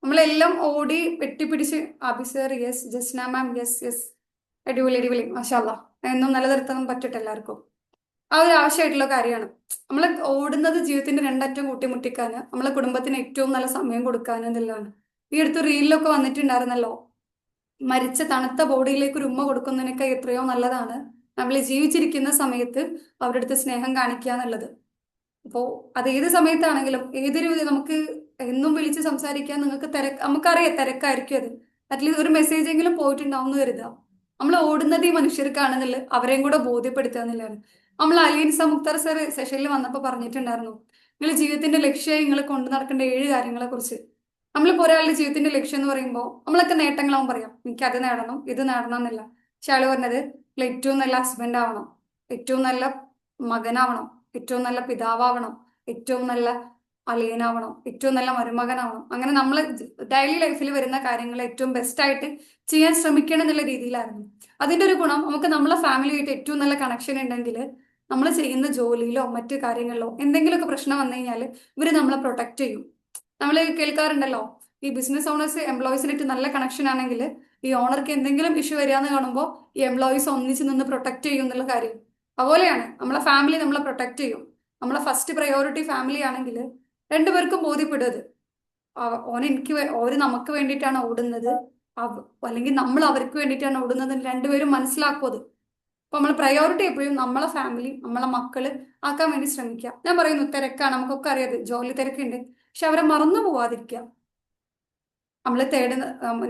നമ്മളെല്ലാം ഓടി വെട്ടിപ്പിടിച്ച് sir, yes. Jasna ma'am, yes. അടിപൊളി മാഷാല്ലാ. എന്നും നിലനിർത്താൻ പറ്റട്ടെ എല്ലാവർക്കും. ആ ഒരു ആവശ്യമായിട്ടുള്ള കാര്യമാണ്. നമ്മൾ ഓടുന്നത് ജീവിതത്തിന്റെ രണ്ടറ്റം കൂട്ടിമുട്ടിക്കാന്, നമ്മളെ കുടുംബത്തിന് ഏറ്റവും നല്ല സമയം കൊടുക്കാൻ എന്നുള്ളതാണ്. ഈ അടുത്ത് റീലിലൊക്കെ വന്നിട്ടുണ്ടായിരുന്നല്ലോ, മരിച്ച തണുത്ത ബോഡിയിലേക്ക് ഒരു ഉമ്മ കൊടുക്കുന്നതിനൊക്കെ എത്രയോ നല്ലതാണ് നമ്മൾ ജീവിച്ചിരിക്കുന്ന സമയത്ത് അവരുടെ അടുത്ത് സ്നേഹം കാണിക്കുക എന്നുള്ളത്. അപ്പോൾ അത് ഏത് സമയത്താണെങ്കിലും നമുക്ക് എന്നും വിളിച്ച് സംസാരിക്കാൻ നിങ്ങൾക്ക് നമുക്കറിയാം തിരക്കായിരിക്കും അത്. അറ്റ്ലീസ്റ്റ് ഒരു മെസ്സേജ് എങ്കിലും പോയിട്ടുണ്ടാവും എന്ന് കരുതുക. നമ്മൾ ഓടുന്നത് ഈ മനുഷ്യർക്കാണെന്നുള്ളത് അവരെയും കൂടെ ബോധ്യപ്പെടുത്തുക എന്നുള്ളതാണ്. നമ്മൾ അലീൻസ മുക്താർ സർ സെഷനിൽ വന്നപ്പോൾ പറഞ്ഞിട്ടുണ്ടായിരുന്നു, നിങ്ങൾ ജീവിതത്തിന്റെ ലക്ഷ്യമായി നിങ്ങൾ കൊണ്ടു നടക്കേണ്ട 7 കാര്യങ്ങളെ കുറിച്ച്. നമ്മളിപ്പോൾ ഒരാളുടെ ജീവിതത്തിന്റെ ലക്ഷ്യം എന്ന് പറയുമ്പോൾ നമ്മളൊക്കെ നേട്ടങ്ങളാവും പറയാം, എനിക്ക് അത് നേടണം ഇത് നേടണം എന്നല്ല. പക്ഷെ ആള് പറഞ്ഞത് ഏറ്റവും നല്ല ഹസ്ബൻഡ് ആവണം, ഏറ്റവും നല്ല മകനാവണം, ഏറ്റവും നല്ല പിതാവാവണം, ഏറ്റവും നല്ല അളിയനാവണം, ഏറ്റവും നല്ല മരുമകനാവണം. അങ്ങനെ നമ്മൾ ഡെയിലി ലൈഫിൽ വരുന്ന കാര്യങ്ങൾ ഏറ്റവും ബെസ്റ്റ് ആയിട്ട് ചെയ്യാൻ ശ്രമിക്കണം എന്നുള്ള രീതിയിലായിരുന്നു. അതിന്റെ ഒരു ഗുണം, നമുക്ക് നമ്മളെ ഫാമിലിയായിട്ട് ഏറ്റവും നല്ല കണക്ഷൻ ഉണ്ടെങ്കിൽ നമ്മൾ ചെയ്യുന്ന ജോലിയിലോ മറ്റു കാര്യങ്ങളിലോ എന്തെങ്കിലുമൊക്കെ പ്രശ്നം വന്നു കഴിഞ്ഞാൽ ഇവര് നമ്മളെ പ്രൊട്ടക്ട് ചെയ്യും. നമ്മൾ കേൾക്കാറുണ്ടല്ലോ, ഈ ബിസിനസ് ഓണേഴ്സ് എംപ്ലോയീസിനായിട്ട് നല്ല കണക്ഷൻ ആണെങ്കിൽ ഈ ഓണർക്ക് എന്തെങ്കിലും ഇഷ്യൂ വരികയെന്ന് കാണുമ്പോൾ ഈ എംപ്ലോയീസ് ഒന്നിച്ച് നിന്ന് പ്രൊട്ടക്ട് ചെയ്യും എന്നുള്ള കാര്യം. അതുപോലെയാണ് നമ്മളെ ഫാമിലി നമ്മളെ പ്രൊട്ടക്ട് ചെയ്യും. നമ്മളെ ഫസ്റ്റ് പ്രയോറിറ്റി ഫാമിലി ആണെങ്കിൽ രണ്ടുപേർക്കും ബോധ്യപ്പെടുന്നത് ഓര് നമുക്ക് വേണ്ടിയിട്ടാണ് ഓടുന്നത്, അല്ലെങ്കിൽ നമ്മൾ അവർക്ക് വേണ്ടിയിട്ടാണ് ഓടുന്നത്, രണ്ടുപേരും മനസ്സിലാക്കുമത്. അപ്പൊ നമ്മൾ പ്രയോറിറ്റി എപ്പോഴും നമ്മളെ ഫാമിലി, നമ്മളെ മക്കള് ആക്കാൻ വേണ്ടി ശ്രമിക്കുക. ഞാൻ പറയുന്നു, തിരക്കാണ്, നമുക്കൊക്കെ അറിയാതെ ജോലി തിരക്കുണ്ട്, പക്ഷെ അവരെ മറന്നു പോവാതിരിക്കുക. നമ്മൾ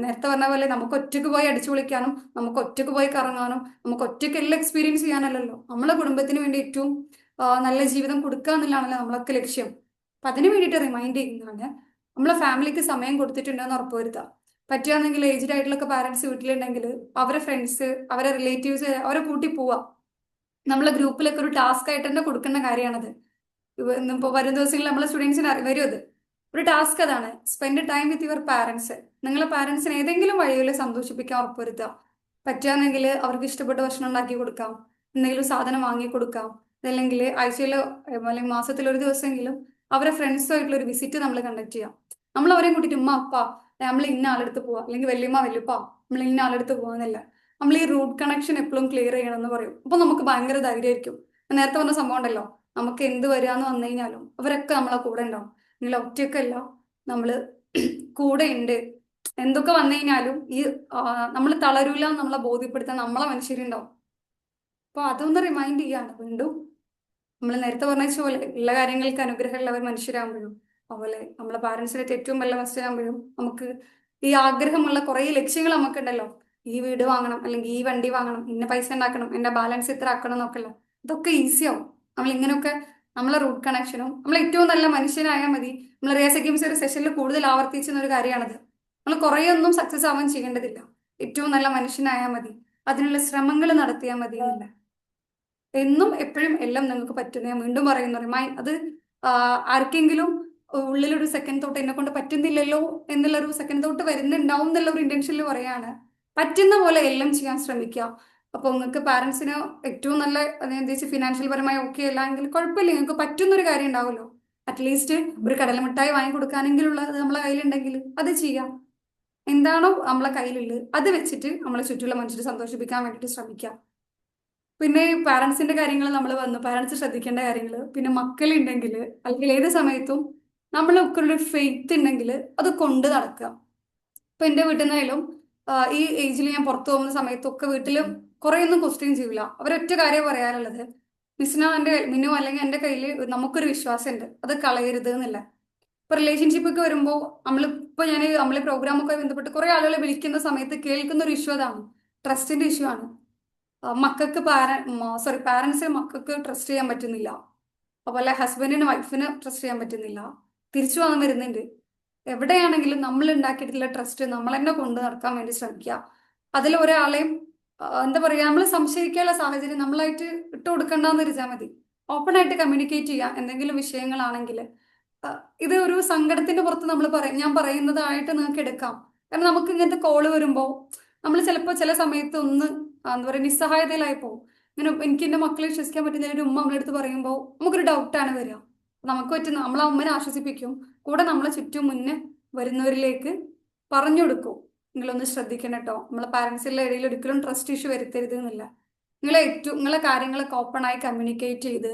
നേരത്തെ പറഞ്ഞ പോലെ നമുക്ക് ഒറ്റയ്ക്ക് പോയി അടിച്ചു പൊളിക്കാനും നമുക്ക് ഒറ്റയ്ക്ക് പോയി കറങ്ങാനും നമുക്ക് ഒറ്റയ്ക്ക് എല്ലാം എക്സ്പീരിയൻസ് ചെയ്യാനല്ലല്ലോ. നമ്മളെ കുടുംബത്തിന് വേണ്ടി ഏറ്റവും നല്ല ജീവിതം കൊടുക്കുക എന്നുള്ളതാണല്ലോ നമ്മളൊക്കെ ലക്ഷ്യം. അപ്പൊ അതിന് വേണ്ടിയിട്ട് റിമൈൻഡ് ചെയ്യുന്നതാണ്, നമ്മളെ ഫാമിലിക്ക് സമയം കൊടുത്തിട്ടുണ്ടെന്ന് ഉറപ്പുവരുത്തുക. പറ്റുകയാണെങ്കിൽ ഏജ്ഡ് ആയിട്ടുള്ള പാരന്റ്സ് വീട്ടിലുണ്ടെങ്കിൽ അവരെ ഫ്രണ്ട്സ്, അവരെ റിലേറ്റീവ്സ് അവരെ കൂട്ടി പോവുക. നമ്മളെ ഗ്രൂപ്പിലൊക്കെ ഒരു ടാസ്ക് ആയിട്ട് തന്നെ കൊടുക്കുന്ന കാര്യമാണത്. ഇപ്പോൾ വരും ദിവസങ്ങളിൽ നമ്മളെ സ്റ്റുഡൻസിന് വരും അത്. ഒരു ടാസ്ക് അതാണ്, spend time with your parents. നിങ്ങളെ പാരന്റ്സിനെ ഏതെങ്കിലും വഴിയിൽ സന്തോഷിപ്പിക്കാൻ ഉറപ്പുവരുത്തുക. പറ്റുകയാണെങ്കിൽ അവർക്ക് ഇഷ്ടപ്പെട്ട ഭക്ഷണം ഉണ്ടാക്കി കൊടുക്കാം, എന്തെങ്കിലും സാധനം വാങ്ങി കൊടുക്കാം. അതല്ലെങ്കിൽ ആഴ്ചയിലോ അല്ലെങ്കിൽ മാസത്തിൽ ഒരു ദിവസമെങ്കിലും അവരെ ഫ്രണ്ട്സുമായിട്ടുള്ള ഒരു വിസിറ്റ് നമ്മൾ കണ്ടക്ട് ചെയ്യാം. നമ്മൾ അവരെയും കൂട്ടിയിട്ട് ഉമ്മ അപ്പ നമ്മൾ ഇന്ന ആളെടുത്ത് പോവാം, അല്ലെങ്കിൽ വല്യമ്മ വല്യപ്പ നമ്മൾ ഇന്ന ആളെടുത്ത് പോകാന്നല്ല. നമ്മൾ ഈ റൂട്ട് കണക്ഷൻ എപ്പോഴും ക്ലിയർ ചെയ്യണം എന്ന് പറയും. അപ്പൊ നമുക്ക് ഭയങ്കര ധൈര്യമായിരിക്കും. നേരത്തെ പറഞ്ഞ സംഭവം ഉണ്ടല്ലോ, നമുക്ക് എന്ത് വരികയെന്ന് വന്നു കഴിഞ്ഞാലും അവരൊക്കെ നമ്മളെ കൂടെ ഉണ്ടാവും. നിങ്ങൾ ഒറ്റയ്ക്കല്ല, നമ്മള് കൂടെ ഉണ്ട്. എന്തൊക്കെ വന്നു കഴിഞ്ഞാലും നമ്മൾ തളരൂല നമ്മളെ ബോധ്യപ്പെടുത്താൻ നമ്മളെ മനുഷ്യരുണ്ടാവും. അപ്പൊ അതൊന്ന് റിമൈൻഡ് ചെയ്യാണ് വീണ്ടും. നമ്മൾ നേരത്തെ പറഞ്ഞ പോലെ ഉള്ള കാര്യങ്ങൾക്ക് അനുഗ്രഹമുള്ളവർ മനുഷ്യരാകുമ്പോഴും, അതുപോലെ നമ്മളെ പാരന്റ്സിനായിട്ട് ഏറ്റവും നല്ല മനുഷ്യരാകുമ്പോഴും നമുക്ക് ഈ ആഗ്രഹമുള്ള കുറെ ലക്ഷ്യങ്ങൾ നമുക്കുണ്ടല്ലോ, ഈ വീട് വാങ്ങണം, അല്ലെങ്കിൽ ഈ വണ്ടി വാങ്ങണം, ഇന്ന പൈസ ഉണ്ടാക്കണം, എന്റെ ബാലൻസ് ഇത്ര ആക്കണം എന്നൊക്കെയല്ല, ഇതൊക്കെ ഈസിയാവും നമ്മൾ ഇങ്ങനെയൊക്കെ. നമ്മളെ റൂട്ട് കണക്ഷനും നമ്മൾ ഏറ്റവും നല്ല മനുഷ്യനായാൽ മതി. നമ്മൾ റിയാസ് ഗെയിംസ് ഒരു സെഷനിൽ കൂടുതൽ ആവർത്തിച്ചുന്ന ഒരു കാര്യമാണത്. നമ്മൾ കുറേ ഒന്നും സക്സസ് ആവാൻ ചെയ്യേണ്ടതില്ല, ഏറ്റവും നല്ല മനുഷ്യനായാൽ മതി, അതിനുള്ള ശ്രമങ്ങൾ നടത്തിയാൽ മതി എന്നില്ല. എന്നും എപ്പോഴും എല്ലാം നിങ്ങൾക്ക് പറ്റുന്ന, ഞാൻ വീണ്ടും പറയുന്നു, അത് ആർക്കെങ്കിലും ഉള്ളിലൊരു സെക്കൻഡ് തോട്ട് എന്നെ കൊണ്ട് പറ്റുന്നില്ലല്ലോ എന്നുള്ളൊരു സെക്കൻഡ് തോട്ട് വരുന്നുണ്ടാവും എന്നുള്ള ഒരു ഇന്റൻഷനിൽ പറയാണ്. പറ്റുന്ന പോലെ എല്ലാം ചെയ്യാൻ ശ്രമിക്കുക. അപ്പൊ നിങ്ങൾക്ക് പാരന്റ്സിന് ഏറ്റവും നല്ല എന്താ ഫിനാൻഷ്യൽ പരമായി ഓക്കെ അല്ല എങ്കിൽ കുഴപ്പമില്ല, നിങ്ങൾക്ക് പറ്റുന്നൊരു കാര്യം ഉണ്ടാവുമല്ലോ. അറ്റ്ലീസ്റ്റ് ഒരു കടലമിഠായി വാങ്ങി കൊടുക്കാനെങ്കിലുള്ളത് നമ്മളെ കയ്യിലുണ്ടെങ്കിൽ അത് ചെയ്യാം. എന്താണോ നമ്മളെ കയ്യിലുള്ളത് അത് വെച്ചിട്ട് നമ്മളെ ചുറ്റുമുള്ള മനുഷ്യരെ സന്തോഷിപ്പിക്കാൻ വേണ്ടിയിട്ട് ശ്രമിക്കാം. പിന്നെ പാരന്റ്സിന്റെ കാര്യങ്ങൾ നമ്മൾ വന്നു, പാരന്റ്സ് ശ്രദ്ധിക്കേണ്ട കാര്യങ്ങൾ, പിന്നെ മക്കളുണ്ടെങ്കിൽ അല്ലെങ്കിൽ ഏത് സമയത്തും നമ്മളൊക്കെ ഒരു ഫെയ്ത്ത് ഉണ്ടെങ്കിൽ അത് കൊണ്ട് നടക്കുക. ഇപ്പൊ എന്റെ വീട്ടിൽ നിന്നായാലും ഈ ഏജിൽ ഞാൻ പുറത്തു പോകുന്ന സമയത്തൊക്കെ വീട്ടിലും കുറെ ഒന്നും ക്വസ്റ്റ്യൻ ചെയ്യില്ല. അവരൊറ്റ കാര്യം പറയാനുള്ളത്, മിന്നു അല്ലെങ്കിൽ എന്റെ കയ്യിൽ നമുക്കൊരു വിശ്വാസമുണ്ട്, അത് കളയരുത് എന്നല്ല. ഇപ്പൊ റിലേഷൻഷിപ്പ് ഒക്കെ വരുമ്പോൾ നമ്മളെ പ്രോഗ്രാമൊക്കെ ബന്ധപ്പെട്ട് കുറെ ആളുകളെ വിളിക്കുന്ന സമയത്ത് കേൾക്കുന്ന ഒരു ഇഷ്യൂ അതാണ്, ട്രസ്റ്റിന്റെ ഇഷ്യൂ ആണ്. പാരന്റ്സിന് മക്കൾക്ക് ട്രസ്റ്റ് ചെയ്യാൻ പറ്റുന്നില്ല, അതുപോലെ ഹസ്ബൻഡിന് വൈഫിന് ട്രസ്റ്റ് ചെയ്യാൻ പറ്റുന്നില്ല. തിരിച്ചു വന്ന് വരുന്നുണ്ട്, എവിടെയാണെങ്കിലും നമ്മൾ ഉണ്ടാക്കിയിട്ടുള്ള ട്രസ്റ്റ് നമ്മൾ തന്നെ കൊണ്ടു നടക്കാൻ വേണ്ടി ശ്രമിക്കുക. അതിൽ ഒരാളെയും എന്താ പറയുക, നമ്മൾ സംശയിക്കാനുള്ള സാഹചര്യം നമ്മളായിട്ട് ഇട്ട് കൊടുക്കണ്ടെന്ന് വെച്ചാൽ മതി. ഓപ്പൺ ആയിട്ട് കമ്മ്യൂണിക്കേറ്റ് ചെയ്യുക. എന്തെങ്കിലും വിഷയങ്ങളാണെങ്കിൽ ഇത് ഒരു സങ്കടത്തിന്റെ പുറത്ത് ഞാൻ പറയുന്നതായിട്ട് നിങ്ങൾക്ക് എടുക്കാം. കാരണം നമുക്ക് ഇങ്ങനത്തെ കോള് വരുമ്പോൾ നമ്മൾ ചിലപ്പോൾ ചില സമയത്ത് ഒന്ന് എന്താ പറയുക നിസ്സഹായതയിലായി പോകും. ഇങ്ങനെ എനിക്ക് എൻ്റെ മക്കളെ വിശ്വസിക്കാൻ പറ്റുന്ന ഒരു ഉമ്മ നമ്മളെടുത്ത് പറയുമ്പോൾ നമുക്കൊരു ഡൗട്ടാണ് വരിക. നമുക്ക് പറ്റുന്ന നമ്മളെ അമ്മനെ ആശ്വസിപ്പിക്കും, കൂടെ നമ്മളെ ചുറ്റും മുന്നേ വരുന്നവരിലേക്ക് പറഞ്ഞു കൊടുക്കും, നിങ്ങളൊന്ന് ശ്രദ്ധിക്കണം കേട്ടോ, നമ്മളെ പാരൻസിൻ്റെ ഇടയിൽ ഒരിക്കലും ട്രസ്റ്റ് ഇഷ്യൂ വരുത്തരുത് എന്നില്ല. നിങ്ങളെ കാര്യങ്ങളൊക്കെ ഓപ്പൺ ആയി കമ്മ്യൂണിക്കേറ്റ് ചെയ്ത്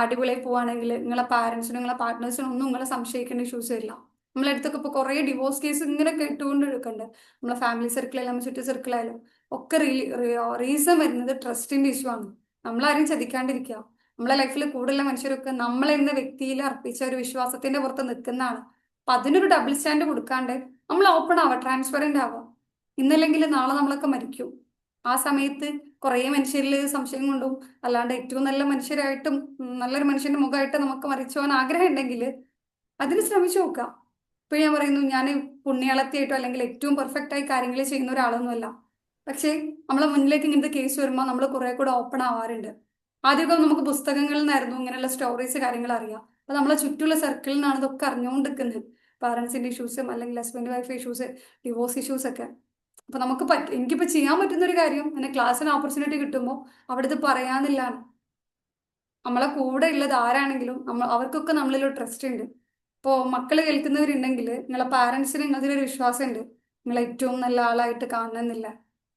അടിപൊളിയായി പോവാണെങ്കിൽ നിങ്ങളെ പാരൻസിനും നിങ്ങളെ പാർട്ട്നേഴ്സിനും ഒന്നും നിങ്ങളെ സംശയിക്കേണ്ട ഇഷ്യൂസ് വരില്ല. നമ്മളെ അടുത്തൊക്കെ ഇപ്പോൾ കുറേ ഡിവോഴ്സ് കേസ് ഇങ്ങനെ കേട്ടുകൊണ്ട് എടുക്കുന്നുണ്ട്. നമ്മളെ ഫാമിലി സർക്കിളായാലും നമ്മുടെ ചുറ്റു സർക്കിളായാലും ഒക്കെ റീസൺ വരുന്നത് ട്രസ്റ്റിന്റെ ഇഷ്യൂ ആണ്. നമ്മളാരും ചതിക്കാണ്ടിരിക്കുക. നമ്മളെ ലൈഫിൽ കൂടുതലുള്ള മനുഷ്യരൊക്കെ നമ്മളെന്ന വ്യക്തിയിൽ അർപ്പിച്ച ഒരു വിശ്വാസത്തിന്റെ പുറത്ത് നിൽക്കുന്നതാണ്. അപ്പൊ അതിനൊരു ഡബിൾ സ്റ്റാൻഡ് കൊടുക്കാണ്ട് നമ്മൾ ഓപ്പൺ ആവുക, ട്രാൻസ്പെറന്റ് ആവുക. ഇന്നല്ലെങ്കിൽ നാളെ നമ്മളൊക്കെ മരിക്കും. ആ സമയത്ത് കുറേ മനുഷ്യരിൽ സംശയം കൊണ്ടും അല്ലാണ്ട് ഏറ്റവും നല്ല മനുഷ്യരായിട്ടും നല്ലൊരു മനുഷ്യന്റെ മുഖമായിട്ട് നമുക്ക് മരിച്ചു പോകാൻ ആഗ്രഹം ഉണ്ടെങ്കിൽ അതിന് ശ്രമിച്ചു നോക്കാം. ഇപ്പൊ ഞാൻ പറയുന്നു, ഞാൻ പുണ്യാളത്തിയായിട്ടോ അല്ലെങ്കിൽ ഏറ്റവും പെർഫെക്റ്റ് ആയി കാര്യങ്ങൾ ചെയ്യുന്ന ഒരാളൊന്നുമല്ല. പക്ഷേ നമ്മളെ മുന്നിലേക്ക് ഇങ്ങനത്തെ കേസ് വരുമ്പോൾ നമ്മൾ കുറെ കൂടെ ഓപ്പൺ ആവാറുണ്ട്. ആദ്യമൊക്കെ നമുക്ക് പുസ്തകങ്ങളിൽ നിന്നായിരുന്നു ഇങ്ങനെയുള്ള സ്റ്റോറീസ് കാര്യങ്ങൾ അറിയാം. അപ്പൊ നമ്മളെ ചുറ്റുള്ള സർക്കിളിൽ നിന്നാണ് ഇതൊക്കെ അറിഞ്ഞുകൊണ്ടിരിക്കുന്നത്. പാരൻസിന്റെ ഇഷ്യൂസും അല്ലെങ്കിൽ husband wife issues, divorce issues ഒക്കെ. അപ്പൊ നമുക്ക് എനിക്കിപ്പോ ചെയ്യാൻ പറ്റുന്ന ഒരു കാര്യം, എന്നെ ക്ലാസ്സിന് ഓപ്പർച്യൂണിറ്റി കിട്ടുമ്പോൾ അവിടുത്തെ പറയാന്നില്ലാണ്. നമ്മളെ കൂടെ ഉള്ളത് ആരാണെങ്കിലും അവർക്കൊക്കെ നമ്മളിലൊരു ട്രസ്റ്റ് ഉണ്ട്. ഇപ്പോൾ മക്കൾ കേൾക്കുന്നവരുണ്ടെങ്കിൽ നിങ്ങളെ പാരൻസിന് നിങ്ങളതിലൊരു വിശ്വാസമുണ്ട്. നിങ്ങൾ ഏറ്റവും നല്ല ആളായിട്ട് കാണണമെന്നില്ല.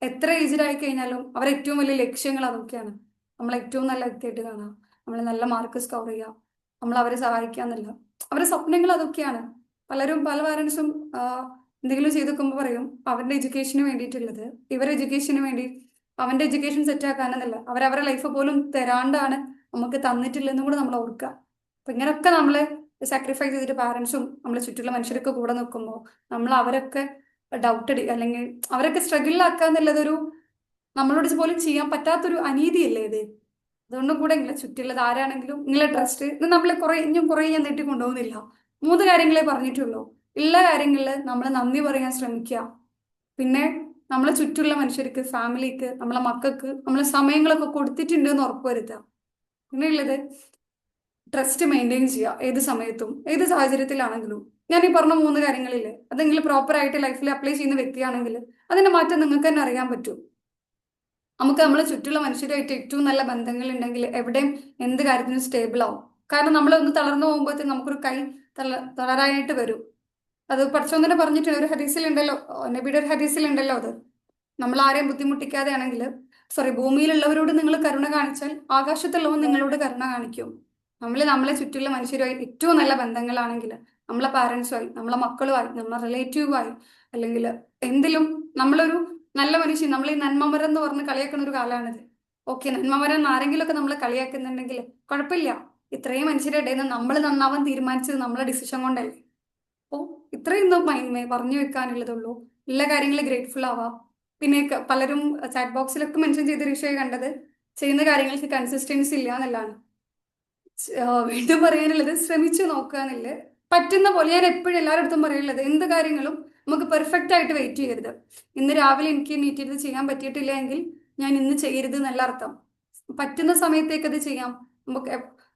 എത്ര ഏജിലായി കഴിഞ്ഞാലും അവരെ ഏറ്റവും വലിയ ലക്ഷ്യങ്ങൾ അതൊക്കെയാണ്. നമ്മൾ ഏറ്റവും നല്ല വ്യക്തിയായിട്ട് കാണാം, നമ്മൾ നല്ല മാർക്ക് സ്കോർ ചെയ്യുക, നമ്മൾ അവരെ സഹായിക്കാന്നില്ല. അവരുടെ സ്വപ്നങ്ങൾ അതൊക്കെയാണ്. പല പാരൻസും എന്തെങ്കിലും ചെയ്ത് വെക്കുമ്പോൾ പറയും അവരുടെ എഡ്യൂക്കേഷന് വേണ്ടിയിട്ടുള്ളത്, ഇവരുടെ എഡ്യൂക്കേഷന് വേണ്ടി അവന്റെ എഡ്യൂക്കേഷൻ സെറ്റ് ആക്കാനെന്നല്ല, അവരവരുടെ ലൈഫ് പോലും തരാണ്ടാണ് നമുക്ക് തന്നിട്ടില്ലെന്നും കൂടെ നമ്മൾ ഓർക്കുക. അപ്പൊ ഇങ്ങനെയൊക്കെ നമ്മള് സാക്രിഫൈസ് ചെയ്തിട്ട് പാരൻസും നമ്മളെ ചുറ്റുള്ള മനുഷ്യരൊക്കെ കൂടെ നിൽക്കുമ്പോൾ നമ്മൾ അവരൊക്കെ ഡൗട്ട് അല്ലെങ്കിൽ അവരൊക്കെ സ്ട്രഗിളിലാക്കാന്നുള്ളതൊരു നമ്മളോട് പോലും ചെയ്യാൻ പറ്റാത്തൊരു അനീതിയല്ലേ ഇത്. അതുകൊണ്ടും കൂടെ നിങ്ങളെ ചുറ്റുള്ളത് ആരാണെങ്കിലും നിങ്ങളെ ട്രസ്റ്റ് ഇത് നമ്മളെ ഇനിയും കുറെ ഞാൻ നീട്ടി കൊണ്ടുപോകുന്നില്ല. 3 കാര്യങ്ങളെ പറഞ്ഞിട്ടുള്ളൂ. ഉള്ള കാര്യങ്ങളിൽ നമ്മൾ നന്ദി പറയാൻ ശ്രമിക്കുക. പിന്നെ നമ്മളെ ചുറ്റുള്ള മനുഷ്യർക്ക്, ഫാമിലിക്ക്, നമ്മളെ മക്കൾക്ക് നമ്മളെ സമയങ്ങളൊക്കെ കൊടുത്തിട്ടുണ്ട് എന്ന് ഉറപ്പുവരുത്തുക. പിന്നെ ഉള്ളത് ട്രസ്റ്റ് മെയിൻറ്റെയിൻ ചെയ്യുക. ഏത് സമയത്തും ഏത് സാഹചര്യത്തിലാണെങ്കിലും. ഞാൻ ഈ പറഞ്ഞ 3 കാര്യങ്ങളില്ലേ, അത് നിങ്ങൾ പ്രോപ്പർ ആയിട്ട് ലൈഫിൽ അപ്ലൈ ചെയ്യുന്ന വ്യക്തിയാണെങ്കിൽ അതിന്റെ മാറ്റം നിങ്ങൾക്ക് തന്നെ അറിയാൻ പറ്റും. നമുക്ക് നമ്മളെ ചുറ്റുള്ള മനുഷ്യരുമായിട്ട് ഏറ്റവും നല്ല ബന്ധങ്ങൾ ഉണ്ടെങ്കിൽ എവിടെയും എന്ത് കാര്യത്തിനും സ്റ്റേബിൾ ആവും. കാരണം നമ്മളൊന്ന് തളർന്നു പോകുമ്പോഴത്തേക്ക് നമുക്കൊരു കൈ തളരാനായിട്ട് വരും. അത് പഠിച്ചോൻ തന്നെ പറഞ്ഞിട്ടുണ്ട്, ഒരു ഹദീസിലുണ്ടല്ലോ, നബിയുടെ ഒരു ഹദീസിലുണ്ടല്ലോ, അത് നമ്മൾ ആരെയും ബുദ്ധിമുട്ടിക്കാതെ ആണെങ്കിൽ ഭൂമിയിലുള്ളവരോട് നിങ്ങൾ കരുണ കാണിച്ചാൽ ആകാശത്തുള്ളവൻ നിങ്ങളോട് കരുണ കാണിക്കും. നമ്മളെ ചുറ്റുള്ള മനുഷ്യരുമായി ഏറ്റവും നല്ല ബന്ധങ്ങളാണെങ്കിൽ, നമ്മളെ പാരൻസുമായി, നമ്മളെ മക്കളുമായി, നമ്മളെ റിലേറ്റീവുമായി, അല്ലെങ്കിൽ എന്തിലും നമ്മളൊരു നല്ല മനുഷ്യൻ, നമ്മൾ ഈ നന്മമരം എന്ന് പറഞ്ഞ് കളിയാക്കുന്ന ഒരു കാലമാണിത്. ഓക്കെ, നന്മമരം ആരെങ്കിലും ഒക്കെ നമ്മളെ കളിയാക്കുന്നുണ്ടെങ്കിൽ കുഴപ്പമില്ല. ഇത്രയും മനുഷ്യരുടെ ഇടയിൽ നിന്ന് നമ്മൾ നന്നാവാൻ തീരുമാനിച്ചത് നമ്മളെ ഡിസിഷൻ കൊണ്ടല്ലേ. അപ്പോൾ ഇത്രയും പറഞ്ഞു വെക്കാനുള്ളതുള്ളൂ. എല്ലാ കാര്യങ്ങളും ഗ്രേറ്റ്ഫുൾ ആവാം. പിന്നെ പലരും ചാറ്റ് ബോക്സിലൊക്കെ മെൻഷൻ ചെയ്ത വിഷയം കണ്ടത്, ചെയ്യുന്ന കാര്യങ്ങൾക്ക് കൺസിസ്റ്റൻസി ഇല്ല എന്നുള്ളതാണ്. വീണ്ടും പറയാനുള്ളത് ശ്രമിച്ചു നോക്കുക എന്നില്ല. പറ്റുന്ന പോലെ ഞാൻ എപ്പോഴും എല്ലാവരുടെ അടുത്തും പറയുള്ളത്, എന്ത് കാര്യങ്ങളും നമുക്ക് പെർഫെക്റ്റ് ആയിട്ട് വെയിറ്റ് ചെയ്യരുത്. ഇന്ന് രാവിലെ എനിക്ക് നീറ്റിരുന്ന് ചെയ്യാൻ പറ്റിയിട്ടില്ല എങ്കിൽ ഞാൻ ഇന്ന് ചെയ്യരുത് എന്നല്ല അർത്ഥം. പറ്റുന്ന സമയത്തേക്ക് അത് ചെയ്യാം. നമുക്ക്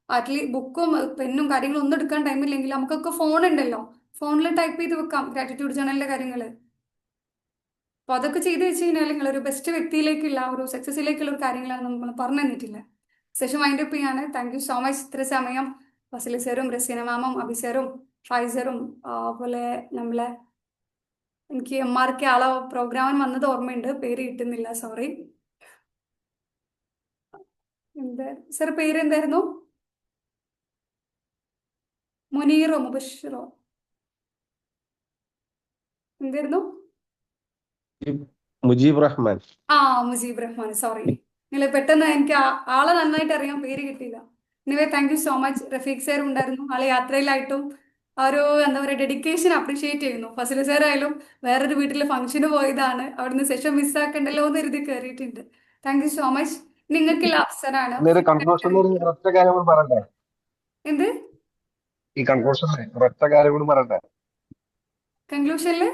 അറ്റ്ലീസ്റ്റ് ബുക്കും പെന്നും കാര്യങ്ങളും ഒന്നും എടുക്കാൻ ടൈമില്ലെങ്കിൽ നമുക്കൊക്കെ ഫോൺ ഉണ്ടല്ലോ, ഫോണിൽ ടൈപ്പ് ചെയ്ത് വെക്കാം ഗ്രാറ്റിറ്റ്യൂഡ് ജേണലിലെ കാര്യങ്ങൾ. അപ്പൊ അതൊക്കെ ചെയ്ത് വെച്ച് കഴിഞ്ഞാൽ നിങ്ങൾ ഒരു ബെസ്റ്റ് വ്യക്തിയിലേക്കുള്ള ഒരു സക്സസിലേക്കുള്ള ഒരു കാര്യങ്ങളാണ് നമ്മൾ പറഞ്ഞു തന്നിട്ടില്ല. സെഷൻ വൈൻഡ് അപ്പ് ചെയ്യാണ്. Thank you so much. ഇത്ര സമയം ഫസിലി സാറും റസീന മാമും അബിസാറും ഫൈസറും അതുപോലെ നമ്മളെ എനിക്ക് MRK ആളെ പ്രോഗ്രാമിന് വന്നത് ഓർമ്മയുണ്ട്, പേര് കിട്ടുന്നില്ല, സോറി. സാർ പേര് എന്തായിരുന്നു? മുനീറോ മുബഷിറോ എന്തായിരുന്നു? മുജീബ് റഹ്മാൻ. മുജീബ് റഹ്മാൻ, സോറി. നിങ്ങൾ പെട്ടെന്ന് എനിക്ക് ആളെ നന്നായിട്ട് അറിയാൻ, പേര് കിട്ടിയില്ല. Anyway thank you so much. Rafeeq sir ഉണ്ടായിരുന്നു, ആളെ യാത്രയിലായിട്ടും ഒരു എന്താ പറയുക ഡെഡിക്കേഷൻ അപ്രീഷിയേറ്റ് ചെയ്യുന്നു. ഫസിൽ സാർ ആയാലും വേറൊരു വീട്ടിലെ ഫംഗ്ഷന് പോയതാണ്, അവിടുന്ന് സെഷൻ മിസ്സാക്കണ്ടല്ലോ എന്ന് കരുതി കയറിയിട്ടുണ്ട്. Thank you so much. നിങ്ങൾക്കുള്ള അവസരമാണ്. എന്ത് എന്ത് ഈ കൺക്ലൂഷൻ ഒരൊറ്റ കാര്യം കൂടി പറയട്ടെ. കൺക്ലൂഷനില്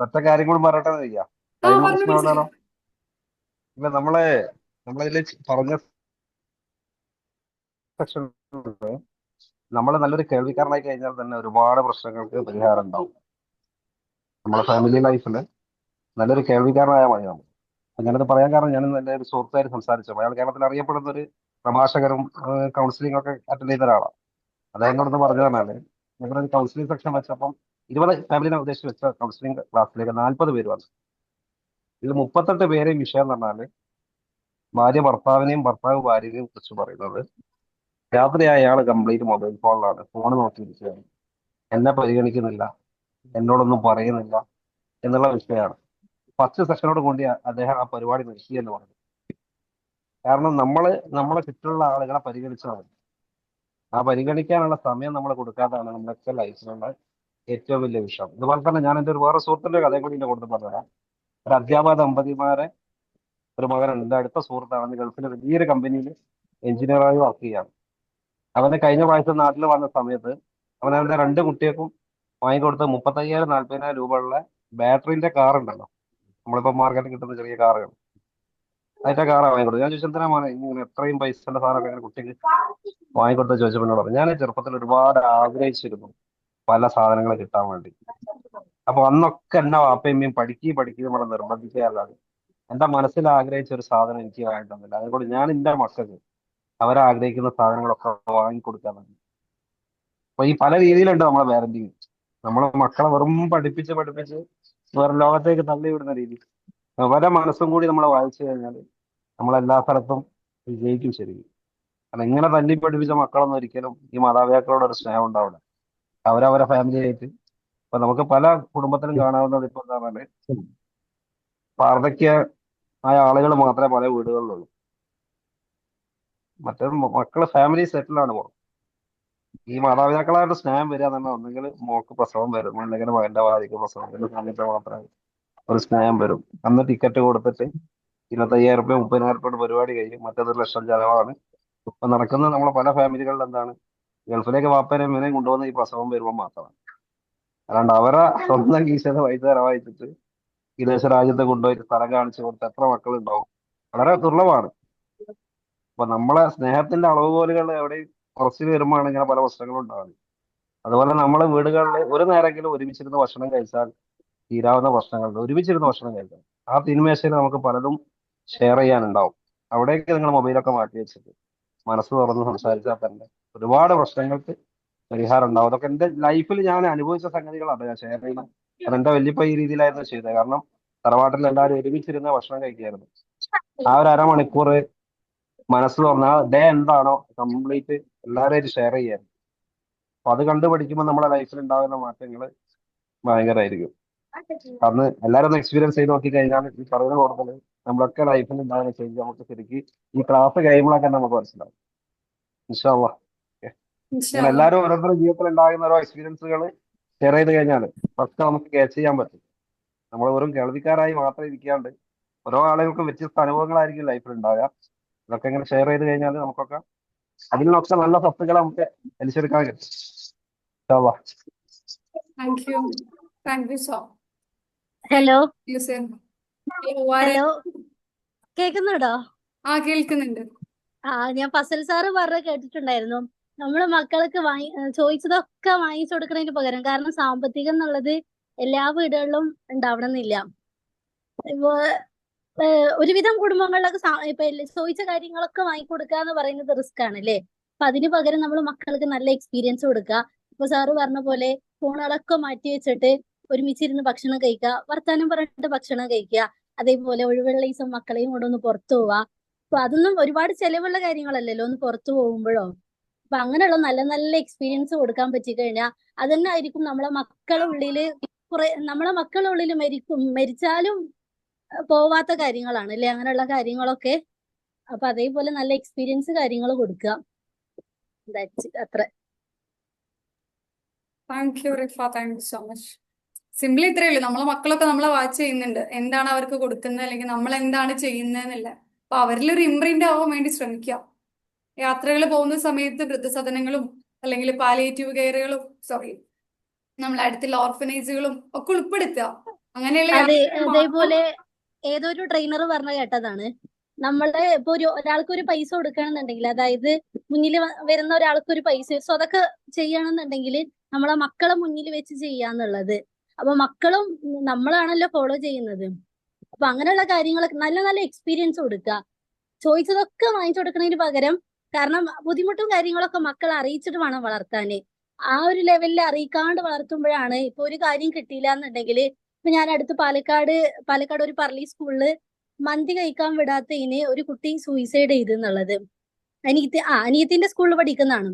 ഒറ്റ കാര്യം കൂടി പറയട്ടെ ചെയ്യാം. ആ ടൈം പറഞ്ഞു പ്രശ്നമാണല്ലോ. പിടിച്ചേ. ഇല്ല നമ്മളിതിൽ പറഞ്ഞ സെക്ഷൻ നമ്മൾ നല്ലൊരു കേൾവിക്കാരനായി കഴിഞ്ഞാൽ തന്നെ ഒരുപാട് പ്രശ്നങ്ങൾക്ക് പരിഹാരം ഉണ്ടാവും. നമ്മുടെ ഫാമിലി ലൈഫിൽ നല്ലൊരു കേൾവിക്കാരനായാൽ മതി നമ്മൾ. അപ്പൊ ഞാനത് പറയാൻ കാരണം ഞാൻ എൻ്റെ ഒരു സുഹൃത്തായിട്ട് സംസാരിച്ചു. അയാൾ കേരളത്തിൽ അറിയപ്പെടുന്ന ഒരു പ്രഭാഷകരും കൗൺസിലിംഗ് ഒക്കെ അറ്റൻഡ് ചെയ്ത ഒരാളാണ്. അദ്ദേഹം കൊണ്ടൊന്ന് പറഞ്ഞു പറഞ്ഞാല് ഞങ്ങളൊരു കൗൺസിലിംഗ് സെക്ഷൻ വെച്ചപ്പം 20 ഫാമിലിനെ ഉദ്ദേശിച്ച് വെച്ച കൗൺസിലിംഗ് ക്ലാസ്സിലേക്ക് 40 പേര് വന്നു. ഇതിൽ 38 പേരെ വിഷയം എന്ന് പറഞ്ഞാല് ഭാര്യ ഭർത്താവിനെയും ഭർത്താവ് ഭാര്യനെയും കുറിച്ച് പറയുന്നത് രാത്രിയായ അയാൾ കംപ്ലീറ്റ് മൊബൈൽ ഫോണിലാണ്, ഫോൺ നോക്കിയിരിക്കുകയാണ്, എന്നെ പരിഗണിക്കുന്നില്ല, എന്നോടൊന്നും പറയുന്നില്ല എന്നുള്ള വിഷയമാണ്. 10 സെഷനോട് കൂടി അദ്ദേഹം ആ പരിപാടി നിർത്തി എന്ന് പറഞ്ഞു. കാരണം നമ്മളെ ചുറ്റുമുള്ള ആളുകളെ പരിഗണിച്ചാൽ മതി. ആ പരിഗണിക്കാനുള്ള സമയം നമ്മൾ കൊടുക്കാത്തതാണ് നമ്മളൊക്കെ ലൈഫിലുള്ള ഏറ്റവും വലിയ വിഷയം. ഇതുപോലെ തന്നെ ഞാൻ എൻ്റെ ഒരു വേറെ സുഹൃത്തിന്റെ കഥയും കൂടി എൻ്റെ കൊടുത്ത് പറഞ്ഞുതരാം. ഒരു അധ്യാപക ദമ്പതിമാരെ ഒരു മകൻ എൻ്റെ അടുത്ത സുഹൃത്താണ്, ഗൾഫിലെ വലിയൊരു കമ്പനിയിൽ എഞ്ചിനീയറായി വർക്ക് ചെയ്യാണ്. അവന് കഴിഞ്ഞ പ്രാവശ്യം നാട്ടിൽ വന്ന സമയത്ത് അവൻ്റെ 2 കുട്ടികൾക്കും വാങ്ങിക്കൊടുത്ത 35,000 40,000 രൂപയുള്ള ബാറ്ററിന്റെ കാർ ഉണ്ടല്ലോ, നമ്മളിപ്പോൾ മാർക്കറ്റിൽ കിട്ടുന്ന ചെറിയ കാറുകൾ, അതിന്റെ കാറാണ് വാങ്ങിക്കൊടുത്തത്. ഞാൻ ചോദിച്ചു എന്തിനാ മോനെ ഇങ്ങനെ എത്രയും പൈസയുടെ സാധനമൊക്കെ അങ്ങനെ കുട്ടിക്ക് വാങ്ങിക്കൊടുത്ത ചോദിച്ചപ്പോൾ എന്നോട് പറഞ്ഞു, ഞാൻ ചെറുപ്പത്തിൽ ഒരുപാട് ആഗ്രഹിച്ചിരുന്നു പല സാധനങ്ങൾ കിട്ടാൻ വേണ്ടി. അപ്പൊ അന്നൊക്കെ എന്നെ വാപ്പയമ്മയും പഠിക്കുക നമ്മളെ നിർബന്ധിക്കാറില്ല. എന്റെ മനസ്സിൽ ആഗ്രഹിച്ച ഒരു സാധനം എനിക്ക് വാങ്ങി തന്നില്ല. അതുകൊണ്ട് ഞാൻ എൻ്റെ മക്കൾക്ക് അവരാഗ്രഹിക്കുന്ന സാധനങ്ങളൊക്കെ വാങ്ങിക്കൊടുക്കാൻ വേണ്ടി. അപ്പൊ ഈ പല രീതിയിലുണ്ട് നമ്മളെ പാരന്റിങ്. നമ്മളെ മക്കളെ വെറും പഠിപ്പിച്ച് വേറെ ലോകത്തേക്ക് തള്ളിവിടുന്ന രീതി. അവരെ മനസ്സും കൂടി നമ്മൾ വായിച്ചു കഴിഞ്ഞാൽ നമ്മളെല്ലാ സ്ഥലത്തും വിജയിക്കും ശരിക്കും. കാരണം ഇങ്ങനെ തല്ലി പഠിപ്പിച്ച മക്കളൊന്നും ഒരിക്കലും ഈ മാതാപിതാക്കളോട് ഒരു സ്നേഹം ഉണ്ടാവില്ല. അവരവരെ ഫാമിലി ആയിട്ട് ഇപ്പൊ നമുക്ക് പല കുടുംബത്തിലും കാണാവുന്നത് ഇപ്പൊ എന്താ പറയുക, വാർദ്ധക്യമായ ആളുകൾ മാത്രമേ പല വീടുകളിലുള്ളൂ. മറ്റേ മക്കള് ഫാമിലി സെറ്റിലാണ് പോകും. ഈ മാതാപിതാക്കളായിട്ട് സ്നേഹം വരിക തന്നെ ഒന്നെങ്കിൽ മോക്ക് പ്രസവം വരും, അല്ലെങ്കിൽ മകന്റെ ഭാര്യക്ക് പ്രസവം വരുന്ന സമയത്ത് മാത്രമേ ഒരു സ്നേഹം വരും. അന്ന് ടിക്കറ്റ് കൊടുത്തിട്ട് 25,000 രൂപ 30,000 രൂപയുടെ പരിപാടി കഴിയും, മറ്റേത് 1 ലക്ഷം ചെലവാണ് ഇപ്പൊ നടക്കുന്നത്. നമ്മളെ പല ഫാമിലികളിൽ എന്താണ്, ഗൾഫിലേക്ക് വാപ്പനെയും ഇവനെയും കൊണ്ടുപോകുന്ന ഈ പ്രസവം വരുമ്പോൾ മാത്രമാണ്. അല്ലാണ്ട് അവരെ സ്വന്തം കീശയുടെ പൈസ ചെലവഴിച്ചിട്ട് വിദേശ രാജ്യത്ത് കൊണ്ടുപോയിട്ട് സ്ഥലം കാണിച്ചു കൊടുത്ത് എത്ര മക്കളുണ്ടാവും? വളരെ ദുർലഭമാണ്. അപ്പൊ നമ്മളെ സ്നേഹത്തിന്റെ അളവുകോലുകൾ എവിടെ കുറച്ച് വരുമ്പോഴാണ് ഇങ്ങനെ പല പ്രശ്നങ്ങളും ഉണ്ടാകുന്നത്. അതുപോലെ നമ്മളെ വീടുകളിൽ ഒരു നേരമെങ്കിലും ഒരുമിച്ചിരുന്ന് ഭക്ഷണം കഴിച്ചാൽ തീരാവുന്ന പ്രശ്നങ്ങളുണ്ട്. ഒരുമിച്ചിരുന്ന് ഭക്ഷണം കഴിച്ചാൽ ആ തിന്മേശയിൽ നമുക്ക് പലതും ഷെയർ ചെയ്യാനുണ്ടാവും. അവിടേക്ക് നിങ്ങൾ മൊബൈലൊക്കെ മാറ്റി വെച്ചിട്ട് മനസ്സ് തുറന്ന് സംസാരിച്ചാൽ തന്നെ ഒരുപാട് പ്രശ്നങ്ങൾക്ക് പരിഹാരം ഉണ്ടാവും. അതൊക്കെ എൻ്റെ ലൈഫിൽ ഞാൻ അനുഭവിച്ച സംഗതികളാണ് ഞാൻ ഷെയർ ചെയ്യുന്നത്. കാരണം എൻ്റെ വല്യപ്പ ഈ രീതിയിലായിരുന്നു ചെയ്തത്. കാരണം തറവാട്ടിൽ എല്ലാവരും ഒരുമിച്ചിരുന്ന് ഭക്ഷണം കഴിക്കുകയായിരുന്നു. ആ ഒരു അരമണിക്കൂർ മനസ്സ് തുറന്ന് ആ ഡേ എന്താണോ കംപ്ലീറ്റ് എല്ലാവരും ഷെയർ ചെയ്യായിരുന്നു. അപ്പൊ അത് കണ്ടുപഠിക്കുമ്പോൾ നമ്മുടെ ലൈഫിൽ ഉണ്ടാകുന്ന മാറ്റങ്ങൾ ഭയങ്കരമായിരിക്കും. അന്ന് എല്ലാവരും ഒന്ന് എക്സ്പീരിയൻസ് ചെയ്ത് നോക്കി കഴിഞ്ഞാൽ ഈ പറയുന്ന കൂടുതൽ നമ്മളൊക്കെ ലൈഫിൽ ഉണ്ടാകുന്ന ചേഞ്ച് നമുക്ക് ശരിക്കും ഈ ക്ലാസ് കഴിയുമ്പോഴൊക്കെ നമുക്ക് മനസ്സിലാവും. ഇൻഷാ അള്ളാ. അങ്ങനെ എല്ലാവരും ഓരോരുത്തരുടെ ജീവിതത്തിൽ ഉണ്ടാകുന്ന ഓരോ എക്സ്പീരിയൻസുകൾ ഷെയർ ചെയ്ത് കഴിഞ്ഞാൽ ഒക്കെ നമുക്ക് ക്യാച്ച് ചെയ്യാൻ പറ്റും. നമ്മൾ വെറും കേൾവിക്കാരായി മാത്രം ഇരിക്കാണ്ട് ഓരോ ആളുകൾക്കും വ്യത്യസ്ത അനുഭവങ്ങളായിരിക്കും ലൈഫിൽ ഉണ്ടാവുക. അതൊക്കെ ഇങ്ങനെ ഷെയർ ചെയ്ത് കഴിഞ്ഞാൽ നമുക്കൊക്കെ അതിൽ നിന്നൊക്കെ നല്ല സത്തുകൾ നമുക്ക് വലിച്ചെടുക്കാൻ പറ്റും. ഇൻഷാ അള്ളാ. താങ്ക് യു സോ ഹലോ ആരാ? ഹലോ കേൾക്കുന്നുണ്ടോ? ആ കേൾക്കുന്നുണ്ട്. ഞാൻ ഫസൽ സാറ് പറഞ്ഞ കേട്ടിട്ടുണ്ടായിരുന്നു. നമ്മള് മക്കൾക്ക് ചോദിച്ചതൊക്കെ വാങ്ങിച്ചു കൊടുക്കുന്നതിന് പകരം, കാരണം സാമ്പത്തികം എന്നുള്ളത് എല്ലാ വീടുകളിലും ഉണ്ടാവണമെന്നില്ല. ഇപ്പൊ ഒരുവിധം കുടുംബങ്ങളിലൊക്കെ ഇപ്പൊ ചോദിച്ച കാര്യങ്ങളൊക്കെ വാങ്ങിക്കൊടുക്കുക എന്ന് പറയുന്നത് റിസ്ക് ആണ് അല്ലേ? അപ്പൊ അതിന് പകരം നമ്മൾ മക്കൾക്ക് നല്ല എക്സ്പീരിയൻസ് കൊടുക്കുക. ഇപ്പൊ സാറ് പറഞ്ഞ പോലെ ഫോണുകളൊക്കെ മാറ്റി വെച്ചിട്ട് ഒരുമിച്ചിരുന്ന് ഭക്ഷണം കഴിക്കുക, വർത്താനം പറഞ്ഞിട്ട് ഭക്ഷണം കഴിക്കുക. അതേപോലെ ഒഴിവുള്ള ദിവസം മക്കളെയും കൂടെ ഒന്ന് പുറത്തു പോവുക. അപ്പൊ അതൊന്നും ഒരുപാട് ചെലവുള്ള കാര്യങ്ങളല്ലല്ലോ ഒന്ന് പുറത്തു പോകുമ്പോഴോ. അപ്പൊ അങ്ങനെയുള്ള നല്ല നല്ല എക്സ്പീരിയൻസ് കൊടുക്കാൻ പറ്റിക്കഴിഞ്ഞാൽ അതന്നെ ആയിരിക്കും നമ്മളെ മക്കളുടെ ഉള്ളില് മരിച്ചാലും പോവാത്ത കാര്യങ്ങളാണ് അല്ലെ അങ്ങനെയുള്ള കാര്യങ്ങളൊക്കെ. അപ്പൊ അതേപോലെ നല്ല എക്സ്പീരിയൻസ് കാര്യങ്ങൾ കൊടുക്കുക. അത്ര. Thank you Rifa, thank you so much. Simply ഇത്രയേ ഉള്ളൂ. നമ്മളെ മക്കളൊക്കെ നമ്മളെ വാച്ച് ചെയ്യുന്നുണ്ട്, എന്താണ് അവർക്ക് കൊടുക്കുന്നത് അല്ലെങ്കിൽ നമ്മൾ എന്താണ് ചെയ്യുന്നതെന്നില്ല. അപ്പൊ അവരിലൊരു ഇംപ്രിന്റ് ആവാൻ വേണ്ടി ശ്രമിക്കാം. യാത്രകൾ പോകുന്ന സമയത്ത് വൃദ്ധസദനങ്ങളും അല്ലെങ്കിൽ പാലിയേറ്റീവ് കെയറുകളും നമ്മളെ അടുത്തുള്ള ഓർഫനേജുകളും ഒക്കെ ഉൾപ്പെടുത്തുക. അങ്ങനെയുള്ള അതെ, കാര്യങ്ങൾ മാത്രം. അതേപോലെ ഏതൊരു ട്രെയിനർ പറഞ്ഞ കേട്ടതാണ്, നമ്മള് ഇപ്പൊ ഒരാൾക്ക് ഒരു പൈസ കൊടുക്കണമെന്നുണ്ടെങ്കിൽ, അതായത് മുന്നിൽ വരുന്ന ഒരാൾക്ക് ഒരു പൈസ സ്വതൊക്കെ ചെയ്യണമെന്നുണ്ടെങ്കിൽ നമ്മളെ മക്കളെ മുന്നിൽ വെച്ച് ചെയ്യാന്നുള്ളത്. അപ്പൊ മക്കളും നമ്മളാണല്ലോ ഫോളോ ചെയ്യുന്നത്. അപ്പൊ അങ്ങനെയുള്ള കാര്യങ്ങളൊക്കെ നല്ല നല്ല എക്സ്പീരിയൻസ് കൊടുക്കുക. ചോദിച്ചതൊക്കെ വാങ്ങിച്ചു കൊടുക്കുന്നതിന് പകരം, കാരണം ബുദ്ധിമുട്ടും കാര്യങ്ങളൊക്കെ മക്കളെ അറിയിച്ചിട്ട് വേണം വളർത്താന്. ആ ഒരു ലെവലിൽ അറിയിക്കാണ്ട് വളർത്തുമ്പോഴാണ് ഇപ്പൊ ഒരു കാര്യം കിട്ടിയില്ല എന്നുണ്ടെങ്കിൽ, ഇപ്പൊ ഞാൻ അടുത്ത് പാലക്കാട് ഒരു പർലി സ്കൂളില് മന്തി കഴിക്കാൻ വിടാത്തതിന് ഒരു കുട്ടി സൂയിസൈഡ് ചെയ്തു എന്നുള്ളത്. അനിയത്തിന്റെ സ്കൂളിൽ പഠിക്കുന്നതാണ്.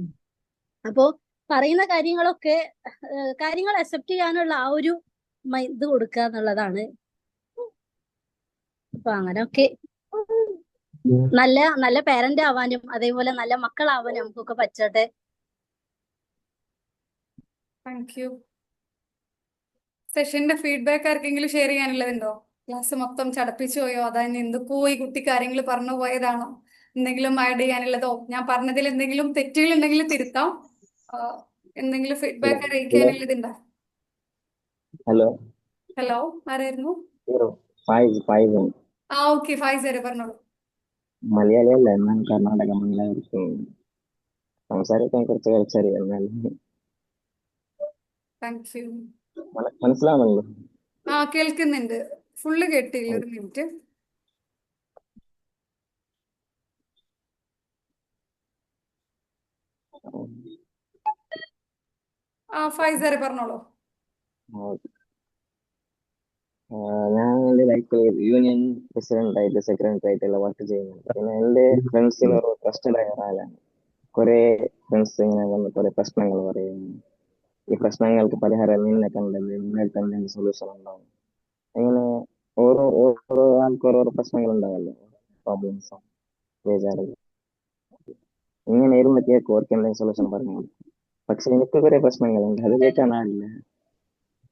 അപ്പോ പറയുന്ന കാര്യങ്ങളൊക്കെ കാര്യങ്ങൾ അക്സെപ്റ്റ് ചെയ്യാനുള്ള ആ ഒരു ഇത് കൊടുക്കുക എന്നുള്ളതാണ്. അപ്പൊ അങ്ങനെയൊക്കെ നല്ല നല്ല പേരന്റ് ആവാനും അതേപോലെ നല്ല മക്കളാവാനും നമുക്കൊക്കെ പറ്റട്ടെ. Thank you. സെഷന്റെ ഫീഡ്ബാക്ക് ആർക്കെങ്കിലും ഷെയർ ചെയ്യാനുള്ളതുണ്ടോ? ക്ലാസ് മൊത്തം ചടപ്പിച്ചു പോയോ? അതായത് എന്തൊക്കെയോ ഈ കുട്ടി കാര്യങ്ങൾ പറഞ്ഞു പോയതാണോ? എന്തെങ്കിലും ആഡ് ചെയ്യാനുള്ളതോ? ഞാൻ പറഞ്ഞതിൽ എന്തെങ്കിലും തെറ്റുകൾ ഉണ്ടെങ്കിൽ തിരുത്താം. എന്തെങ്കിലും ഫീഡ്ബാക്ക് അറിയിക്കാനുള്ളതുണ്ടോ? ഹലോ ഹലോ, ആരായിരുന്നു? ഫൈവ് ഓക്കെ, ഫൈസർ പറഞ്ഞോളൂ. മലയാളിയല്ല, എന്നാൽ കർണാടക മംഗലാപുരത്ത് സംസാരിക്കാൻ കുറച്ചറിയാം. എന്നാൽ താങ്ക് യു. മനസ്സിലാവുന്നുള്ളൂ. കേൾക്കുന്നുണ്ട്. ഫുള്ള് കേട്ടില്ല, ഒരു മിനിറ്റ്. ഫൈസർ പറഞ്ഞോളൂ. ഞാൻ എൻ്റെ ലൈഫിൽ യൂണിയൻ പ്രസിഡന്റ് ആയിട്ട് സെക്രട്ടറി ആയിട്ടുള്ള വർക്ക് ചെയ്യുന്നുണ്ട്. പിന്നെ എൻ്റെ ഫ്രണ്ട്സിന് ഒരു ട്രസ്റ്റഡ് ആയ ഒരാളാണ്. കുറെ ഫ്രണ്ട്സ് ഇങ്ങനെ വന്ന് കുറെ പ്രശ്നങ്ങൾ പറയുന്നു. ഈ പ്രശ്നങ്ങൾക്ക് പരിഹാരം നിന്നെ തന്നെ സൊല്യൂഷൻ ഉണ്ടാവും. അങ്ങനെ ഓരോ ആൾക്കും ഓരോ പ്രശ്നങ്ങൾ ഉണ്ടാവല്ലോ, പ്രോബ്ലംസ്, ബേജാറുകൾ. ഇങ്ങനെ ഇരുന്ന് കേൾക്കും, ഓർക്ക് എന്തെങ്കിലും സൊല്യൂഷൻ പറഞ്ഞു കൊടുക്കും. പക്ഷെ എനിക്ക് കുറെ പ്രശ്നങ്ങളുണ്ട്, അത് കേൾക്കാൻ ആളില്ല.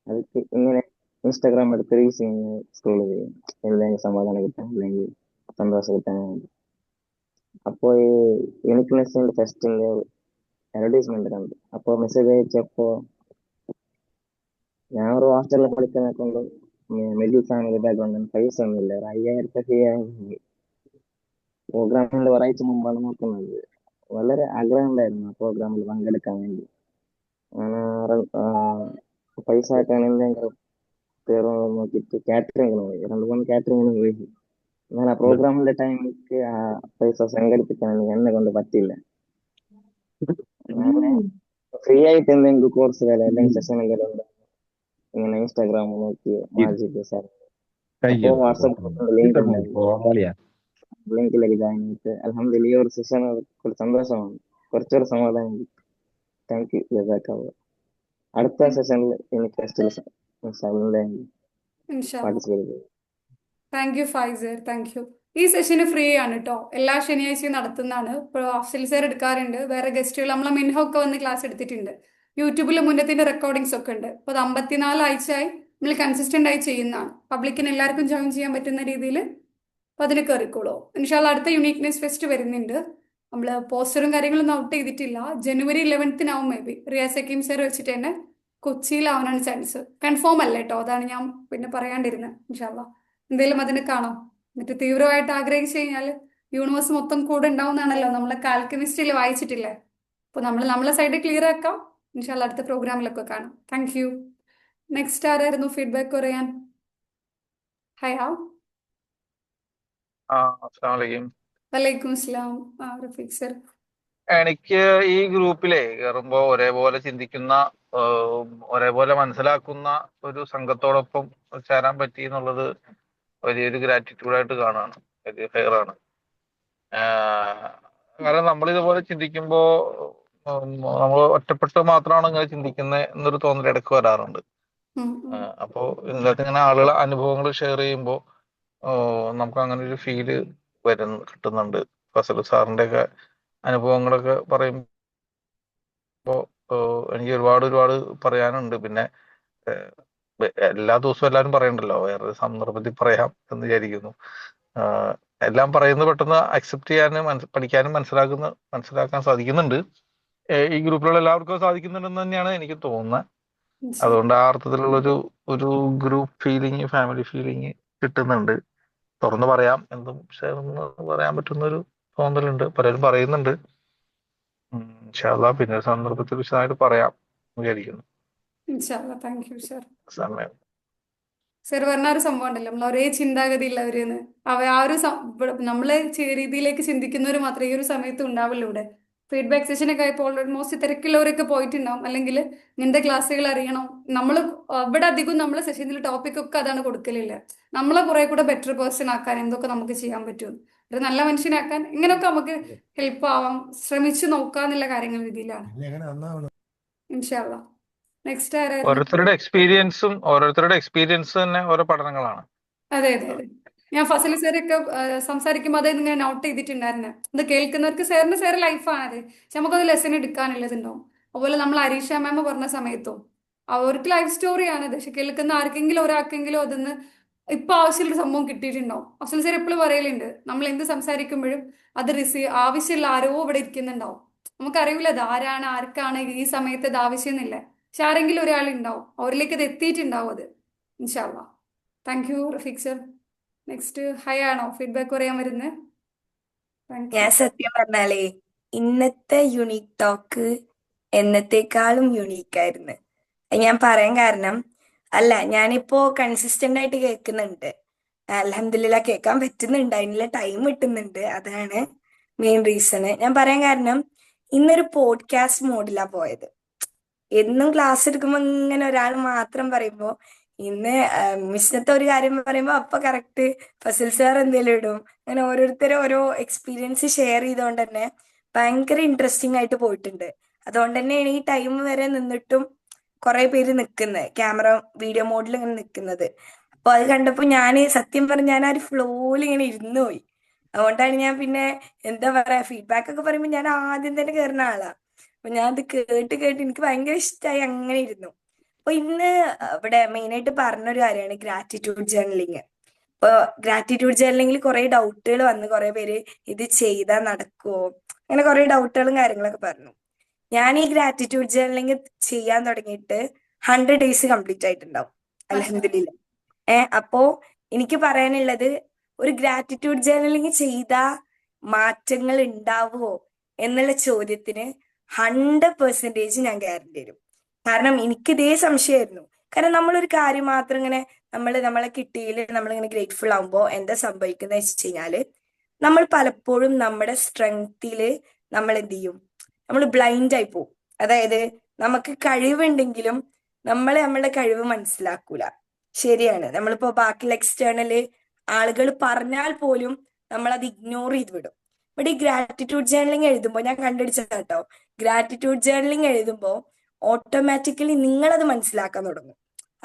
അതൊക്കെ ഇങ്ങനെ ഇൻസ്റ്റാഗ്രാം എടുത്ത് റീൽസ് സ്ക്രോൾ ചെയ്യും, എന്തെങ്കിലും സമാധാനം കിട്ടാൻ അല്ലെങ്കിൽ സന്തോഷം കിട്ടാൻ വേണ്ടി. അപ്പോൾ ഈ യൂണിക്നെസിന്റെ ഫെസ്റ്റിന്റെ അഡ്വർടൈസ്മെന്റ് കണ്ടു. അപ്പോൾ മെസ്സേജ് അയച്ചപ്പോ ഞാൻ ഒരു ഹോസ്റ്റലിൽ പഠിക്കുന്ന കൊണ്ട് മിഡിൽ ഫാമിലി ബാക്ക്ഗ്രൗണ്ട്, പൈസ ഒന്നുമില്ല. ഒരു 5000 ഫീ ആയി. പ്രോഗ്രാമിന്റെ ഒരാഴ്ച മുമ്പാണ് നോക്കുന്നത്. വളരെ ആഗ്രഹം ഉണ്ടായിരുന്നു ആ പ്രോഗ്രാമിൽ പങ്കെടുക്കാൻ വേണ്ടി. പൈസ ആക്കാൻ എന്തെങ്കിലും കയറുന്നത് നോക്കിയിട്ട് കാറ്ററിങ്ങിന് പോയി, 2-3 കാറ്ററിങ്ങിന് പോയി. ഞാൻ ആ പ്രോഗ്രാമിന്റെ ടൈമിലേക്ക് ആ പൈസ സംഘടിപ്പിക്കാൻ എന്നെ കൊണ്ട് പറ്റില്ല. ഫ്രീ ആയിട്ട് എന്തെങ്കിലും കോഴ്സുകൾ അല്ലെങ്കിൽ സെഷനുകൾ ഉണ്ട്, ഇങ്ങനെ ഇൻസ്റ്റാഗ്രാം നോക്കി മാജിക് സാർ. അപ്പോൾ വാട്സപ്പ് ലിങ്കിലേക്ക് ജോയിൻ ചെയ്തിട്ട് അൽഹംദുലില്ലാ ഈ ഒരു സെഷൻ സന്തോഷമാണ്, കുറച്ചൊരു സമാധാനം. താങ്ക് യു, ജസാക്കല്ലാഹ്. അടുത്ത സെഷനിൽ എനിക്ക് പാർട്ടിസിപ്പേറ്റ് ചെയ്യും. Thank you Faizer, thank you. ഈ സെഷന് ഫ്രീ ആണ് കേട്ടോ, എല്ലാ ശനിയാഴ്ചയും നടത്തുന്നതാണ്. ഇപ്പോൾ അഫ്സൽ സാർ എടുക്കാറുണ്ട്, വേറെ ഗസ്റ്റുകൾ നമ്മളെ മിൻഹ ഒക്കെ വന്ന് ക്ലാസ് എടുത്തിട്ടുണ്ട്. യൂട്യൂബിൽ മുന്നത്തിന്റെ റെക്കോർഡിങ്സ് ഒക്കെ ഉണ്ട്. അപ്പോൾ അത് 54 ആഴ്ചയായി നമ്മൾ കൺസിസ്റ്റന്റ് ആയി ചെയ്യുന്നതാണ്. പബ്ലിക്കിന് എല്ലാവർക്കും ജോയിൻ ചെയ്യാൻ പറ്റുന്ന രീതിയിൽ. അപ്പോൾ അതിന് കയറിക്കോളൂ. ഇൻഷാല്ല അടുത്ത യുണീക്നെസ് ഫെസ്റ്റ് വരുന്നുണ്ട്. നമ്മൾ പോസ്റ്ററും കാര്യങ്ങളൊന്നും ഔട്ട് ചെയ്തിട്ടില്ല. ജനുവരി 11-നാവും may be. Riyas Hakeem sir വെച്ചിട്ട് തന്നെ കൊച്ചിയിലാവാനാണ് ചാൻസ്. കൺഫേം അല്ല കേട്ടോ, അതാണ് ഞാൻ പിന്നെ പറയാണ്ടിരുന്നത്. ഇൻഷാല്ല എന്തെങ്കിലും അതിന് കാണാം. എന്നിട്ട് തീവ്രമായിട്ട് ആഗ്രഹിച്ചു കഴിഞ്ഞാൽ യൂണിവേഴ്സ് മൊത്തം കൂടെ ഉണ്ടാവുന്നതാണല്ലോ നമ്മളെ കാൽക്കമിസ്റ്റിൽ വായിച്ചിട്ടില്ലേ. അപ്പോൾ നമ്മൾ നമ്മളെ സൈഡ് ക്ലിയർ ആക്കാം. ഇൻഷാല്ല അടുത്ത പ്രോഗ്രാമിലൊക്കെ കാണാം. Thank you. നെക്സ്റ്റ് ആരായിരുന്നു ഫീഡ്ബാക്ക് പറയാൻ? ഹയാ. അസ്സലാമു അലൈക്കും. വലൈക്കും അസ്സലാം. റഫീഖ് സർ. എനിക്ക് ഈ ഗ്രൂപ്പിലെ കയറുമ്പോ ഒരേപോലെ ചിന്തിക്കുന്ന, ഒരേപോലെ മനസ്സിലാക്കുന്ന ഒരു സംഘത്തോടൊപ്പം ചേരാൻ പറ്റി എന്നുള്ളത് വലിയൊരു ഗ്രാറ്റിറ്റ്യൂഡായിട്ട് കാണാണ്, വലിയ ഫെയറാണ്. കാരണം നമ്മൾ ഇതുപോലെ ചിന്തിക്കുമ്പോ നമ്മൾ ഒറ്റപ്പെട്ട് മാത്രമാണ് ഇങ്ങനെ ചിന്തിക്കുന്നത് എന്നൊരു തോന്നൽ ഇടയ്ക്ക് വരാറുണ്ട്. അപ്പോൾ ഇതിനകത്ത് ഇങ്ങനെ ആളുകൾ അനുഭവങ്ങൾ ഷെയർ ചെയ്യുമ്പോൾ നമുക്ക് അങ്ങനെ ഒരു ഫീല് കിട്ടുന്നുണ്ട്. ഫസൽ സാറിന്റെ ഒക്കെ അനുഭവങ്ങളൊക്കെ പറയുമ്പോൾ എനിക്ക് ഒരുപാട് പറയാനുണ്ട്. പിന്നെ എല്ലാ ദിവസവും എല്ലാവരും പറയണ്ടല്ലോ, വേറൊരു സന്ദർഭത്തിൽ പറയാം എന്ന് വിചാരിക്കുന്നു. എല്ലാം പറയുന്നത് പെട്ടെന്ന് അക്സെപ്റ്റ് ചെയ്യാനും പഠിക്കാനും മനസ്സിലാക്കാൻ സാധിക്കുന്നുണ്ട്. ഈ ഗ്രൂപ്പിലുള്ള എല്ലാവർക്കും സാധിക്കുന്നുണ്ടെന്ന് തന്നെയാണ് എനിക്ക് തോന്നുന്നത്. ഇൻഷാ അതുകൊണ്ട് ആ അർത്ഥത്തിലുള്ള ഒരു ഗ്രൂപ്പ് ഫീലിംഗ്, ഫാമിലി ഫീലിംഗ് കിട്ടുന്നുണ്ട്. തുറന്നു പറയാം, എന്തും ഷെയർ പറയാൻ പറ്റുന്ന ഒരു തോന്നലുണ്ട്. പലരും പറയുന്നുണ്ട്. ഇൻഷാ അല്ലാഹ് പിന്നെ ഒരു സന്ദർഭത്തിൽ വിശദമായിട്ട് പറയാം വിചാരിക്കുന്നു. ഇൻഷാ അല്ലാ. Thank you sir. സമയം സർ പറഞ്ഞ ഒരു സംഭവം ഉണ്ടല്ലോ, നമ്മൾ ഒരേ ചിന്താഗതി ഉള്ളവരെന്ന്. ആ ഒരു നമ്മളെ രീതിയിലേക്ക് ചിന്തിക്കുന്നവർ മാത്രമേ ഈ ഒരു സമയത്ത് ഉണ്ടാവുള്ളൂ ഇവിടെ. ഫീഡ്ബാക്ക് സെഷനൊക്കെ ആയപ്പോൾ ഓൾമോസ്റ്റ് തിരക്കുള്ളവരൊക്കെ പോയിട്ടുണ്ടാവും. അല്ലെങ്കിൽ ഇങ്ങനത്തെ ക്ലാസ്സുകൾ അറിയണം. നമ്മൾ ഇവിടെ അധികം നമ്മളെ സെഷനിൽ ടോപ്പിക് ഒക്കെ അതാണ് കൊടുക്കലില്ല. നമ്മളെ കുറെ കൂടെ ബെറ്റർ പേഴ്സൺ ആക്കാൻ എന്തൊക്കെ നമുക്ക് ചെയ്യാൻ പറ്റും, ഒരു നല്ല മനുഷ്യനാക്കാൻ ഇങ്ങനെയൊക്കെ നമുക്ക് ഹെൽപ്പ് ആവാം, ശ്രമിച്ചു നോക്കാന്നുള്ള കാര്യങ്ങൾ രീതിയിലാണ്. ഇൻഷാ അല്ലാ. നെക്സ്റ്റ് ആരായിരുന്നു? ഓരോരുത്തരുടെ എക്സ്പീരിയൻസ് തന്നെ ഓരോ പഠനങ്ങളാണ്. അതെ അതെ അതെ. ഞാൻ ഫസൽ സാറൊക്കെ സംസാരിക്കുമ്പോൾ അത് ഇങ്ങനെ നോട്ട് ചെയ്തിട്ടുണ്ടായിരുന്നു. ഇത് കേൾക്കുന്നവർക്ക് സാറിന്റെ ലൈഫാണ് അത്, പക്ഷെ നമുക്കത് ലെസൺ എടുക്കാനുള്ളതുണ്ടാവും. അതുപോലെ നമ്മൾ അരീഷ മാം പറഞ്ഞ സമയത്തും അവർക്ക് ലൈഫ് സ്റ്റോറിയാണ് ഇത്, പക്ഷെ കേൾക്കുന്ന ആർക്കെങ്കിലും ഒരാൾക്കെങ്കിലും അതൊന്ന് ഇപ്പൊ ആവശ്യമുള്ള സംഭവം കിട്ടിയിട്ടുണ്ടാവും. ഫസൽ സാർ എപ്പോഴും പറയലുണ്ട്, നമ്മൾ എന്ത് സംസാരിക്കുമ്പോഴും അത് ആവശ്യമുള്ള ആരോ ഇവിടെ ഇരിക്കുന്നുണ്ടാവും. നമുക്കറിയില്ല അത് ആരാണ്, ആർക്കാണ് ഈ സമയത്ത് ഇത് ആവശ്യം എന്നില്ല, പക്ഷെ ആരെങ്കിലും ഒരാളുണ്ടാവും, അവരിലേക്ക് ഇത് എത്തിയിട്ടുണ്ടാവും അത്. ഇൻഷാ അല്ലാ. Thank you Rafeeq sir. Next ഹൈ ആണോ ഫീഡ്ബാക്ക് പറയാൻ വരുന്നത്? Thank you. ഞാൻ സത്യം പറഞ്ഞാലേ ഇന്നത്തെ യുണീക്ക് ടോക്ക് എന്നത്തെക്കാളും യുണീക്ക് ആയിരുന്നു. ഞാൻ പറയാൻ കാരണം, അല്ല ഞാനിപ്പോ കൺസിസ്റ്റന്റ് ആയിട്ട് കേൾക്കുന്നുണ്ട്, അൽഹംദുലില്ലാ കേൾക്കാൻ പറ്റുന്നുണ്ട്, അതിനുള്ള ടൈം കിട്ടുന്നുണ്ട്. അതാണ് മെയിൻ റീസണ്. ഞാൻ പറയാൻ കാരണം, ഇന്നൊരു പോഡ്കാസ്റ്റ് മോഡിലാ പോയത്. എന്നും ക്ലാസ് എടുക്കുമ്പോൾ ഇങ്ങനെ ഒരാൾ മാത്രം പറയുമ്പോ, ഇന്ന് മിസ്സിനത്തെ ഒരു കാര്യം പറയുമ്പോൾ അപ്പൊ കറക്റ്റ് ഫസിൽ സാർ എന്തെങ്കിലും ഇടും. അങ്ങനെ ഓരോരുത്തരും ഓരോ എക്സ്പീരിയൻസ് ഷെയർ ചെയ്തുകൊണ്ട് തന്നെ ഭയങ്കര ഇൻട്രസ്റ്റിംഗ് ആയിട്ട് പോയിട്ടുണ്ട്. അതുകൊണ്ട് തന്നെയാണ് ഈ ടൈം വരെ നിന്നിട്ടും കുറെ പേര് നിൽക്കുന്നത്, ക്യാമറ വീഡിയോ മോഡിൽ ഇങ്ങനെ നിൽക്കുന്നത്. അപ്പൊ അത് കണ്ടപ്പോ ഞാൻ സത്യം പറഞ്ഞ ഞാൻ ആ ഒരു ഫ്ലോയിൽ ഇങ്ങനെ ഇരുന്നു പോയി. അതുകൊണ്ടാണ് ഞാൻ പിന്നെ എന്താ പറയാ ഫീഡ്ബാക്ക് ഒക്കെ പറയുമ്പോൾ ഞാൻ ആദ്യം തന്നെ കയറുന്ന ആളാ. അപ്പൊ ഞാൻ അത് കേട്ട് എനിക്ക് ഭയങ്കര ഇഷ്ടമായി, അങ്ങനെ ഇരുന്നു. അപ്പൊ ഇന്ന് ഇവിടെ മെയിൻ ആയിട്ട് പറഞ്ഞൊരു കാര്യമാണ് ഗ്രാറ്റിറ്റ്യൂഡ് ജേർണലിങ്. ഇപ്പൊ ഗ്രാറ്റിറ്റ്യൂഡ് ജേർണലിങ്ങിൽ കുറെ ഡൗട്ടുകൾ വന്ന് കുറെ പേര് ഇത് ചെയ്താൽ നടക്കുമോ, അങ്ങനെ കുറെ ഡൗട്ടുകളും കാര്യങ്ങളൊക്കെ പറഞ്ഞു. ഞാൻ ഈ ഗ്രാറ്റിറ്റ്യൂഡ് ജേർണലിങ് ചെയ്യാൻ തുടങ്ങിയിട്ട് 100 days കംപ്ലീറ്റ് ആയിട്ടുണ്ടാവും അൽഹംദുലില്ലാ. അപ്പോ എനിക്ക് പറയാനുള്ളത്, ഒരു ഗ്രാറ്റിറ്റ്യൂഡ് ജേർണലിങ് ചെയ്താ മാറ്റങ്ങൾ ഉണ്ടാവുമോ എന്നുള്ള ചോദ്യത്തിന് 100% ഞാൻ ഗ്യാരണ്ടി തരും. കാരണം എനിക്ക് ഇതേ സംശയമായിരുന്നു. കാരണം നമ്മളൊരു കാര്യം മാത്രം ഇങ്ങനെ നമ്മളെ കിട്ടിയില് നമ്മളിങ്ങനെ ഗ്രേറ്റ്ഫുൾ ആകുമ്പോൾ എന്താ സംഭവിക്കുന്നത് വെച്ച് കഴിഞ്ഞാല്, നമ്മൾ പലപ്പോഴും നമ്മുടെ സ്ട്രെങ്തില് നമ്മൾ എന്ത് ചെയ്യും, നമ്മൾ ബ്ലൈൻഡ് ആയി പോകും. അതായത് നമുക്ക് കഴിവുണ്ടെങ്കിലും നമ്മൾ നമ്മളുടെ കഴിവ് മനസ്സിലാക്കൂല. ശരിയാണ്, നമ്മളിപ്പോ ബാക്കിയുള്ള എക്സ്റ്റേണല് ആളുകൾ പറഞ്ഞാൽ പോലും നമ്മൾ അത് ഇഗ്നോർ ചെയ്ത് വിടും. ഇവിടെ ഈ ഗ്രാറ്റിറ്റ്യൂഡ് ജേർണലിങ് എഴുതുമ്പോൾ ഞാൻ കണ്ടുപിടിച്ചതാട്ടോ, ഗ്രാറ്റിറ്റ്യൂഡ് ജേർണലിങ് എഴുതുമ്പോൾ ഓട്ടോമാറ്റിക്കലി നിങ്ങളത് മനസ്സിലാക്കാൻ തുടങ്ങും.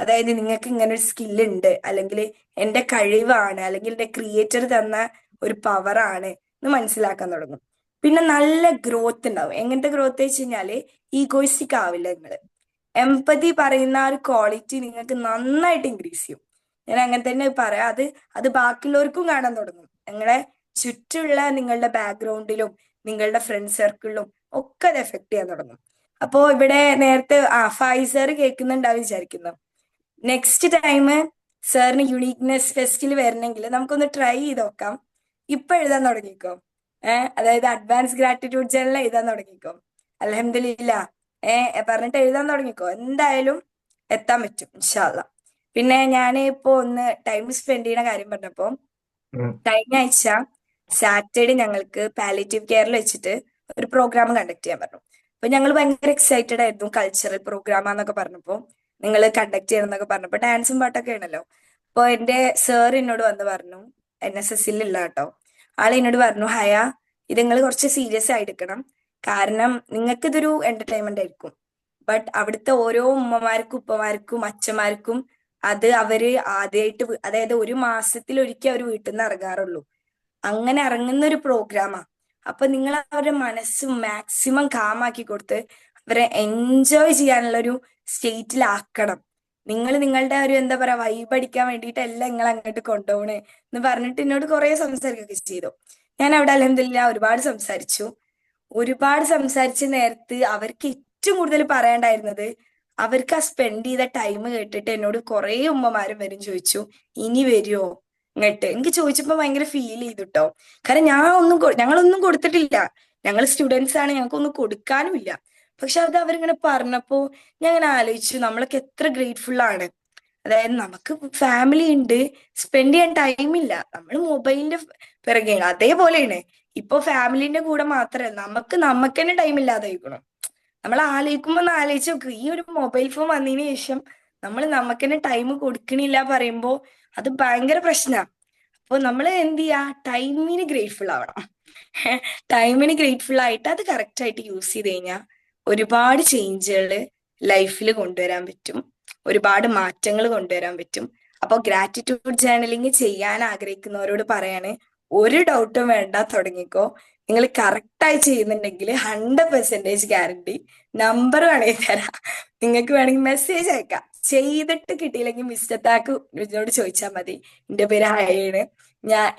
അതായത് നിങ്ങൾക്ക് ഇങ്ങനെ ഒരു സ്കില്ല് ഉണ്ട്, അല്ലെങ്കിൽ എന്റെ കഴിവാണ്, അല്ലെങ്കിൽ എന്റെ ക്രിയേറ്റർ തന്ന ഒരു പവറാണ് എന്ന് മനസ്സിലാക്കാൻ തുടങ്ങും. പിന്നെ നല്ല ഗ്രോത്ത് ഉണ്ടാവും. എങ്ങനത്തെ ഗ്രോത്ത് വെച്ച് കഴിഞ്ഞാല് ഈഗോയിസ്റ്റിക് ആവില്ല നിങ്ങള്. എംപതി പറയുന്ന ആ ഒരു ക്വാളിറ്റി നിങ്ങൾക്ക് നന്നായിട്ട് ഇൻക്രീസ് ചെയ്യും. ഞാൻ അങ്ങനെ തന്നെ പറയാം. അത് ബാക്കിയുള്ളവർക്കും കാണാൻ തുടങ്ങും. നിങ്ങളെ ചുറ്റുള്ള നിങ്ങളുടെ ബാക്ക്ഗ്രൗണ്ടിലും നിങ്ങളുടെ ഫ്രണ്ട് സർക്കിളിലും ഒക്കെ അത് എഫക്ട് ചെയ്യാൻ തുടങ്ങും. അപ്പോ ഇവിടെ നേരത്തെ ഫൈസർ കേൾക്കുന്നുണ്ടാവും വിചാരിക്കുന്നു. നെക്സ്റ്റ് ടൈം സാറിന് യുണീക്നെസ് ഫെസ്റ്റിൽ വരണമെങ്കിൽ നമുക്കൊന്ന് ട്രൈ ചെയ്ത് നോക്കാം. ഇപ്പൊ എഴുതാൻ തുടങ്ങിക്കോ. അതായത് അഡ്വാൻസ് ഗ്രാറ്റിറ്റ്യൂഡ് ജേർണൽ എഴുതാൻ തുടങ്ങിക്കോ. അൽഹംദുലില്ലാ പറഞ്ഞിട്ട് എഴുതാൻ തുടങ്ങിക്കോ. എന്തായാലും എത്താൻ പറ്റും ഇൻഷാ അല്ലാ. പിന്നെ ഞാൻ ഇപ്പോ ഒന്ന് ടൈം സ്പെൻഡ് ചെയ്യുന്ന കാര്യം പറഞ്ഞപ്പോ, കഴിഞ്ഞ ആഴ്ച സാറ്റർഡേ ഞങ്ങൾക്ക് പാലിയേറ്റീവ് കെയറിൽ വെച്ചിട്ട് ഒരു പ്രോഗ്രാം കണ്ടക്ട് ചെയ്യാൻ പറഞ്ഞു. അപ്പൊ ഞങ്ങൾ ഭയങ്കര എക്സൈറ്റഡ് ആയിരുന്നു. കൾച്ചറൽ പ്രോഗ്രാമാന്നൊക്കെ പറഞ്ഞപ്പോ, നിങ്ങൾ കണ്ടക്ട് ചെയ്യണം എന്നൊക്കെ പറഞ്ഞപ്പോ ഡാൻസും പാട്ടൊക്കെ ആണല്ലോ. അപ്പൊ എന്റെ സാർ എന്നോട് വന്ന് പറഞ്ഞു, NSSൽ ഇല്ല കേട്ടോ, ആൾ എന്നോട് പറഞ്ഞു, ഹയ ഇത് നിങ്ങൾ കുറച്ച് സീരിയസ് ആയി എടുക്കണം. കാരണം നിങ്ങൾക്ക് ഇതൊരു എന്റർടൈൻമെന്റ് ആയിരിക്കും, ബട്ട് അവിടുത്തെ ഓരോ ഉമ്മമാർക്കും ഉപ്പമാർക്കും അച്ഛന്മാർക്കും അത് അവര് ആദ്യമായിട്ട്, അതായത് ഒരു മാസത്തിൽ ഒരിക്കൽ അവർ വീട്ടിൽ നിന്ന് ഇറങ്ങാറുള്ളൂ. അങ്ങനെ ഇറങ്ങുന്ന ഒരു പ്രോഗ്രാമാ. അപ്പൊ നിങ്ങൾ അവരുടെ മനസ്സ് മാക്സിമം കാമാക്കി കൊടുത്ത് അവരെ എൻജോയ് ചെയ്യാനുള്ള ഒരു സ്റ്റേറ്റിലാക്കണം. നിങ്ങൾ നിങ്ങളുടെ ഒരു എന്താ പറയാ വൈബ് അടിക്കാൻ വേണ്ടിയിട്ടല്ല നിങ്ങൾ അങ്ങോട്ട് കൊണ്ടുപോകണേ എന്ന് പറഞ്ഞിട്ട് എന്നോട് കുറെ സംസാരിക്കുകയൊക്കെ ചെയ്തു. ഞാൻ അവിടെ അൽഹംദുലില്ലാ ഒരുപാട് സംസാരിച്ച നേരത്ത് അവർക്ക് ഏറ്റവും കൂടുതൽ പറയാണ്ടായിരുന്നത് അവർക്ക് ആ സ്പെൻഡ് ചെയ്ത ടൈം കേട്ടിട്ട് എന്നോട് കുറേ ഉമ്മമാരും വരും ചോദിച്ചു, ഇനി വരുമോ ഇങ്ങോട്ട്. എനിക്ക് ചോദിച്ചപ്പോ ഭയങ്കര ഫീൽ ചെയ്തു കേട്ടോ. കാരണം ഞങ്ങളൊന്നും കൊടുത്തിട്ടില്ല, ഞങ്ങൾ സ്റ്റുഡൻസ് ആണ്, ഞങ്ങൾക്കൊന്നും കൊടുക്കാനുമില്ല. പക്ഷെ അത് അവരിങ്ങനെ പറഞ്ഞപ്പോ ഞാൻ ഇങ്ങനെ ആലോചിച്ചു, നമ്മളൊക്കെ എത്ര ഗ്രേറ്റ്ഫുൾ ആണ്. അതായത് നമുക്ക് ഫാമിലി ഉണ്ട്, സ്പെൻഡ് ചെയ്യാൻ ടൈമില്ല, നമ്മൾ മൊബൈലിന്റെ പിറകെയാണ്. അതേപോലെയാണ് ഇപ്പൊ ഫാമിലിന്റെ കൂടെ മാത്രമല്ല, നമുക്ക് തന്നെ ടൈം ഇല്ലാതായിരിക്കണം. നമ്മൾ ആലോചിക്കുമ്പോ ഒന്ന് ആലോചിച്ച് നോക്ക്, ഈ ഒരു മൊബൈൽ ഫോൺ വന്നതിന് ശേഷം നമ്മൾ നമുക്ക് തന്നെ ടൈം കൊടുക്കണില്ല പറയുമ്പോ അത് ഭയങ്കര പ്രശ്നമാണ്. അപ്പൊ നമ്മൾ എന്ത് ചെയ്യാ, ടൈമിന് ഗ്രേറ്റ്ഫുൾ ആവണം. ടൈമിന് ഗ്രേറ്റ്ഫുൾ ആയിട്ട് അത് കറക്റ്റ് ആയിട്ട് യൂസ് ചെയ്ത് കഴിഞ്ഞാൽ ഒരുപാട് ചേഞ്ചുകൾ ലൈഫിൽ കൊണ്ടുവരാൻ പറ്റും, ഒരുപാട് മാറ്റങ്ങൾ കൊണ്ടുവരാൻ പറ്റും. അപ്പോൾ ഗ്രാറ്റിറ്റ്യൂഡ് ജേർണലിങ് ചെയ്യാൻ ആഗ്രഹിക്കുന്നവരോട് പറയാണ്, ഒരു ഡൗട്ടും വേണ്ട, തുടങ്ങിക്കോ. നിങ്ങൾ കറക്റ്റായി ചെയ്യുന്നുണ്ടെങ്കിൽ 100% ഗ്യാരണ്ടി. നമ്പർ വേണമെങ്കിൽ തരാം, നിങ്ങൾക്ക് വേണമെങ്കിൽ മെസ്സേജ് അയക്കാം. ചെയ്തിട്ട് കിട്ടിയില്ലെങ്കിൽ മിസ്റ്റർ താക്ക് ഇതിനോട് ചോദിച്ചാൽ മതി. എന്റെ പേര് ഹയാണ്,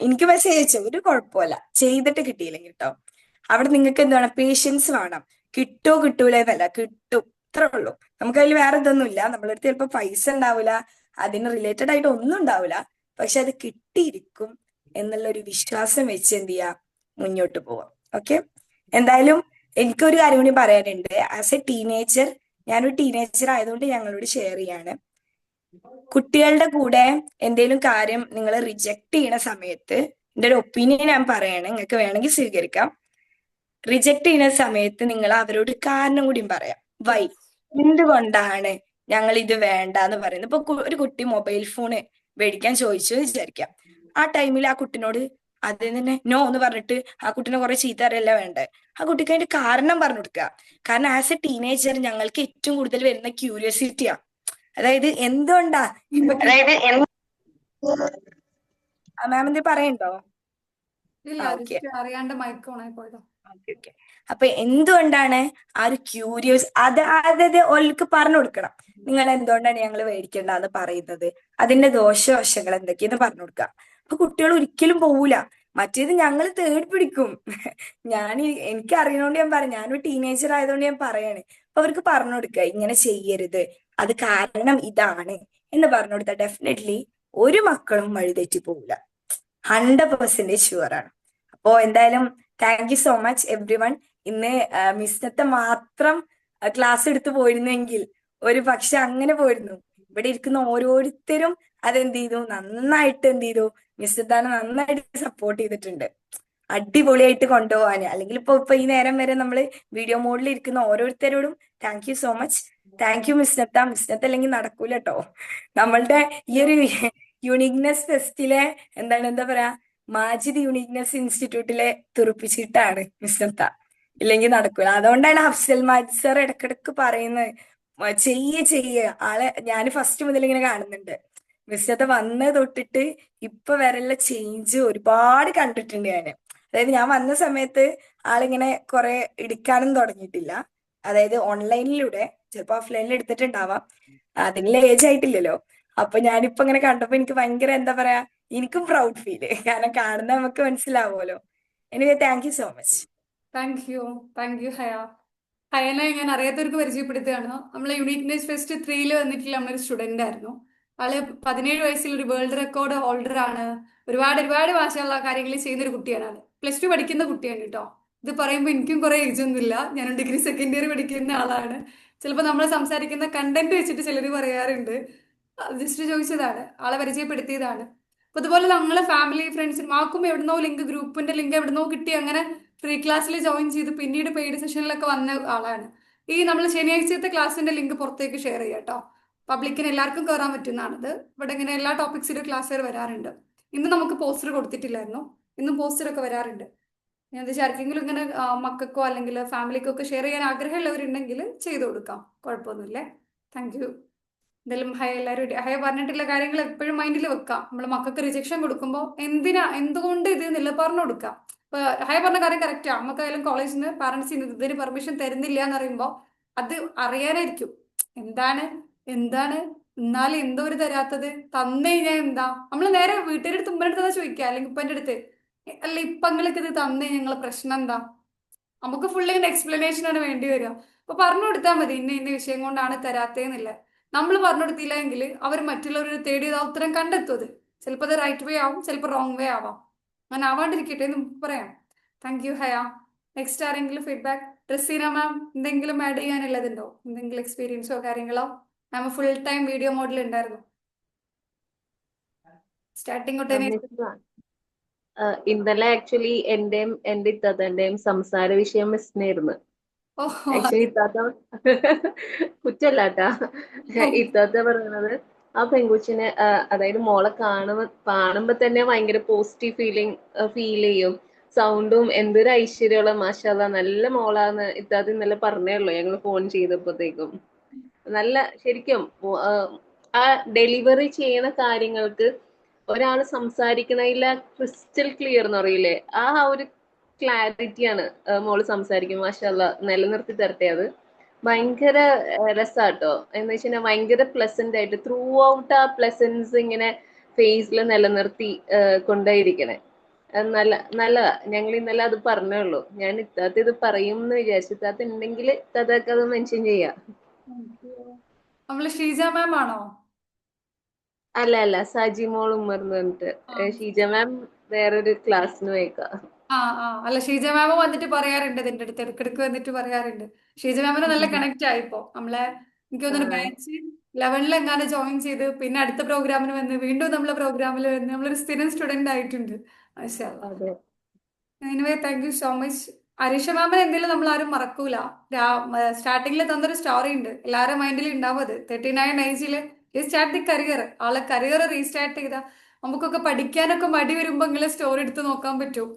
എനിക്ക് മെസ്സേജ് അയച്ചു, ഒരു കുഴപ്പമില്ല. ചെയ്തിട്ട് കിട്ടിയില്ലെങ്കിൽ കേട്ടോ, അവിടെ നിങ്ങൾക്ക് എന്താണ്, പേഷ്യൻസ് വേണം. കിട്ടോ കിട്ടൂല എന്നല്ല, കിട്ടും, ഇത്രേ ഉള്ളൂ. നമുക്ക് അതിൽ വേറെ ഇതൊന്നുമില്ല. നമ്മളടുത്ത് ചിലപ്പോൾ പൈസ ഉണ്ടാവില്ല, അതിന് റിലേറ്റഡ് ആയിട്ട് ഒന്നും ഉണ്ടാവില്ല, പക്ഷെ അത് കിട്ടിയിരിക്കും എന്നുള്ള ഒരു വിശ്വാസം വെച്ച് എന്ത് ചെയ്യാ, മുന്നോട്ട് പോവാം. ഓക്കെ, എന്തായാലും എനിക്കൊരു കാര്യം കൂടി പറയാനുണ്ട്. ആസ് എ ടീനേജർ, ഞാനൊരു ടീനേജർ ആയതുകൊണ്ട് ഞങ്ങളോട് ഷെയർ ചെയ്യാണ്. കുട്ടികളുടെ കൂടെ എന്തെങ്കിലും കാര്യം നിങ്ങൾ റിജക്ട് ചെയ്യുന്ന സമയത്ത്, എൻ്റെ ഒരു ഒപ്പീനിയൻ ഞാൻ പറയാണ്, നിങ്ങൾക്ക് വേണമെങ്കിൽ സ്വീകരിക്കാം. റിജക്ട് ചെയ്യുന്ന സമയത്ത് നിങ്ങൾ അവരോട് കാരണം കൂടിയും പറയാം. വൈ, എന്തുകൊണ്ടാണ് ഞങ്ങൾ ഇത് വേണ്ട എന്ന് പറയുന്നത്. ഇപ്പൊ ഒരു കുട്ടി മൊബൈൽ ഫോണ് മേടിക്കാൻ ചോദിച്ചു വിചാരിക്കാം. ആ ടൈമിൽ ആ കുട്ടിനോട് അതിൽ തന്നെ നോ എന്ന് പറഞ്ഞിട്ട് ആ കുട്ടീനെ കുറെ ചീത്ത അറിയല്ല വേണ്ടേ, ആ കുട്ടിക്ക് അതിന്റെ കാരണം പറഞ്ഞു കൊടുക്കുക. കാരണം ആസ് എ ടീനേജർ ഞങ്ങൾക്ക് ഏറ്റവും കൂടുതൽ വരുന്ന ക്യൂരിയോസിറ്റിയാ. അതായത് എന്തുകൊണ്ടാ ഇപ്പൊ മാം എന്ത് പറയണ്ടോ? ഇല്ല, ഓക്കെ, അറിയാണ്ട് മൈക്ക് ഓൺ ആയി പോയതോ. ഓക്കെ. അപ്പൊ എന്തുകൊണ്ടാണ് ആ ഒരു അതായത് ഓൾക്ക് പറഞ്ഞു കൊടുക്കണം, നിങ്ങൾ എന്തുകൊണ്ടാണ് ഞങ്ങൾ മേടിക്കേണ്ടെന്ന് പറയുന്നത്, അതിന്റെ ദോഷവശങ്ങൾ എന്തൊക്കെയെന്ന് പറഞ്ഞു കൊടുക്കുക. അപ്പൊ കുട്ടികൾ ഒരിക്കലും പോവൂല. മറ്റേത് ഞങ്ങൾ തേടി പിടിക്കും. എനിക്ക് അറിയണോണ്ട് ഞാൻ പറയാം, ഞാനൊരു ടീനേജർ ആയതുകൊണ്ട് ഞാൻ പറയാണ്. അപ്പൊ അവർക്ക് പറഞ്ഞു കൊടുക്കുക, ഇങ്ങനെ ചെയ്യരുത്, അത് കാരണം ഇതാണ് എന്ന് പറഞ്ഞു കൊടുത്താൽ ഡെഫിനറ്റ്ലി ഒരു മക്കളും വഴിതെറ്റി പോവില്ല. 100% ഷുവറാണ്. അപ്പോ എന്തായാലും thank you so much every one. ഇന്ന് മിസ്നത്തെ മാത്രം ക്ലാസ് എടുത്തു പോയിരുന്നെങ്കിൽ ഒരു പക്ഷെ അങ്ങനെ പോയിരുന്നു. ഇവിടെ ഇരിക്കുന്ന ഓരോരുത്തരും അതെന്ത് ചെയ്തു, നന്നായിട്ട് എന്ത് ചെയ്തു, മിസ്സത്താനെ നന്നായിട്ട് സപ്പോർട്ട് ചെയ്തിട്ടുണ്ട്. അടിപൊളിയായിട്ട് കൊണ്ടുപോകാന്. അല്ലെങ്കിൽ ഇപ്പൊ ഈ നേരം വരെ നമ്മൾ വീഡിയോ മോഡിൽ ഇരിക്കുന്ന ഓരോരുത്തരോടും thank you so much. Thank you Misnatha. Misnatha അല്ലെങ്കിൽ നടക്കൂല കേട്ടോ. നമ്മളുടെ ഈ ഒരു യുണീക്നെസ് ഫെസ്റ്റിലെ എന്താ പറയാ, മാജിദ് യുണീക്നെസ് ഇൻസ്റ്റിറ്റ്യൂട്ടിലെ തുറപ്പിച്ചിട്ടാണ് മിസ്നത്ത, ഇല്ലെങ്കിൽ നടക്കൂല. അതുകൊണ്ടാണ് അഫ്സൽ മാജിദ് സാർ ഇടക്കിടക്ക് പറയുന്നത്, ചെയ്യ ആളെ ഞാൻ ഫസ്റ്റ് മുതൽ ഇങ്ങനെ കാണുന്നുണ്ട്. മിസ്നത്ത വന്ന് തൊട്ടിട്ട് ഇപ്പൊ വരെയുള്ള ചേഞ്ച് ഒരുപാട് കണ്ടിട്ടുണ്ട് ഞാൻ. അതായത് ഞാൻ വന്ന സമയത്ത് ആളിങ്ങനെ കുറെ എടുക്കാനും തുടങ്ങിയിട്ടില്ല. അതായത് ഓൺലൈനിലൂടെ, ചിലപ്പോ ഓഫ്ലൈനിൽ എടുത്തിട്ടുണ്ടാവാം, അതിനുള്ള ഏജ് ആയിട്ടില്ലല്ലോ. അപ്പൊ ഞാനിപ്പോ ഇങ്ങനെ കണ്ടപ്പോ എനിക്ക് ഭയങ്കര എന്താ പറയാ, എനിക്കും പ്രൗഡ് ഫീല്. കാരണം കാണുന്ന നമുക്ക് മനസ്സിലാവുമല്ലോ. Anyway thank you so much. Thank you Haya. ഹയനെ ഞാൻ അറിയാത്തവർക്ക് പരിചയപ്പെടുത്തുകയാണ്. നമ്മളെ യുണീക്നെസ് ഫെസ്റ്റ് 3 വന്നിട്ടുള്ള നമ്മളൊരു സ്റ്റുഡന്റ് ആയിരുന്നു. ആള് 17 വയസ്സിൽ ഒരു വേൾഡ് റെക്കോർഡ് ഹോൾഡർ ആണ്. ഒരുപാട് ഭാഷയുള്ള കാര്യങ്ങൾ ചെയ്യുന്ന ഒരു കുട്ടിയാണ്. ആള് +2 പഠിക്കുന്ന കുട്ടിയാണ് കേട്ടോ. ഇത് പറയുമ്പോൾ എനിക്കും കുറെ ഏജ് ഒന്നുമില്ല, ഞാൻ ഡിഗ്രി സെക്കൻഡ് ഇയർ പഠിക്കുന്ന ആളാണ്. ചിലപ്പോൾ നമ്മൾ സംസാരിക്കുന്ന കണ്ടന്റ് വെച്ചിട്ട് ചിലർ പറയാറുണ്ട്. ജസ്റ്റ് ചോദിച്ചതാണ്, ആളെ പരിചയപ്പെടുത്തിയതാണ്. അപ്പൊ അതുപോലെ നമ്മളെ ഫാമിലി ഫ്രണ്ട്സിനും ആർക്കും എവിടുന്നോ ഗ്രൂപ്പിന്റെ ലിങ്ക് എവിടുന്നോ കിട്ടി, അങ്ങനെ ഫ്രീ ക്ലാസ്സിൽ ജോയിൻ ചെയ്ത് പിന്നീട് പെയ്ഡ് സെഷനിലൊക്കെ വന്ന ആളാണ്. ഈ നമ്മൾ ശനിയാഴ്ചത്തെ ക്ലാസ്സിന്റെ ലിങ്ക് പുറത്തേക്ക് ഷെയർ ചെയ്യാം കേട്ടോ. പബ്ലിക്കിന് എല്ലാവർക്കും കയറാൻ പറ്റുന്നതാണത്. ഇവിടെ ഇങ്ങനെ എല്ലാ ടോപ്പിക്സിലും ക്ലാസ്സുകൾ വരാറുണ്ട്. ഇന്ന് നമുക്ക് പോസ്റ്റർ കൊടുത്തിട്ടില്ലായിരുന്നു, ഇന്നും പോസ്റ്ററൊക്കെ വരാറുണ്ട്. ഞാൻ ആർക്കെങ്കിലും ഇങ്ങനെ മക്കൾക്കോ അല്ലെങ്കിൽ ഫാമിലിക്കോ ഒക്കെ ഷെയർ ചെയ്യാൻ ആഗ്രഹമുള്ളവരുണ്ടെങ്കിൽ ചെയ്തു കൊടുക്കാം, കുഴപ്പമൊന്നുമില്ലേ. Thank you. എന്തായാലും ഹയ പറഞ്ഞിട്ടുള്ള കാര്യങ്ങൾ എപ്പോഴും മൈൻഡിൽ വെക്കാം. നമ്മൾ മക്കൾക്ക് റിജക്ഷൻ കൊടുക്കുമ്പോൾ എന്തുകൊണ്ട് ഇത് എന്നില്ല പറഞ്ഞു കൊടുക്കാം. ഇപ്പൊ ഹയ പറഞ്ഞ കാര്യം കറക്റ്റാ. നമുക്കായാലും കോളേജിൽ നിന്ന് പാരന്റ്സ് ഇതിന് പെർമിഷൻ തരുന്നില്ല എന്ന് പറയുമ്പോൾ അത് അറിയാനായിരിക്കും. എന്താണ് എന്നാലും എന്തോ ഒരു തരാത്തത്, തന്നു കഴിഞ്ഞാൽ എന്താ, നമ്മൾ നേരെ വീട്ടുകാരുടെ അടുത്ത് ഉമ്മൻ്റെ അടുത്ത് ചോദിക്കുക, അല്ലെങ്കിൽ ഉപ്പൻ്റെ അടുത്ത്, അല്ല ഇപ്പൊ നിങ്ങൾക്ക് ഇത് തന്നേ ഞങ്ങളെ പ്രശ്നം എന്താ, നമുക്ക് ഫുള്ളി എക്സ്പ്ലനേഷൻ ആണ് വേണ്ടി വരിക. അപ്പൊ പറഞ്ഞു കൊടുത്താൽ മതി ഇന്ന ഇന്ന വിഷയം കൊണ്ടാണ് തരാത്തേന്നില്ല. നമ്മൾ പറഞ്ഞു കൊടുത്തില്ല എങ്കിൽ അവർ മറ്റുള്ളവർ തേടി ആ ഉത്തരം കണ്ടെത്തും. അത് ചിലപ്പോൾ അത് റൈറ്റ് വേ ആവും, ചിലപ്പോൾ റോങ് വേ ആവാം. അങ്ങനെ ആവാണ്ടിരിക്കട്ടെ എന്ന് നമുക്ക് പറയാം. Thank you Haya. നെക്സ്റ്റ് ആരെങ്കിലും ഫീഡ്ബാക്ക്? റസീന മാം എന്തെങ്കിലും ആഡ് ചെയ്യാനുള്ളതുണ്ടോ? എന്തെങ്കിലും എക്സ്പീരിയൻസോ കാര്യങ്ങളോ? Ma'am full time video model ഉണ്ടായിരുന്നു സ്റ്റാർട്ടിങ് തൊട്ടേ. ഇന്നലെ ആക്ച്വലി എന്റെയും എന്റെ ഇത്താത്തന്റെയും സംസാര വിഷയം മിസ്സിനായിരുന്നു. ഓഹോ ആക്ച്വലി ഇത്താത്ത കുറ്റല്ലാട്ടാ, ഇത്താത്ത പറയണത് ആ പെൺകുച്ചിനെ അതായത് മോളെ കാണുമ്പോ തന്നെ ഭയങ്കര പോസിറ്റീവ് ഫീൽ ചെയ്യും. സൗണ്ടും എന്തൊരു ഐശ്വര്യമുള്ള, മാഷാല്ലാ നല്ല മോളാന്ന് ഇത്താത്ത ഇന്നലെ പറഞ്ഞേ ഉള്ളൂ ഞങ്ങൾ ഫോൺ ചെയ്തപ്പോഴത്തേക്കും. നല്ല ശരിക്കും ആ ഡെലിവറി ചെയ്യുന്ന കാര്യങ്ങൾക്ക് ഒരാൾ സംസാരിക്കണതില്ല ക്രിസ്റ്റൽ ക്ലിയർ എന്ന് പറയില്ലേ, ആ ഒരു ക്ലാരിറ്റിയാണ് മോള് സംസാരിക്കും. മാഷാല്ലാ നിലനിർത്തി തരട്ടെ. അത് ഭയങ്കര രസാട്ടോ. എന്ന് വെച്ചാൽ ഭയങ്കര പ്ലസന്റ് ആയിട്ട് ത്രൂ ഔട്ട് ആ പ്ലസൻസ് ഇങ്ങനെ ഫേസിൽ നിലനിർത്തി കൊണ്ടേയിരിക്കണേ. നല്ലതാ. ഞങ്ങൾ ഇന്നലെ അത് പറഞ്ഞേ ഉള്ളൂ. ഞാൻ ഇത്താത്ത ഇത് പറയും എന്ന് വിചാരിച്ചു. ഇത്താത്ത ഉണ്ടെങ്കിൽ ഇത്താത്തക്ക് അത് മെൻഷൻ ചെയ്യാം. നമ്മള് ഷീജ മാം ആണോ? അല്ല സജി മോൾ ഉമ്മർ എന്ന് പറഞ്ഞിട്ട്. ഷീജ മാം വേറൊരു ക്ലാസ്സിന് പോയേക്കാം. അല്ല ഷീജ മാമ വന്നിട്ട് പറയാറുണ്ട് ഇതിന്റെ അടുത്ത്, ഇടക്കിടക്ക് വന്നിട്ട് പറയാറുണ്ട്. ഷീജ മാമിന് നല്ല കണക്ട് ആയിപ്പോ. നമ്മളെ എനിക്ക് തോന്നുന്നു ബാച്ച് 11 എങ്ങാനും ജോയിൻ ചെയ്ത് പിന്നെ അടുത്ത പ്രോഗ്രാമിന് വന്ന് വീണ്ടും നമ്മളെ പ്രോഗ്രാമിൽ വന്ന് നമ്മളൊരു സ്ഥിരം സ്റ്റുഡന്റ് ആയിട്ടുണ്ട്. അതെ. Anyway thank you so much. Areesha മാമിനെ എന്തെങ്കിലും നമ്മൾ ആരും മറക്കൂല. സ്റ്റാർട്ടിങ്ങിൽ തന്നൊരു സ്റ്റോറി ഉണ്ട്, എല്ലാവരുടെ മൈൻഡിൽ ഉണ്ടാവും അത്. 39 ഏജില് സ്റ്റാർട്ട് ദി കരിയർ. ആളെ കരിയർ റീസ്റ്റാർട്ട് ചെയ്ത നമുക്കൊക്കെ പഠിക്കാനൊക്കെ മടി വരുമ്പോ ഇങ്ങനെ സ്റ്റോറി എടുത്ത് നോക്കാൻ പറ്റും,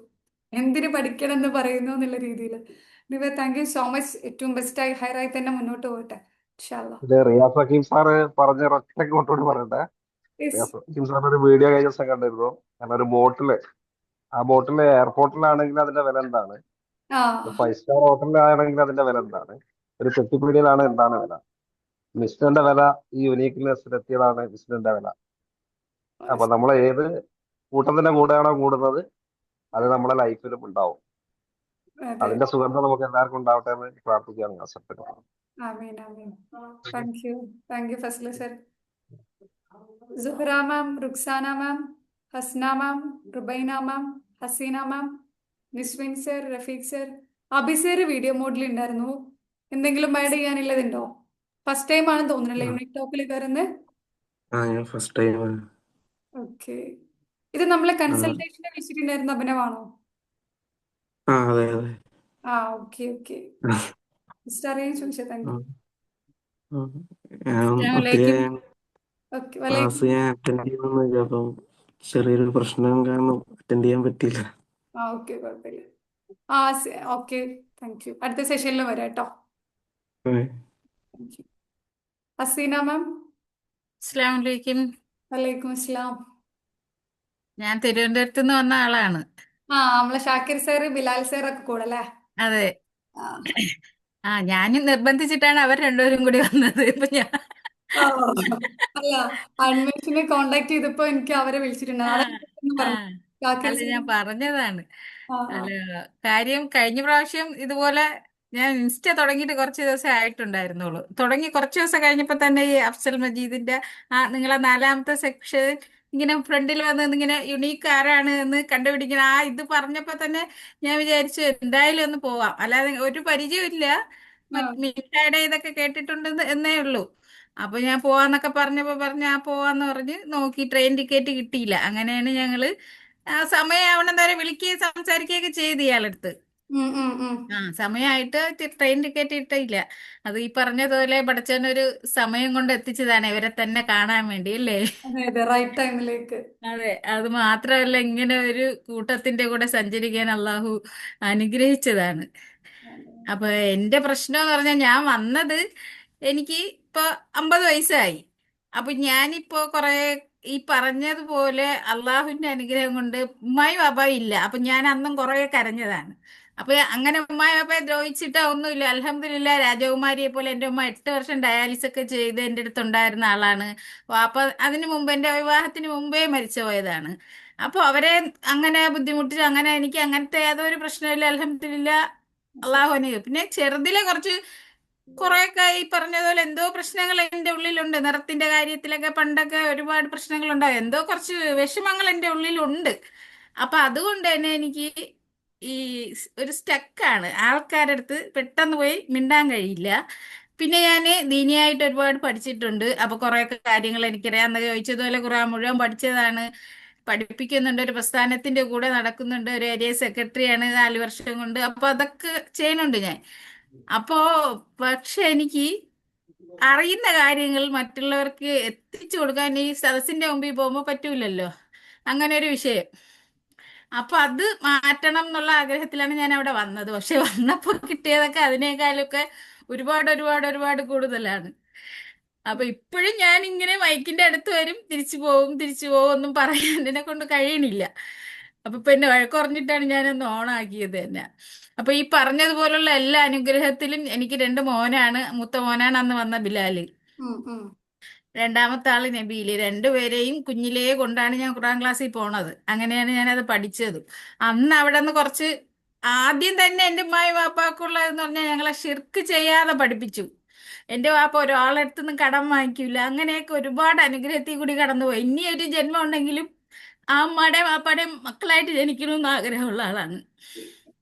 എന്തിനു പഠിക്കണം എന്ന് പറയുന്നു എന്നുള്ള രീതിയിൽ. Anyway thank you so much. ഏറ്റവും ബെസ്റ്റായി ഹയറായി തന്നെ മുന്നോട്ട് പോകട്ടെ ഇൻഷാ അല്ലാ. ഇത് റിയാസ് ഹക്കീം സാറ് പറഞ്ഞ ഒറ്റയ്ക്ക് കൊണ്ടുകൊണ്ട് പറയട്ടെ. റിയാസ് ഹക്കീം സാറിന് ഒരു വീഡിയോ കഴിഞ്ഞ ദിവസം കണ്ടിരുന്നു. കാരണം ഒരു ബോട്ടില്, ആ ബോട്ടില് എയർപോർട്ടിലാണെങ്കിൽ അതിന്റെ വില എന്താണ്, 5 സ്റ്റാർ ഹോട്ടലിലാണെങ്കിൽ അതിന്റെ വില എന്താണ്, ഒരു പെട്ടിപ്പീടിയിലാണ് എന്താണ് വില, മിസ്റ്റിന്റെ വില ഈ യുണീക്നെസ് എത്തിയതാണ് മിസ്റ്റിന്റെ വില. അപ്പൊ നമ്മൾ ഏത് കൂട്ടത്തിന്റെ കൂടെയാണോ കൂടുന്നത് അത് നമ്മളെ ലൈഫിലും ഉണ്ടാവും. അതിന്റെ സുഗന്ധം നമുക്ക് എല്ലാവർക്കും ഉണ്ടാവട്ടെ എന്ന് പ്രാർത്ഥിക്കുകയാണ് ഞാൻ സത്യം. ആമീൻ ആമീൻ. Thank you Fazlu sir. Suhara ma'am, Ruksana ma'am, Hasna ma'am, Rubaina ma'am, Haseena ma'am, Niswin sir, Rafeeq sir, Abi sir video മോഡിൽ ഉണ്ടായിരുന്നു. എന്തെങ്കിലും ആഡ് ചെയ്യാനുള്ളതുണ്ടോ? ഫസ്റ്റ് ടൈം ആണെന്ന് തോന്നുന്നല്ലേ യൂണിക് ടോക്കിൽ കയറുന്നത്? ഞാൻ ഫസ്റ്റ് ടൈം. ഓക്കെ. ഇത് നമ്മളെ കൺസൾട്ടേഷനെ വിളിച്ചിട്ടുണ്ടായിരുന്ന അഭിനവാണോ? അതെ. ഓക്കെ. അറിയാൻ ചോദിച്ചാ താങ്ക് യു. ഒത്തിരി ക്ലാസ് ഞാൻ അറ്റൻഡ് ചെയ്യുന്നു, അപ്പം ചെറിയൊരു പ്രശ്നം കാരണം അറ്റൻഡ് ചെയ്യാൻ പറ്റിയില്ല. ഓക്കെ, കുഴപ്പമില്ല. Okay, thank U. അടുത്ത സെഷനിൽ വരാം കേട്ടോ. ഹസീന മാം. അസ്സലാമു അലൈക്കും. വലൈക്കും അസ്സലാം. ഞാൻ തിരുവനന്തപുരത്ത് നിന്ന് വന്ന ആളാണ്. നമ്മളെ ഷാക്കിർ സാർ, ബിലാൽ സാർ ഒക്കെ കൂടെ അല്ലേ? അതെ. ഞാനും നിർബന്ധിച്ചിട്ടാണ് അവർ രണ്ടുപേരും കൂടി വന്നത്. ഇപ്പൊ ഞാൻ അല്ല, അഡ്മിഷനെ കോണ്ടാക്ട് ചെയ്തപ്പോ എനിക്ക് അവരെ വിളിച്ചിട്ടുണ്ട്. അല്ല, ഞാൻ പറഞ്ഞതാണ്. അല്ല, കാര്യം കഴിഞ്ഞ പ്രാവശ്യം ഇതുപോലെ ഞാൻ ഇൻസ്റ്റ തുടങ്ങിയിട്ട് കുറച്ച് ദിവസം ആയിട്ടുണ്ടായിരുന്നുള്ളൂ. തുടങ്ങി കുറച്ച് ദിവസം കഴിഞ്ഞപ്പോ തന്നെ ഈ അഫ്സൽ മജീദിന്റെ നിങ്ങളെ 4ാമത്തെ സെക്ഷൻ ഇങ്ങനെ ഫ്രണ്ടിൽ വന്ന് ഇങ്ങനെ യുണീക്ക് ആരാണ് എന്ന് കണ്ടുപിടിക്കണം ഇത് പറഞ്ഞപ്പോ തന്നെ ഞാൻ വിചാരിച്ചു എന്തായാലും ഒന്ന് പോവാം. അല്ലാതെ ഒരു പരിചയമില്ല, മിഠായിയുടെ ഇതൊക്കെ കേട്ടിട്ടുണ്ടെന്ന് എന്നേ ഉള്ളൂ. അപ്പൊ ഞാൻ പോവാന്നൊക്കെ പറഞ്ഞപ്പോ പോവാന്ന് പറഞ്ഞ് നോക്കി, ട്രെയിൻ ടിക്കറ്റ് കിട്ടിയില്ല. അങ്ങനെയാണ് ഞങ്ങള് സമയമാവണം വരെ വിളിക്കുകയും സംസാരിക്കുകയൊക്കെ ചെയ്ത് ഇയാളടുത്ത്. സമയമായിട്ട് ട്രെയിൻ ടിക്കറ്റ് കിട്ടിയില്ല. അത് ഈ പറഞ്ഞതുപോലെ പടച്ചവനൊരു സമയം കൊണ്ട് എത്തിച്ചതാണ് ഇവരെ തന്നെ കാണാൻ വേണ്ടി, അല്ലേ? റൈറ്റ് ടൈമിലേക്ക്. അതെ. അത് മാത്രമല്ല, ഇങ്ങനെ ഒരു കൂട്ടത്തിന്റെ കൂടെ സഞ്ചരിക്കാൻ അള്ളാഹു അനുഗ്രഹിച്ചതാണ്. അപ്പൊ എന്റെ പ്രശ്നം എന്ന് പറഞ്ഞാൽ, ഞാൻ വന്നത് എനിക്ക് ഇപ്പൊ 50 വയസ്സായി. അപ്പൊ ഞാനിപ്പോ കുറെ ഈ പറഞ്ഞതുപോലെ അള്ളാഹുവിന്റെ അനുഗ്രഹം കൊണ്ട് ഉമ്മായും ബാബായും ഇല്ല. അപ്പൊ ഞാൻ അന്നും കുറെ കരഞ്ഞതാണ്. അപ്പൊ അങ്ങനെ ഉമ്മായും ബാബയെ ദ്രോഹിച്ചിട്ടാ ഒന്നുമില്ല. അൽഹംദുലില്ലാ, രാജകുമാരിയെ പോലെ എന്റെ ഉമ്മ 8 വർഷം ഡയാലിസിസ് ഒക്കെ ചെയ്ത് എന്റെ അടുത്ത് ഉണ്ടായിരുന്ന ആളാണ്. അപ്പൊ അതിനു മുമ്പ്, എന്റെ വിവാഹത്തിന് മുമ്പേ മരിച്ചു പോയതാണ്. അപ്പൊ അവരെ അങ്ങനെ ബുദ്ധിമുട്ടിച്ച് അങ്ങനെ എനിക്ക് അങ്ങനത്തെ യാതൊരു പ്രശ്നമില്ല. അൽഹംദുലില്ലാ, അള്ളാഹു അനുഗ്രഹിക്കും. പിന്നെ ചെറുതിലെ കുറച്ച് കുറെയൊക്കെ ഈ പറഞ്ഞതുപോലെ എന്തോ പ്രശ്നങ്ങൾ എൻ്റെ ഉള്ളിലുണ്ട്. നിറത്തിന്റെ കാര്യത്തിലൊക്കെ പണ്ടൊക്കെ ഒരുപാട് പ്രശ്നങ്ങളുണ്ടാവും. എന്തോ കുറച്ച് വിഷമങ്ങൾ എൻ്റെ ഉള്ളിലുണ്ട്. അപ്പൊ അതുകൊണ്ട് തന്നെ എനിക്ക് ഈ ഒരു സ്റ്റക്കാണ്. ആൾക്കാരുടെ അടുത്ത് പെട്ടെന്ന് പോയി മിണ്ടാൻ കഴിയില്ല. പിന്നെ ഞാൻ ദീനിയായിട്ട് ഒരുപാട് പഠിച്ചിട്ടുണ്ട്. അപ്പൊ കുറെയൊക്കെ കാര്യങ്ങൾ എനിക്കറിയാം. അന്ന് ചോദിച്ചതുപോലെ ഖുർആൻ മുഴുവൻ പഠിച്ചതാണ്. പഠിപ്പിക്കുന്നുണ്ട്, ഒരു പ്രസ്ഥാനത്തിന്റെ കൂടെ നടക്കുന്നുണ്ട്, ഒരു ഏരിയ സെക്രട്ടറിയാണ് 4 വർഷം കൊണ്ട്. അപ്പൊ അതൊക്കെ ചെയ്യുന്നുണ്ട് ഞാൻ. അപ്പോ പക്ഷെ എനിക്ക് അറിയുന്ന കാര്യങ്ങൾ മറ്റുള്ളവർക്ക് എത്തിച്ചു കൊടുക്കാൻ ഈ സദസ്സിന്റെ മുമ്പിൽ പോകുമ്പോൾ പറ്റൂലല്ലോ. അങ്ങനെ ഒരു വിഷയം. അപ്പൊ അത് മാറ്റണം എന്നുള്ള ആഗ്രഹത്തിലാണ് ഞാൻ അവിടെ വന്നത്. പക്ഷെ വന്നപ്പോൾ കിട്ടിയതൊക്കെ അതിനേക്കാളൊക്കെ ഒരുപാട് ഒരുപാട് ഒരുപാട് കൂടുതലാണ്. അപ്പൊ ഇപ്പോഴും ഞാൻ ഇങ്ങനെ മൈക്കിന്റെ അടുത്ത് വരും, തിരിച്ചു പോകും ഒന്നും പറയാൻ എന്നെ കൊണ്ട് കഴിയണില്ല. അപ്പൊ ഇപ്പൊ എന്നെ വഴക്കുറഞ്ഞിട്ടാണ് ഞാനൊന്ന് ഓണാക്കിയത് തന്നെ. അപ്പൊ ഈ പറഞ്ഞതുപോലുള്ള എല്ലാ അനുഗ്രഹത്തിലും എനിക്ക് 2 മോനാണ്. മൂത്ത മോനാണ് അന്ന് വന്ന ബിലാല്, രണ്ടാമത്തെ ആള് നബീല്. രണ്ടുപേരെയും കുഞ്ഞിലേ കൊണ്ടാണ് ഞാൻ ഖുർആൻ ക്ലാസ്സിൽ പോണത്. അങ്ങനെയാണ് ഞാനത് പഠിച്ചത്. അന്ന് അവിടെ നിന്ന് കുറച്ച് ആദ്യം തന്നെ എൻ്റെ ഉമ്മായും വാപ്പാക്കുള്ളതെന്ന് പറഞ്ഞാൽ ഞങ്ങളെ ഷിർക്ക് ചെയ്യാതെ പഠിപ്പിച്ചു. എൻ്റെ വാപ്പ ഒരാളെ അടുത്തുനിന്ന് കടം വാങ്ങിക്കൂല. അങ്ങനെയൊക്കെ ഒരുപാട് അനുഗ്രഹത്തിൽ കൂടി കടന്നുപോയി. ഇനി ഒരു ജന്മം ഉണ്ടെങ്കിലും ആ ഉമ്മാടെയും വാപ്പാടെയും മക്കളായിട്ട് ജനിക്കണമെന്ന് ആഗ്രഹമുള്ള ആളാണ്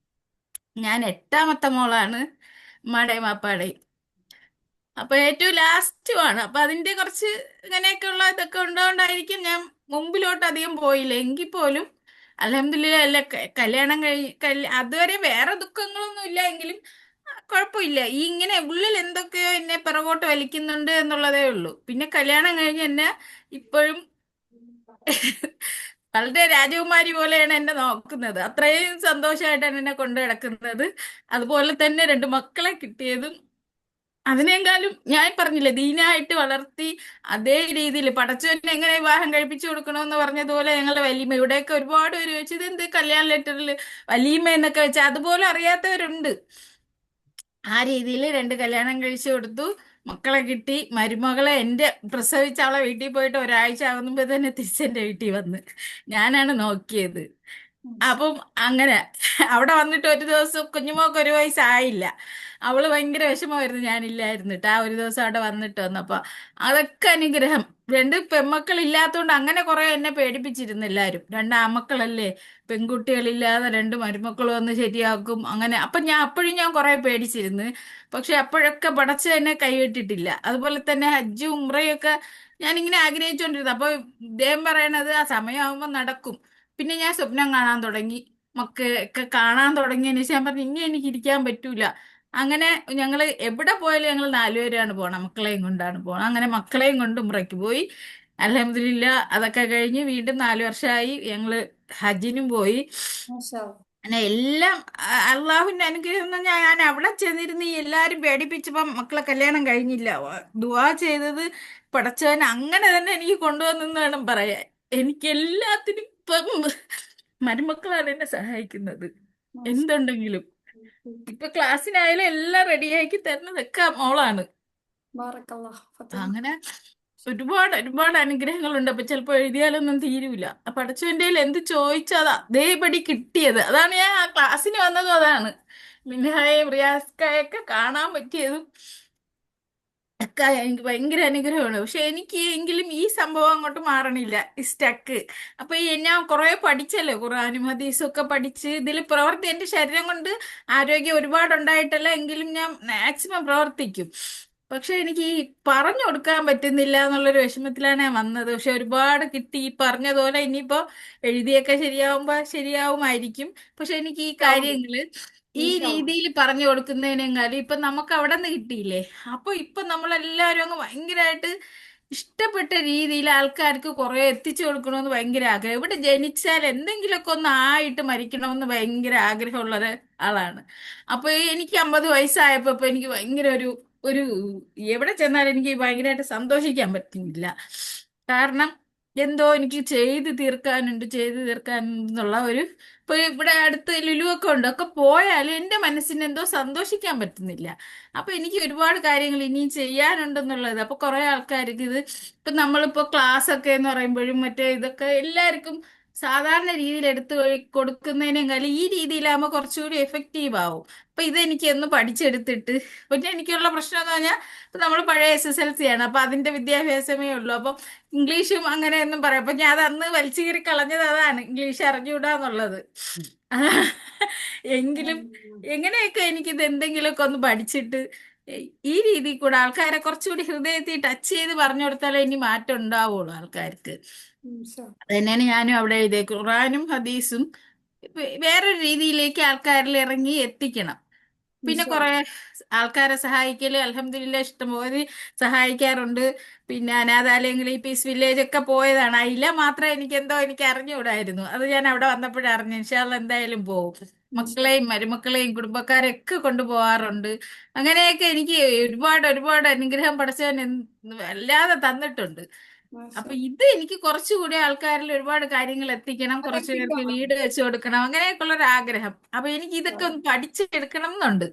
ഞാൻ. 8ാമത്തെ മോളാണ് ഉമ്മാടെയും വാപ്പാടെയും. അപ്പൊ ഏറ്റവും ലാസ്റ്റുമാണ്. അപ്പൊ അതിന്റെ കുറച്ച് ഇങ്ങനെയൊക്കെയുള്ള ഇതൊക്കെ ഉണ്ടോണ്ടായിരിക്കും ഞാൻ മുമ്പിലോട്ട് അധികം പോയില്ല. എങ്കിൽ പോലും അൽഹംദുലില്ലാ അല്ല കല്യാണം അതുവരെ വേറെ ദുഃഖങ്ങളൊന്നും ഇല്ല. എങ്കിലും കുഴപ്പമില്ല. ഈ ഇങ്ങനെ ഉള്ളിൽ എന്തൊക്കെയോ എന്നെ പിറകോട്ട് വലിക്കുന്നുണ്ട് എന്നുള്ളതേ ഉള്ളൂ. പിന്നെ കല്യാണം കഴിഞ്ഞ് എന്നെ ഇപ്പോഴും വളരെ രാജകുമാരി പോലെയാണ് എന്നെ നോക്കുന്നത്. അത്രയും സന്തോഷമായിട്ടാണ് എന്നെ കൊണ്ടു നടക്കുന്നത്. അതുപോലെ തന്നെ 2 മക്കളെ കിട്ടിയതും അതിനേക്കാളും ഞാൻ പറഞ്ഞില്ലേ ദീനായിട്ട് വളർത്തി അതേ രീതിയിൽ പടച്ചവനെ എങ്ങനെ വിവാഹം കഴിപ്പിച്ചു കൊടുക്കണമെന്ന് പറഞ്ഞതുപോലെ ഞങ്ങളുടെ വല്യമ്മ. ഇവിടെയൊക്കെ ഒരുപാട് പേര് വെച്ച് ഇതെന്ത് കല്യാണ ലെറ്ററിൽ വല്യമ്മ എന്നൊക്കെ വെച്ചാൽ അതുപോലെ അറിയാത്തവരുണ്ട്. ആ രീതിയിൽ 2 കല്യാണം കഴിച്ചു കൊടുത്തു, മക്കളെ കിട്ടി. മരുമകളെ എൻ്റെ പ്രസവിച്ച ആളെ വീട്ടിൽ പോയിട്ട് ഒരാഴ്ച ആകുമ്പോ തന്നെ തിരിച്ചെന്റെ വീട്ടിൽ വന്ന് ഞാനാണ് നോക്കിയത്. അപ്പം അങ്ങനെ അവിടെ വന്നിട്ട് ഒരു ദിവസം കുഞ്ഞുമോക്ക് 1 വയസ്സായില്ല. അവള് ഭയങ്കര വിഷമമായിരുന്നു ഞാനില്ലായിരുന്നിട്ട്. ആ ഒരു ദിവസം അവിടെ വന്നിട്ട് വന്നപ്പോ അതൊക്കെ അനുഗ്രഹം. 2 പെൺമക്കൾ ഇല്ലാത്തതുകൊണ്ട് അങ്ങനെ കുറെ എന്നെ പേടിപ്പിച്ചിരുന്നു എല്ലാരും. 2 ആൺമക്കളല്ലേ, പെൺകുട്ടികളില്ലാതെ 2 മരുമക്കൾ വന്ന് ശരിയാക്കും അങ്ങനെ. അപ്പൊ അപ്പോഴും ഞാൻ കുറെ പേടിച്ചിരുന്നു. പക്ഷെ അപ്പോഴൊക്കെ പടച്ച് എന്നെ കൈവിട്ടിട്ടില്ല. അതുപോലെ തന്നെ ഹജ്ജും ഉംറയൊക്കെ ഞാനിങ്ങനെ ആഗ്രഹിച്ചുകൊണ്ടിരുന്നു. അപ്പൊ ഇദ്ദേഹം പറയണത് ആ സമയമാകുമ്പോ നടക്കും. പിന്നെ ഞാൻ സ്വപ്നം കാണാൻ തുടങ്ങി. മക്കളൊക്കെ കാണാൻ തുടങ്ങിയതിന് ശേഷം ഞാൻ പറഞ്ഞു ഇനി എനിക്ക് ഇരിക്കാൻ പറ്റൂല. അങ്ങനെ ഞങ്ങൾ എവിടെ പോയാലും ഞങ്ങൾ 4 പേരാണ് പോണം, മക്കളെയും കൊണ്ടാണ് പോണം. അങ്ങനെ മക്കളെയും കൊണ്ട് ഉംറയ്ക്ക് പോയി. അൽഹംദുലില്ലാ അതൊക്കെ കഴിഞ്ഞ് വീണ്ടും 4 വർഷമായി ഞങ്ങള് ഹജ്ജിനും പോയി. അങ്ങനെ എല്ലാം അള്ളാഹുവിന്റെ അനുഗ്രഹം എന്ന് പറഞ്ഞാൽ ഞാൻ അവിടെ ചെന്നിരുന്ന് ഈ എല്ലാരും പേടിപ്പിച്ചപ്പം മക്കളെ കല്യാണം കഴിഞ്ഞില്ല. ദുആ ചെയ്തത് പടച്ചവൻ അങ്ങനെ തന്നെ എനിക്ക് കൊണ്ടുവന്നെന്ന് വേണം പറയാൻ. എനിക്ക് എല്ലാത്തിനും ഇപ്പം മരുമക്കളാണ് എന്നെ സഹായിക്കുന്നത്. എന്തുണ്ടെങ്കിലും ഇപ്പൊ ക്ലാസ്സിനായാലും എല്ലാം റെഡിയാക്കി തരുന്നതൊക്കെ മോളാണ്. അങ്ങനെ ഒരുപാട് ഒരുപാട് അനുഗ്രഹങ്ങളുണ്ട്. അപ്പൊ ചിലപ്പോ എഴുതിയാലൊന്നും തീരൂല. അപ്പൊ പടച്ചവന്റെ എന്ത് ചോദിച്ചതാ അതേപടി കിട്ടിയത്. അതാണ് ഞാൻ ആ ക്ലാസ്സിന് വന്നതും അതാണ്. മിൻഹായും റിയാസ്കായൊക്കെ കാണാൻ പറ്റിയതും ഒക്കെ എനിക്ക് ഭയങ്കര അനുഗ്രഹമാണ്. പക്ഷെ എനിക്ക് എങ്കിലും ഈ സംഭവം അങ്ങോട്ട് മാറണില്ല, ഈ സ്റ്റക്ക്. അപ്പൊ ഞാൻ കുറെ പഠിച്ചല്ലോ, ഖുർആനും ഹദീസും ഒക്കെ പഠിച്ച് ഇതിൽ എന്റെ ശരീരം കൊണ്ട് ആരോഗ്യം ഒരുപാട് ഉണ്ടായിട്ടല്ല, എങ്കിലും ഞാൻ മാക്സിമം പ്രവർത്തിക്കും. പക്ഷെ എനിക്ക് ഈ പറഞ്ഞു കൊടുക്കാൻ പറ്റുന്നില്ല എന്നുള്ളൊരു വിഷമത്തിലാണ് ഞാൻ വന്നത്. പക്ഷെ ഒരുപാട് കിട്ടി. ഈ പറഞ്ഞതുപോലെ ഇനിയിപ്പോ എഴുതിയൊക്കെ ശരിയാവുമ്പോ ശരിയാവുമായിരിക്കും. പക്ഷെ എനിക്ക് ഈ കാര്യങ്ങള് ഈ രീതിയിൽ പറഞ്ഞു കൊടുക്കുന്നതിനേക്കാളും ഇപ്പൊ നമുക്ക് അവിടെ നിന്ന് കിട്ടിയില്ലേ. അപ്പൊ ഇപ്പൊ നമ്മളെല്ലാവരും അങ്ങ് ഭയങ്കരമായിട്ട് ഇഷ്ടപ്പെട്ട രീതിയിൽ ആൾക്കാർക്ക് കുറെ എത്തിച്ചു കൊടുക്കണമെന്ന് ഭയങ്കര ആഗ്രഹം. ഇവിടെ ജനിച്ചാൽ എന്തെങ്കിലുമൊക്കെ ഒന്ന് ആയിട്ട് മരിക്കണമെന്ന് ഭയങ്കര ആഗ്രഹമുള്ള ആളാണ്. അപ്പൊ എനിക്ക് 50 വയസ്സായപ്പോ ഇപ്പൊ എനിക്ക് ഭയങ്കര ഒരു എവിടെ ചെന്നാലും എനിക്ക് ഭയങ്കരമായിട്ട് സന്തോഷിക്കാൻ പറ്റുന്നില്ല. കാരണം എന്തോ എനിക്ക് ചെയ്തു തീർക്കാനെന്നുള്ള ഇപ്പൊ ഇവിടെ അടുത്ത് ലുലുവൊക്കെ ഉണ്ട്. ഒക്കെ പോയാലും എന്റെ മനസ്സിന് എന്തോ സന്തോഷിക്കാൻ പറ്റുന്നില്ല. അപ്പൊ എനിക്ക് ഒരുപാട് കാര്യങ്ങൾ ഇനിയും ചെയ്യാനുണ്ടെന്നുള്ളത്. അപ്പൊ കുറെ ആൾക്കാർക്ക് ഇപ്പൊ നമ്മളിപ്പോ ക്ലാസ് ഒക്കെ എന്ന് പറയുമ്പോഴും മറ്റേ ഇതൊക്കെ എല്ലാവർക്കും സാധാരണ രീതിയിൽ എടുത്ത് കൊടുക്കുന്നതിനേക്കാളും ഈ രീതിയിലാകുമ്പോൾ കുറച്ചുകൂടി എഫക്റ്റീവ് ആവും. അപ്പൊ ഇതെനിക്ക് ഒന്ന് പഠിച്ചെടുത്തിട്ട്, പിന്നെ എനിക്കുള്ള പ്രശ്നം എന്ന് പറഞ്ഞാൽ ഇപ്പൊ നമ്മൾ പഴയ SSLC ആണ്, അപ്പൊ അതിന്റെ വിദ്യാഭ്യാസമേ ഉള്ളൂ. അപ്പൊ ഇംഗ്ലീഷും അങ്ങനെയൊന്നും പറയാം. അപ്പൊ ഞാൻ അത് അന്ന് വലിച്ചു കീറി കളഞ്ഞത് അതാണ്, ഇംഗ്ലീഷ് അറിഞ്ഞുകൂടാന്നുള്ളത്. എങ്കിലും എങ്ങനെയൊക്കെ എനിക്കിത് എന്തെങ്കിലുമൊക്കെ ഒന്ന് പഠിച്ചിട്ട് ഈ രീതിയിൽ കൂടെ ആൾക്കാരെ കുറച്ചുകൂടി ഹൃദയത്തിൽ ടച്ച് ചെയ്ത് പറഞ്ഞു കൊടുത്താലേ ഇനി മാറ്റം ഉണ്ടാവുള്ളൂ ആൾക്കാർക്ക്. അത് തന്നെയാണ് ഞാനും അവിടെ എഴുതിയ ഖുറാനും ഹദീസും വേറൊരു രീതിയിലേക്ക് ആൾക്കാരിൽ ഇറങ്ങി എത്തിക്കണം. പിന്നെ കുറെ ആൾക്കാരെ സഹായിക്കല് അൽഹംദുലില്ലാ ഇഷ്ടംപോലെ സഹായിക്കാറുണ്ട്. പിന്നെ അനാഥാലയങ്ങളിൽ പീസ് വില്ലേജ് ഒക്കെ പോയതാണ്. അതില മാത്രം എനിക്ക് അറിഞ്ഞുകൂടായിരുന്നു. അത് ഞാൻ അവിടെ വന്നപ്പോഴേ അറിഞ്ഞു. ഇൻഷാ അല്ലാ എന്തായാലും പോകും. മക്കളെയും മരുമക്കളെയും കുടുംബക്കാരെയൊക്കെ കൊണ്ടുപോകാറുണ്ട്. അങ്ങനെയൊക്കെ എനിക്ക് ഒരുപാട് ഒരുപാട് അനുഗ്രഹം പടച്ചവൻ വല്ലാതെ തന്നിട്ടുണ്ട്. അപ്പൊ ഇത് എനിക്ക് കുറച്ചുകൂടി ആൾക്കാരിൽ ഒരുപാട് കാര്യങ്ങൾ എത്തിക്കണം, കുറച്ചു പേർക്ക് വീട് വെച്ചു കൊടുക്കണം, അങ്ങനെയൊക്കെയുള്ള ഒരു ആഗ്രഹം. അപ്പൊ എനിക്ക് ഇതൊക്കെ ഒന്ന് പഠിച്ചെടുക്കണം എന്നുണ്ട്.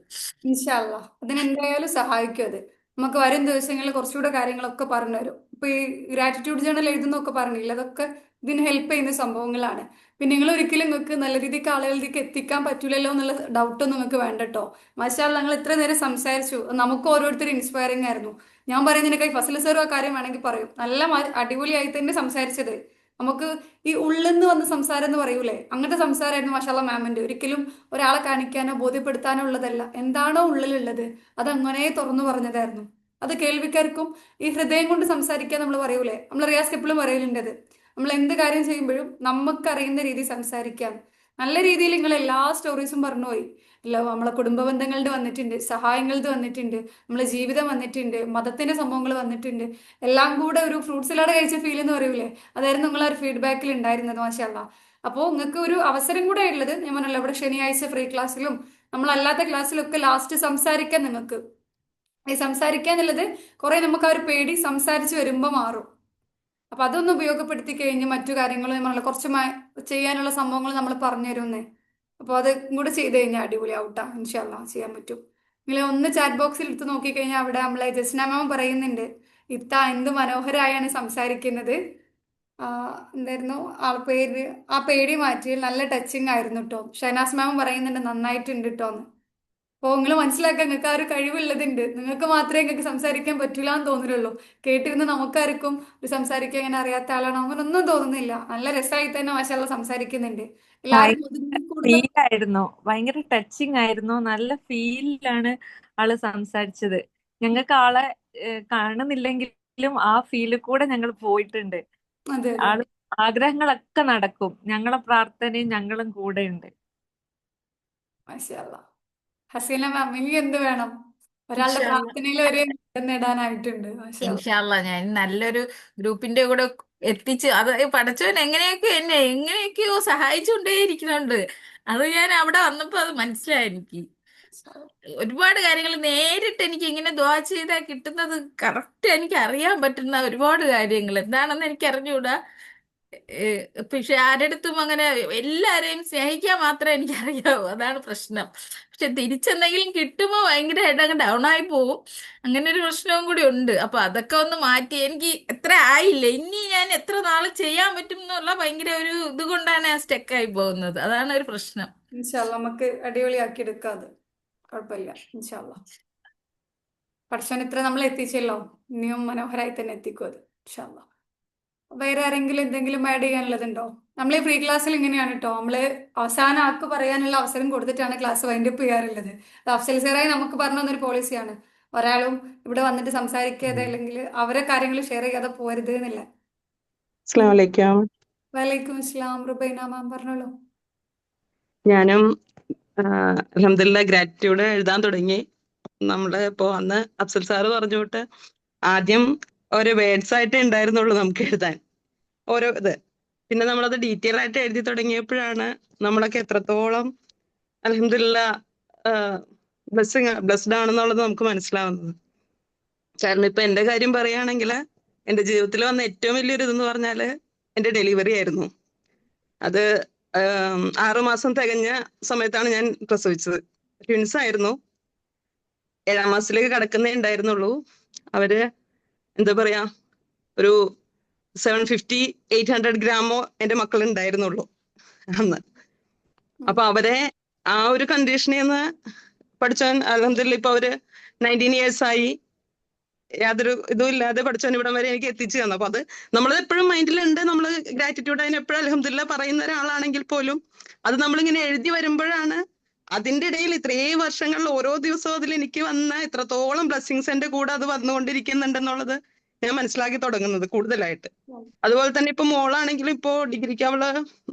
ഇൻഷാ അല്ലാ അതിനെന്തായാലും സഹായിക്കും. അത് നമുക്ക് വരും ദിവസങ്ങളിൽ കുറച്ചുകൂടെ കാര്യങ്ങളൊക്കെ പറഞ്ഞു തരും. ഇപ്പൊ ഈ ഗ്രാറ്റിറ്റ്യൂഡ് ജേണൽ എഴുതുന്നൊക്കെ പറഞ്ഞില്ല, അതൊക്കെ ഇതിന് ഹെൽപ്പ് ചെയ്യുന്ന സംഭവങ്ങളാണ്. പിന്നെ നിങ്ങൾ ഒരിക്കലും നിങ്ങൾക്ക് നല്ല രീതിക്ക് ആളുകളിലേക്ക് എത്തിക്കാൻ പറ്റൂലല്ലോ എന്നുള്ള ഡൗട്ടൊന്നും നിങ്ങൾക്ക് വേണ്ട കേട്ടോ. മാഷാ അല്ലാ നിങ്ങൾ ഇത്ര നേരം സംസാരിച്ചു, നമുക്ക് ഓരോരുത്തരും ഇൻസ്പയറിംഗ് ആയിരുന്നു. ഞാൻ പറയുന്നതിനേക്കാൾ ഫസൽ സാറും ആ കാര്യം വേണമെങ്കിൽ പറയും. നല്ല അടിപൊളിയായി തന്നെ സംസാരിച്ചത്. നമുക്ക് ഈ ഉള്ളിന്ന് വന്ന സംസാരം എന്ന് പറയൂലേ, അങ്ങനത്തെ സംസാരമായിരുന്നു മാഷാ അല്ലാ മാമിന്റെ. ഒരിക്കലും ഒരാളെ കാണിക്കാനോ ബോധ്യപ്പെടുത്താനോ ഉള്ളതല്ല, എന്താണോ ഉള്ളിലുള്ളത് അതങ്ങനെ തുറന്നു പറഞ്ഞതായിരുന്നു. അത് കേൾവിക്കാർക്കും ഈ ഹൃദയം കൊണ്ട് സംസാരിക്കാൻ നമ്മൾ പറയൂലേ, നമ്മൾ റിയാസ് എപ്പോഴും പറയലുണ്ട് അത്. നമ്മൾ എന്ത് കാര്യം ചെയ്യുമ്പോഴും നമുക്കറിയുന്ന രീതിയിൽ സംസാരിക്കാം. നല്ല രീതിയിൽ നിങ്ങൾ എല്ലാ സ്റ്റോറീസും പറഞ്ഞുപോയി. നമ്മളെ കുടുംബ ബന്ധങ്ങളുടെ വന്നിട്ടുണ്ട്, സഹായങ്ങളുടെ വന്നിട്ടുണ്ട്, നമ്മളെ ജീവിതം വന്നിട്ടുണ്ട്, മതത്തിന്റെ സംഭവങ്ങൾ വന്നിട്ടുണ്ട്. എല്ലാം കൂടെ ഒരു ഫ്രൂട്ട് സലാഡ് കഴിച്ച ഫീൽ എന്ന് പറയൂലേ, അതായിരുന്നു നിങ്ങൾ ആ ഒരു ഫീഡ്ബാക്കിൽ ഉണ്ടായിരുന്നത്. മാഷാ അല്ലാ. അപ്പോൾ നിങ്ങൾക്ക് ഒരു അവസരം കൂടെ ഉള്ളത് ഞാൻ പറഞ്ഞല്ലോ, ഇവിടെ ശനിയാഴ്ച ഫ്രീ ക്ലാസ്സിലും നമ്മളല്ലാത്ത ക്ലാസ്സിലൊക്കെ ലാസ്റ്റ് സംസാരിക്കാൻ നിങ്ങൾക്ക്. ഈ സംസാരിക്കുക എന്നുള്ളത് കുറെ നമുക്ക് ആ ഒരു പേടി സംസാരിച്ച് വരുമ്പോൾ മാറും. അപ്പൊ അതൊന്ന് ഉപയോഗപ്പെടുത്തി കഴിഞ്ഞ് മറ്റു കാര്യങ്ങൾ നമ്മൾ കുറച്ച് ചെയ്യാനുള്ള സംഭവങ്ങൾ നമ്മൾ പറഞ്ഞു തരുന്നേ. അപ്പൊ അത് കൂടെ ചെയ്ത് കഴിഞ്ഞാൽ അടിപൊളിയാവട്ടാ. ഇൻഷാ അല്ലാ ചെയ്യാൻ പറ്റും. നിങ്ങൾ ഒന്ന് ചാറ്റ് ബോക്സിൽ എടുത്ത് നോക്കിക്കഴിഞ്ഞാൽ അവിടെ നമ്മളെ ജസ്ന മാം പറയുന്നുണ്ട്, ഇത്ത എന്ത് മനോഹരായാണ് സംസാരിക്കുന്നത്. എന്തായിരുന്നു പേര്, ആ പേടി മാറ്റി നല്ല ടച്ചിങ് ആയിരുന്നു കേട്ടോ. ഷൈനാസ് മാം പറയുന്നുണ്ട് നന്നായിട്ടുണ്ട് കേട്ടോ എന്ന്. അപ്പോൾ നിങ്ങൾ മനസ്സിലാക്കാൻ നിങ്ങൾക്ക് ആ ഒരു കഴിവുള്ളതുണ്ട്. നിങ്ങൾക്ക് മാത്രമേ നിങ്ങൾക്ക് സംസാരിക്കാൻ പറ്റൂല എന്ന് തോന്നുന്നുള്ളൂ. കേട്ടിരുന്ന് നമുക്കാർക്കും ഒരു സംസാരിക്കാൻ ഇങ്ങനെ അറിയാത്ത ആളാണോ അങ്ങനെ ഒന്നും തോന്നുന്നില്ല. നല്ല രസമായി തന്നെ മാഷാ അല്ലാ സംസാരിക്കുന്നുണ്ട്. എല്ലാവർക്കും ഫീലായിരുന്നു, ഭയങ്കര ടച്ചിങ് ആയിരുന്നു. നല്ല ഫീലിലാണ് ആള് സംസാരിച്ചത്. ഞങ്ങൾക്ക് ആളെ കാണുന്നില്ലെങ്കിലും ആ ഫീലിൽ കൂടെ ഞങ്ങൾ പോയിട്ടുണ്ട്. ആള് ആഗ്രഹങ്ങളൊക്കെ നടക്കും. ഞങ്ങളെ പ്രാർത്ഥനയും ഞങ്ങളും കൂടെ ഉണ്ട്. മാഷാ അല്ലാ. ഹസീന മാം ഇനി എന്ത് വേണം? ഒരാളുടെ പ്രാർത്ഥനയിൽ ഒരു നേടാനായിട്ടുണ്ട്. മാഷാ അല്ലാ. ഇൻഷാ അല്ലാ ഞാൻ നല്ലൊരു ഗ്രൂപ്പിന്റെ കൂടെ എത്തിച്ച് അത് പടച്ചവൻ എങ്ങനെയൊക്കെയോ സഹായിച്ചുകൊണ്ടേയിരിക്കുന്നുണ്ട്. അത് ഞാൻ അവിടെ വന്നപ്പോ അത് മനസ്സിലായി എനിക്ക്. ഒരുപാട് കാര്യങ്ങൾ നേരിട്ട് എനിക്ക് ഇങ്ങനെ ദുആ ചെയ്താൽ കിട്ടുന്നത് കറക്റ്റ് എനിക്ക് അറിയാൻ പറ്റുന്ന ഒരുപാട് കാര്യങ്ങൾ എന്താണെന്ന് എനിക്ക് അറിഞ്ഞുകൂടാ. പക്ഷെ ആരടുത്തും അങ്ങനെ എല്ലാരെയും സ്നേഹിക്കാൻ മാത്രമേ എനിക്ക് അറിയാവൂ, അതാണ് പ്രശ്നം. പക്ഷെ തിരിച്ചെന്തെങ്കിലും കിട്ടുമ്പോൾ ഭയങ്കരമായിട്ട് അങ്ങ് ഡൗൺ ആയി പോവും. അങ്ങനെ ഒരു പ്രശ്നവും കൂടി ഉണ്ട്. അപ്പൊ അതൊക്കെ ഒന്ന് മാറ്റി എനിക്ക് എത്ര ആയില്ല, ഇനി ഞാൻ എത്ര നാള് ചെയ്യാൻ പറ്റും എന്നുള്ള ഭയങ്കര ഒരു ഇത് കൊണ്ടാണ് ഞാൻ സ്റ്റക്കായി പോകുന്നത്. അതാണ് ഒരു പ്രശ്നം. ഇൻഷാ അല്ലാ നമുക്ക് അടിപൊളിയാക്കി എടുക്കാം. അത് കുഴപ്പമില്ല. ഇൻഷാ അല്ലാ പടച്ചോൻ ഇത്ര നമ്മൾ എത്തിച്ചല്ലോ, ഇനിയും മനോഹരമായി തന്നെ എത്തിക്കും അത് ഇൻഷാ അല്ലാ. വേറെ ആരെങ്കിലും എന്തെങ്കിലും ആഡ് ചെയ്യാനുള്ളതുണ്ടോ? നമ്മൾ ഈ ഫ്രീ ക്ലാസ്സിൽ ഇങ്ങനെയാണ് കേട്ടോ, നമ്മള് അവസാനം ആക്ക് പറയാനുള്ള അവസരം കൊടുത്തിട്ടാണ് ക്ലാസ് വൈൻഡ് അപ്പ് ചെയ്യാറുള്ളത്. അത് അഫ്സൽ സാറായി നമുക്ക് പറഞ്ഞു തന്നൊരു പോളിസിയാണ്. ഒരാളും ഇവിടെ വന്നിട്ട് സംസാരിക്കാതെ അല്ലെങ്കിൽ അവരെ കാര്യങ്ങൾ ഷെയർ ചെയ്യാതെ പോരുത് എന്നില്ല. അസ്സലാമു അലൈക്കും. വലൈക്കും അസ്സലാം. റുബൈന മാം പറഞ്ഞോളൂ. ഞാനും അൽഹംദുലില്ലാ ഗ്രാറ്റിറ്റ്യൂഡ് എഴുതാൻ തുടങ്ങി. നമ്മള് ഇപ്പോ അന്ന് അഫ്സൽ സാറ് പറഞ്ഞുവിട്ട് ആദ്യം ഒരു വേർഡ്സ് ആയിട്ട് ഉണ്ടായിരുന്നുള്ളൂ നമുക്ക് എഴുതാൻ ഓരോ ഇത്. പിന്നെ നമ്മളത് ഡീറ്റെയിൽ ആയിട്ട് എഴുതി തുടങ്ങിയപ്പോഴാണ് നമ്മളൊക്കെ എത്രത്തോളം അൽഹംദുലില്ലാ ബ്ലെസ്ഡ് ആണെന്നുള്ളത് നമുക്ക് മനസ്സിലാവുന്നത്. കാരണം ഇപ്പൊ എന്റെ കാര്യം പറയുകയാണെങ്കിൽ എന്റെ ജീവിതത്തിൽ വന്ന ഏറ്റവും വലിയൊരു ഇതെന്ന് പറഞ്ഞാല് എന്റെ ഡെലിവറി ആയിരുന്നു. അത് 6 മാസം തികഞ്ഞ സമയത്താണ് ഞാൻ പ്രസവിച്ചത്. ട്വിൻസ് ആയിരുന്നു. 7ാം മാസത്തിലേക്ക് കടക്കുന്നേ ഉണ്ടായിരുന്നുള്ളൂ. അവര് എന്താ പറയാ ഒരു 750 800 ഗ്രാമോ എൻ്റെ മക്കൾ ഉണ്ടായിരുന്നുള്ളൂ അന്ന്. അപ്പൊ അവരെ ആ ഒരു കണ്ടീഷനിൽ നിന്ന് പഠിച്ചവൻ അൽഹംദുലില്ലാ ഇപ്പൊ അവര് 19 years ആയി, യാതൊരു ഇതും ഇല്ലാതെ പഠിച്ചവൻ ഇവിടം വരെ എനിക്ക് എത്തിച്ചു തന്നു. അപ്പൊ അത് നമ്മൾ എപ്പോഴും മൈൻഡിലുണ്ട്. നമ്മൾ ഗ്രാറ്റിറ്റ്യൂഡ് അതിന് എപ്പോഴും അൽഹംദുലില്ലാ പറയുന്ന ഒരാളാണെങ്കിൽ പോലും അത് നമ്മളിങ്ങനെ എഴുതി വരുമ്പോഴാണ് അതിന്റെ ഇടയിൽ ഇത്രയും വർഷങ്ങളിൽ ഓരോ ദിവസവും അതിൽ എനിക്ക് വന്ന എത്രത്തോളം ബ്ലെസ്സിങ്സ് എന്റെ കൂടെ അത് വന്നുകൊണ്ടിരിക്കുന്നുണ്ടെന്നുള്ളത് ഞാൻ മനസ്സിലാക്കി തുടങ്ങുന്നത് കൂടുതലായിട്ട്. അതുപോലെ തന്നെ ഇപ്പൊ മോളാണെങ്കിലും ഇപ്പോ ഡിഗ്രിക്ക് അവള്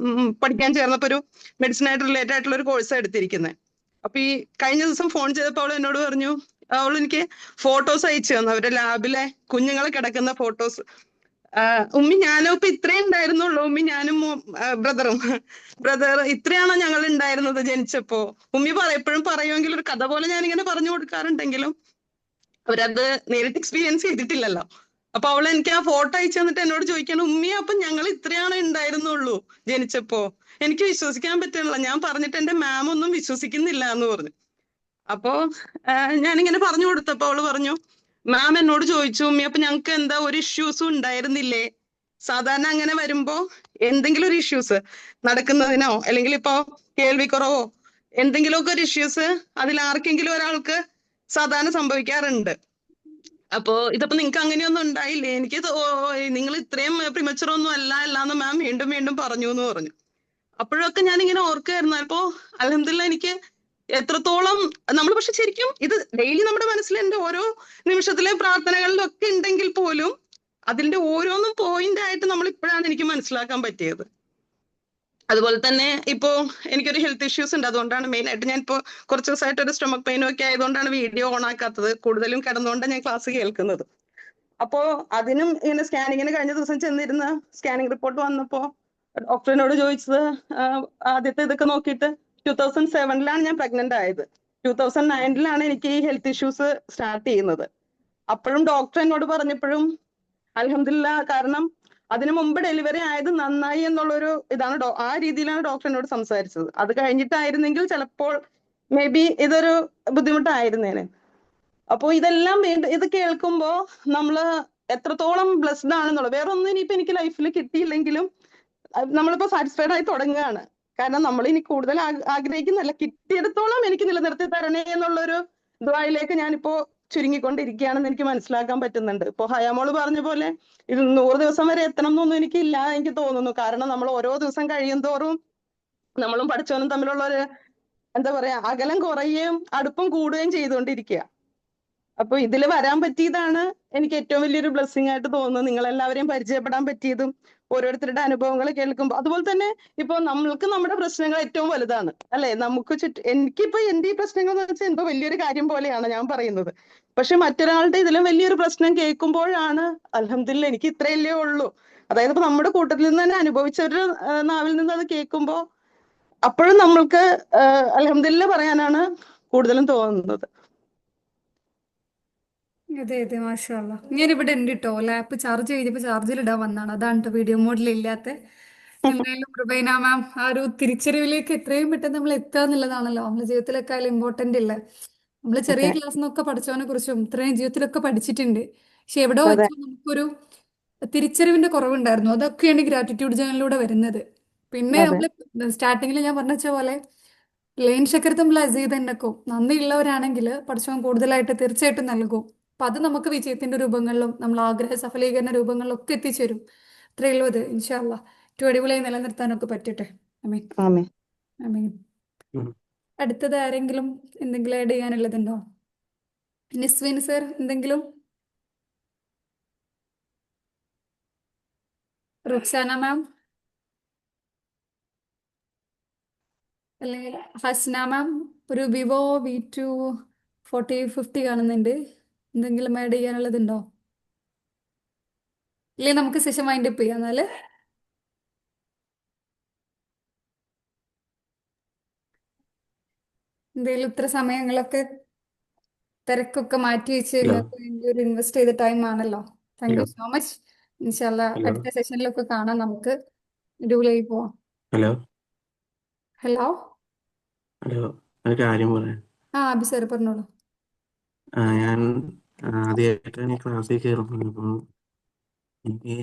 പഠിക്കാൻ ചേർന്നപ്പോ ഒരു മെഡിസിൻ ആയിട്ട് റിലേറ്റഡ് ആയിട്ടുള്ള ഒരു കോഴ്സ് എടുത്തിരിക്കുന്നത്. അപ്പൊ ഈ കഴിഞ്ഞ ദിവസം ഫോൺ ചെയ്തപ്പോൾ അവൾ എന്നോട് പറഞ്ഞു, അവൾ എനിക്ക് ഫോട്ടോസ് അയച്ചു തന്നു, അവരുടെ ലാബിലെ കുഞ്ഞുങ്ങളെ കിടക്കുന്ന ഫോട്ടോസ്. ഉമ്മി ഞാനും ഇപ്പൊ ഇത്രേ ഉണ്ടായിരുന്നുള്ളൂ, ഉമ്മി ഞാനും ബ്രദർ ഇത്രയാണോ ഞങ്ങൾ ഉണ്ടായിരുന്നത് ജനിച്ചപ്പോ. ഉമ്മി എപ്പോഴും പറയുമെങ്കിൽ ഒരു കഥ പോലെ ഞാനിങ്ങനെ പറഞ്ഞു കൊടുക്കാറുണ്ടെങ്കിലും അവരത് നേരിട്ട് എക്സ്പീരിയൻസ് ചെയ്തിട്ടില്ലല്ലോ. അപ്പൊ അവൾ എനിക്ക് ആ ഫോട്ടോ അയച്ചു തന്നിട്ട് എന്നോട് ചോദിക്കാണ്, ഉമ്മി അപ്പൊ ഞങ്ങൾ ഇത്രയാണോ ഉണ്ടായിരുന്നുള്ളൂ ജനിച്ചപ്പോ. എനിക്ക് വിശ്വസിക്കാൻ പറ്റുന്നില്ല, ഞാൻ പറഞ്ഞിട്ട് എന്റെ മാം ഒന്നും വിശ്വസിക്കുന്നില്ല എന്ന് പറഞ്ഞു. അപ്പോ ഞാനിങ്ങനെ പറഞ്ഞു കൊടുത്തപ്പോ അവള് പറഞ്ഞു, മാം എന്നോട് ചോദിച്ചു, ഉമ്മി അപ്പൊ ഞങ്ങൾക്ക് എന്താ ഒരു ഇഷ്യൂസും ഉണ്ടായിരുന്നില്ലേ? സാധാരണ അങ്ങനെ വരുമ്പോ എന്തെങ്കിലും ഒരു ഇഷ്യൂസ് നടക്കുന്നതിനോ അല്ലെങ്കിൽ ഇപ്പോ കേൾവിക്കുറവോ എന്തെങ്കിലുമൊക്കെ ഒരു ഇഷ്യൂസ് അതിൽ ആർക്കെങ്കിലും ഒരാൾക്ക് സാധാരണ സംഭവിക്കാറുണ്ട്. അപ്പോ ഇതിപ്പോ നിങ്ങൾക്ക് അങ്ങനെയൊന്നും ഉണ്ടായില്ലേ? എനിക്ക് നിങ്ങൾ ഇത്രയും പ്രിമച്ചുർ ഒന്നും അല്ലാന്ന് മാം വീണ്ടും വീണ്ടും പറഞ്ഞു എന്ന് പറഞ്ഞു. അപ്പോഴൊക്കെ ഞാൻ ഇങ്ങനെ ഓർക്കായിരുന്നു. അപ്പോ അൽഹംദുലില്ലാ എനിക്ക് എത്രത്തോളം നമ്മൾ പക്ഷെ ശരിക്കും ഇത് ഡെയിലി നമ്മുടെ മനസ്സിൽ എന്റെ ഓരോ നിമിഷത്തിലെ പ്രാർത്ഥനകളിലൊക്കെ ഉണ്ടെങ്കിൽ പോലും അതിന്റെ ഓരോന്നും പോയിന്റ് ആയിട്ട് നമ്മൾ ഇപ്പോഴാണ് എനിക്ക് മനസ്സിലാക്കാൻ പറ്റിയത്. അതുപോലെ തന്നെ ഇപ്പോ എനിക്കൊരു ഹെൽത്ത് ഇഷ്യൂസ് ഉണ്ട്. അതുകൊണ്ടാണ് മെയിൻ ആയിട്ട് ഞാൻ ഇപ്പോ കുറച്ച് ദിവസമായിട്ട് ഒരു സ്റ്റൊമക് പെയിനും ഒക്കെ ആയതുകൊണ്ടാണ് വീഡിയോ ഓൺ ആക്കാത്തത്. കൂടുതലും കിടന്നുകൊണ്ടാണ് ഞാൻ ക്ലാസ് കേൾക്കുന്നത്. അപ്പോ അതിനും ഇങ്ങനെ സ്കാനിങ്ങിന് കഴിഞ്ഞ ദിവസം ചെന്നിരുന്ന സ്കാനിങ് റിപ്പോർട്ട് വന്നപ്പോ ഡോക്ടറിനോട് ചോദിച്ചത്, ആദ്യത്തെ ഇതൊക്കെ നോക്കിയിട്ട് 2007 ഞാൻ പ്രഗ്നന്റ് ആയത്. 2009 എനിക്ക് ഈ ഹെൽത്ത് ഇഷ്യൂസ് സ്റ്റാർട്ട് ചെയ്യുന്നത്. അപ്പോഴും ഡോക്ടർ എന്നോട് പറഞ്ഞപ്പോഴും അൽഹംദുലില്ലാ, കാരണം അതിനു മുമ്പ് ഡെലിവറി ആയത് നന്നായി എന്നുള്ളൊരു ഇതാണ് ആ രീതിയിലാണ് ഡോക്ടർ എന്നോട് സംസാരിച്ചത്. അത് കഴിഞ്ഞിട്ടായിരുന്നെങ്കിൽ ചിലപ്പോൾ മേ ബി ഇതൊരു ബുദ്ധിമുട്ടായിരുന്നേനെ. അപ്പോ ഇതെല്ലാം ഇത് കേൾക്കുമ്പോ നമ്മള് എത്രത്തോളം ബ്ലെസ്ഡ് ആണെന്നുള്ളത്. വേറെ ഒന്നും ഇനിയിപ്പോ എനിക്ക് ലൈഫിൽ കിട്ടിയില്ലെങ്കിലും നമ്മളിപ്പോ സാറ്റിസ്ഫൈഡ് ആയി തുടങ്ങുകയാണ്. കാരണം നമ്മൾ ഇനി കൂടുതൽ ആഗ്രഹിക്കുന്നല്ല, കിട്ടിയിടത്തോളം എനിക്ക് നിലനിർത്തി തരണേ എന്നുള്ളൊരു ദുആയിലേക്ക് ഞാനിപ്പോ ചുരുങ്ങിക്കൊണ്ടിരിക്കുകയാണെന്ന് എനിക്ക് മനസ്സിലാക്കാൻ പറ്റുന്നുണ്ട്. ഇപ്പൊ ഹയാമോള് പറഞ്ഞ പോലെ ഇത് 100 ദിവസം വരെ എത്തണം എന്നൊന്നും എനിക്കില്ല എനിക്ക് തോന്നുന്നു. കാരണം നമ്മൾ ഓരോ ദിവസം കഴിയും തോറും നമ്മളും പഠിച്ചവനും തമ്മിലുള്ള ഒരു എന്താ പറയാ അകലം കുറയുകയും അടുപ്പം കൂടുകയും ചെയ്തുകൊണ്ടിരിക്കുക. അപ്പൊ ഇതിൽ വരാൻ പറ്റിയതാണ് എനിക്ക് ഏറ്റവും വലിയൊരു ബ്ലെസ്സിങ് ആയിട്ട് തോന്നുന്നത്. നിങ്ങളെല്ലാവരെയും പരിചയപ്പെടാൻ പറ്റിയതും ഓരോരുത്തരുടെ അനുഭവങ്ങൾ കേൾക്കുമ്പോൾ. അതുപോലെ തന്നെ ഇപ്പൊ നമ്മൾക്ക് നമ്മുടെ പ്രശ്നങ്ങൾ ഏറ്റവും വലുതാണ് അല്ലെ? നമുക്ക് എനിക്കിപ്പോ എന്റെ ഈ പ്രശ്നങ്ങൾ എന്ന് വെച്ചാൽ എന്തോ വലിയൊരു കാര്യം പോലെയാണ് ഞാൻ പറയുന്നത്. പക്ഷെ മറ്റൊരാളുടെ ഇതിലും വലിയൊരു പ്രശ്നം കേൾക്കുമ്പോഴാണ് അൽഹംദുലില്ലാ എനിക്ക് ഇത്രയല്ലേ ഉള്ളൂ. അതായത് ഇപ്പൊ നമ്മുടെ കൂട്ടത്തിൽ നിന്ന് തന്നെ അനുഭവിച്ചവരുടെ നാവിൽ നിന്ന് അത് കേൾക്കുമ്പോൾ അപ്പോഴും നമ്മൾക്ക് അൽഹംദുലില്ലാ പറയാനാണ് കൂടുതലും തോന്നുന്നത്. അതെ അതെ, മാഷാഅല്ലാ. ഞാൻ ഇവിടെ ഉണ്ട് കേട്ടോ, ലാപ്പ് ചാർജ് ചെയ്തപ്പോ ചാർജിൽ ഇടാൻ വന്നാണ്. അതാണ് കേട്ടോ വീഡിയോ മോഡിൽ ഇല്ലാത്ത. എന്തായാലും റുബൈന മാം ആ ഒരു തിരിച്ചറിവിലേക്ക് എത്രയും പെട്ടെന്ന് നമ്മൾ എത്തുക എന്നുള്ളതാണല്ലോ നമ്മുടെ ജീവിതത്തിലൊക്കെ അതിൽ ഇമ്പോർട്ടന്റ് ഇല്ല. നമ്മൾ ചെറിയ ക്ലാസ്സിൽ നിന്നൊക്കെ പഠിച്ചവനെ കുറിച്ചും ഇത്രയും ജീവിതത്തിലൊക്കെ പഠിച്ചിട്ടുണ്ട്. പക്ഷെ എവിടെ വെച്ചോ നമുക്കൊരു തിരിച്ചറിവിന്റെ കുറവുണ്ടായിരുന്നു. അതൊക്കെയാണ് ഗ്രാറ്റിറ്റ്യൂഡ് ജേണലിലൂടെ വരുന്നത്. പിന്നെ നമ്മൾ സ്റ്റാർട്ടിങ്ങിൽ ഞാൻ പറഞ്ഞ പോലെ ലൈൻ ശക്കരത്തും അസീതന്നക്കും നന്ദിയുള്ളവരാണെങ്കിൽ പഠിച്ചവൻ കൂടുതലായിട്ട് തീർച്ചയായിട്ടും നൽകും. അപ്പൊ അത് നമുക്ക് വിജയത്തിന്റെ രൂപങ്ങളിലും നമ്മൾ ആഗ്രഹ സഫലീകരണ രൂപങ്ങളിലും ഒക്കെ എത്തിച്ചേരും. അത്രയേ ഉള്ളൂ. അത് ഇൻഷാ അല്ലാ ഏറ്റവും അടിപൊളിയായി നിലനിർത്താനൊക്കെ പറ്റട്ടെ. ആമീൻ ആമീൻ. അടുത്തത് ആരെങ്കിലും എന്തെങ്കിലും ആഡ് ചെയ്യാനുള്ളതുണ്ടോ? നിസ്വിൻ സർ എന്തെങ്കിലും? റുക്സാന മാം അല്ലെങ്കിൽ ഹസ്ന മാം? ഒരു വിവോ V2 4050 കാണുന്നുണ്ട്. എന്തെങ്കിലും ആഡ് ചെയ്യാനുള്ളതുണ്ടോ? ഇല്ലേ നമുക്ക് സെഷൻ വൈൻഡ് അപ്പ് ചെയ്യാം എന്നാല്. എന്തെങ്കിലും ഇത്ര സമയങ്ങളൊക്കെ തിരക്കൊക്കെ മാറ്റി വെച്ച് നിങ്ങൾക്ക് വേണ്ടി ഒരു ഇൻവെസ്റ്റ് ചെയ്ത ടൈം ആണല്ലോ. Thank you so much. ഇൻഷാല്ലാ അടുത്ത സെഷനിലൊക്കെ കാണാം. നമുക്ക് അടിപൊളിയായി പോവാം. ഹലോ ഹലോ ഹലോ ഒരു കാര്യം പറയാം. അബി സാർ പറഞ്ഞോളൂ. ഞാൻ ആദ്യമായിട്ടാണ് ഈ ക്ലാസ്സിൽ കയറുന്നത്. അപ്പം എനിക്ക്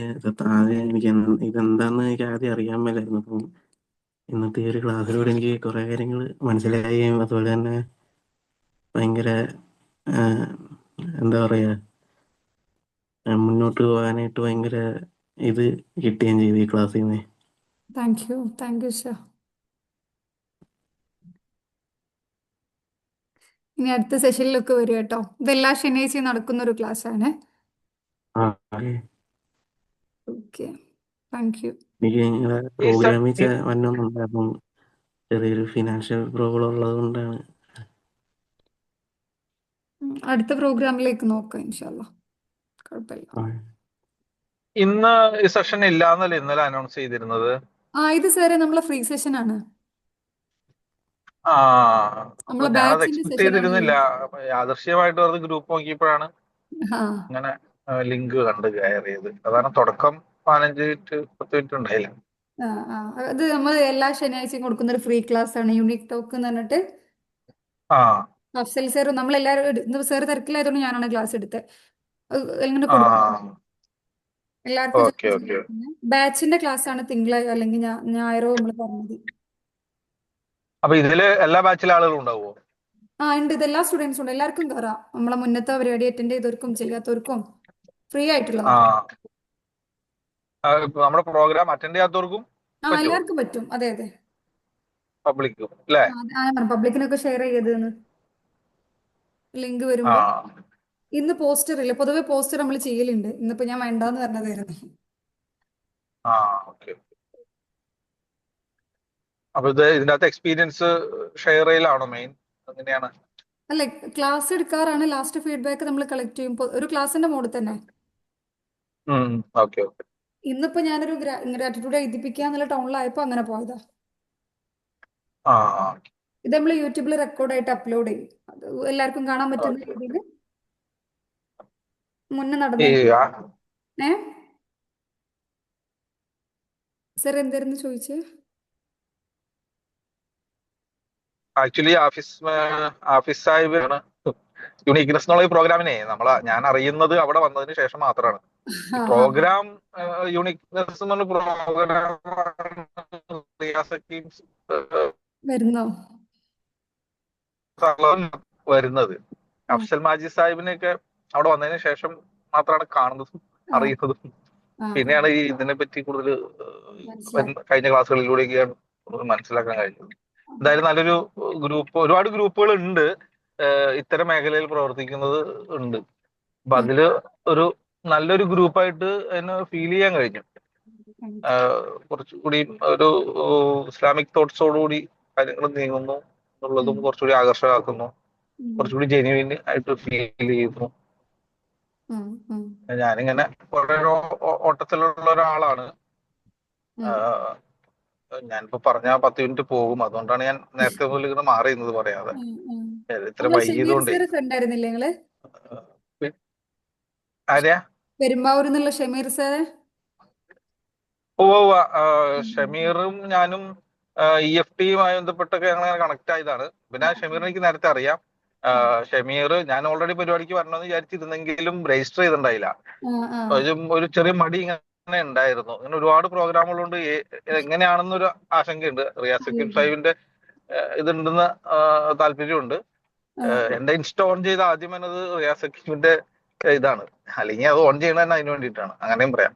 ഇതെന്താന്ന് എനിക്ക് ആദ്യം അറിയാൻ മേലായിരുന്നു. അപ്പം ഇന്നത്തെ ഈ ഒരു ക്ലാസ്സിലൂടെ എനിക്ക് കുറെ കാര്യങ്ങൾ മനസ്സിലാവുകയും അതുപോലെ തന്നെ ഭയങ്കര എന്താ പറയാ മുന്നോട്ട് പോകാനായിട്ട് ഭയങ്കര ഇത് കിട്ടുകയും ചെയ്തു ഈ ക്ലാസ്സിൽ നിന്ന്. Thank you sir. ഇനി അടുത്ത സെഷനിലൊക്കെ വരും കേട്ടോ. ഇതെല്ലാ ശനിയാഴ്ചയും നടക്കുന്ന ഒരു ക്ലാസ് ആണ്. ആ ഓക്കെ, താങ്ക് യു. എനിക്ക് നിങ്ങളെ പ്രോഗ്രാമിൽ വന്നൊന്നുമില്ല. അപ്പം ചെറിയൊരു ഫിനാൻഷ്യൽ പ്രോബ്ലം ഉള്ളത് കൊണ്ടാണ്. അടുത്ത പ്രോഗ്രാമിലേക്ക് നോക്കാം ഇൻഷാല്ലാ, കുഴപ്പമില്ല. ഇന്ന് ഈ സെഷൻ ഇല്ലാന്നല്ലേ ഇന്നലെ അനൗൺസ് ചെയ്തിരുന്നത്? ഇത് സാറേ നമ്മളെ ഫ്രീ സെഷൻ ആണ്. അപ്പൊ ഞാനത് എക്സ്പെക്ട് ചെയ്തിരുന്നില്ല. യാദൃശ്യമായിട്ട് വെറുതെ ഗ്രൂപ്പ് നോക്കിയപ്പോഴാണ് ഇങ്ങനെ ലിങ്ക് കണ്ട് കയറിയത്. അതാണ് തുടക്കം 15 മിനിറ്റ് 10 മിനിറ്റ് ഉണ്ടായില്ല. അത് നമ്മൾ എല്ലാ ശനിയാഴ്ചയും കൊടുക്കുന്ന ഒരു ഫ്രീ ക്ലാസ് ആണ്, യൂണിക് ടോക്ക് എന്ന് പറഞ്ഞിട്ട്. അഫ്സൽ സാർ നമ്മളെല്ലാവരും സാർ തിരക്കിലായതുകൊണ്ട് ഞാനാണ് ക്ലാസ് എടുത്തത്. എങ്ങനെ കൊടുക്കും എല്ലാവർക്കും. ബാച്ചിന്റെ ക്ലാസ് ആണ് തിങ്കളാഴ്ച അല്ലെങ്കിൽ ഞായറോ നമ്മൾ പറഞ്ഞത്. അപ്പൊ ഇതില് എല്ലാ ബാച്ചിലെ ആളുകളും ഉണ്ടാവുമോ? ഉണ്ട്. ഇതെല്ലാ സ്റ്റുഡൻസും ഉണ്ട്, എല്ലാവർക്കും കയറാം. നമ്മളെ മുന്നത്തെ പരിപാടി അറ്റൻഡ് ചെയ്തവർക്കും ചെയ്യാത്തവർക്കും ഫ്രീ ആയിട്ടുള്ള നമ്മുടെ പ്രോഗ്രാം അറ്റൻഡ് ചെയ്യാത്തവർക്കും എല്ലാവർക്കും പറ്റും. അതെ അതെ, പബ്ലിക്കും അല്ലേ? പബ്ലിക്കിനൊക്കെ ഷെയർ ചെയ്തെന്ന് ലിങ്ക് വരുമ്പോ. ഇന്ന് പോസ്റ്റർ ഇല്ല, പൊതുവെ പോസ്റ്റർ നമ്മൾ ചെയ്യലുണ്ട്. ഇന്നിപ്പോ ഞാൻ വേണ്ടാന്ന് പറഞ്ഞതായിരുന്നു. അപ്പൊ ഇതിന്റെ അകത്ത് എക്സ്പീരിയൻസ് ഷെയർ ചെയ്യലാണോ മെയിൻ? അങ്ങനെയാണ്? അല്ല, ക്ലാസ് എടുക്കാറാണ്. ലാസ്റ്റ് ഫീഡ്ബാക്ക് നമ്മൾ കളക്ട് ചെയ്യും ഒരു ക്ലാസിന്റെ മോഡിൽ തന്നെ. ഇന്നിപ്പോ ഞാനൊരു ഗ്രാറ്റിറ്റ്യൂഡ് എഴുതിപ്പിക്കുക എന്നുള്ള ടൗണിലായപ്പോ അങ്ങനെ പോയതാ. ഇത് നമ്മൾ യൂട്യൂബിൽ റെക്കോർഡായിട്ട് അപ്ലോഡ് ചെയ്യും. അത് എല്ലാവർക്കും കാണാൻ പറ്റുന്ന രീതിയിൽ മുന്നേ നടന്ന. സർ എന്തായിരുന്നു ചോദിച്ചേ? ആക്ച്വലി ആഫീസ് സാഹിബാണ് യുണീക്നെസ് എന്നുള്ള പ്രോഗ്രാമിനെ ഞാൻ അറിയുന്നത് അവിടെ വന്നതിന് ശേഷം മാത്രമാണ്. പ്രോഗ്രാം യുണീക്നെസ് എന്നുള്ള പ്രോഗ്രാം വരുന്നത്. അഫ്സൽ മാജിദ് സാഹിബിനെയൊക്കെ അവിടെ വന്നതിന് ശേഷം മാത്രമാണ് കാണുന്നതും അറിയുന്നതും. പിന്നെയാണ് ഈ ഇതിനെ പറ്റി കൂടുതൽ കഴിഞ്ഞ ക്ലാസ്സുകളിലൂടെയൊക്കെയാണ് മനസ്സിലാക്കാൻ കഴിഞ്ഞത്. എന്തായാലും നല്ലൊരു ഗ്രൂപ്പ്, ഒരുപാട് ഗ്രൂപ്പുകൾ ഉണ്ട് ഇത്തരം മേഖലയിൽ പ്രവർത്തിക്കുന്നത് ഉണ്ട്. അപ്പൊ അതില് ഒരു നല്ലൊരു ഗ്രൂപ്പായിട്ട് എന്നെ ഫീൽ ചെയ്യാൻ കഴിഞ്ഞു. കുറച്ചുകൂടി ഒരു ഇസ്ലാമിക് തോട്ട്സോടുകൂടി കാര്യങ്ങൾ നീങ്ങുന്നു എന്നുള്ളതും കുറച്ചുകൂടി ആകർഷകമാക്കുന്നു. കുറച്ചുകൂടി ജെന്യുവിൻ ആയിട്ട് ഫീൽ ചെയ്യുന്നു. ഞാനിങ്ങനെ വളരെ ഓട്ടത്തിലുള്ള ഒരാളാണ്. ഞാനിപ്പോ പറഞ്ഞ 10 മിനിറ്റ് പോകും, അതുകൊണ്ടാണ് ഞാൻ നേരത്തെ മുതൽ ഇങ്ങനെ മാറിയുന്നത് പറയാതെ. ഇത്ര വൈകിയതുകൊണ്ടേ. ആര്യാ? പെരുമ്പാവൂരിന്നുള്ള ഷമീർ സാറ്. ഷമീറും ഞാനും EFTയുമായി ബന്ധപ്പെട്ടൊക്കെ ഞങ്ങൾ കണക്ട് ആയതാണ്. പിന്നെ ഷമീറിനെ എനിക്ക് നേരത്തെ അറിയാം. ഷമീർ ഞാൻ ഓൾറെഡി പരിപാടിക്ക് വരണമെന്ന് വിചാരിച്ചിരുന്നെങ്കിലും രജിസ്റ്റർ ചെയ്തിട്ടുണ്ടായില്ല. ഒരു ചെറിയ മടി ഇങ്ങനെ ഉണ്ടായിരുന്നു. ഇങ്ങനെ ഒരുപാട് പ്രോഗ്രാമുകളുണ്ട്, എങ്ങനെയാണെന്നൊരു ആശങ്കയുണ്ട്. റിയാസ് സക്കീം സാഹിബിന്റെ ഇതുണ്ടെന്ന് താല്പര്യമുണ്ട്. എന്റെ ഇൻസ്റ്റ ഓൺ ചെയ്ത് ആദ്യം എന്നത് റിയാസ് സക്കീമിന്റെ ഇതാണ്, അല്ലെങ്കിൽ അത് ഓൺ ചെയ്യണത് തന്നെ അതിന് വേണ്ടിയിട്ടാണ്, അങ്ങനെയും പറയാം.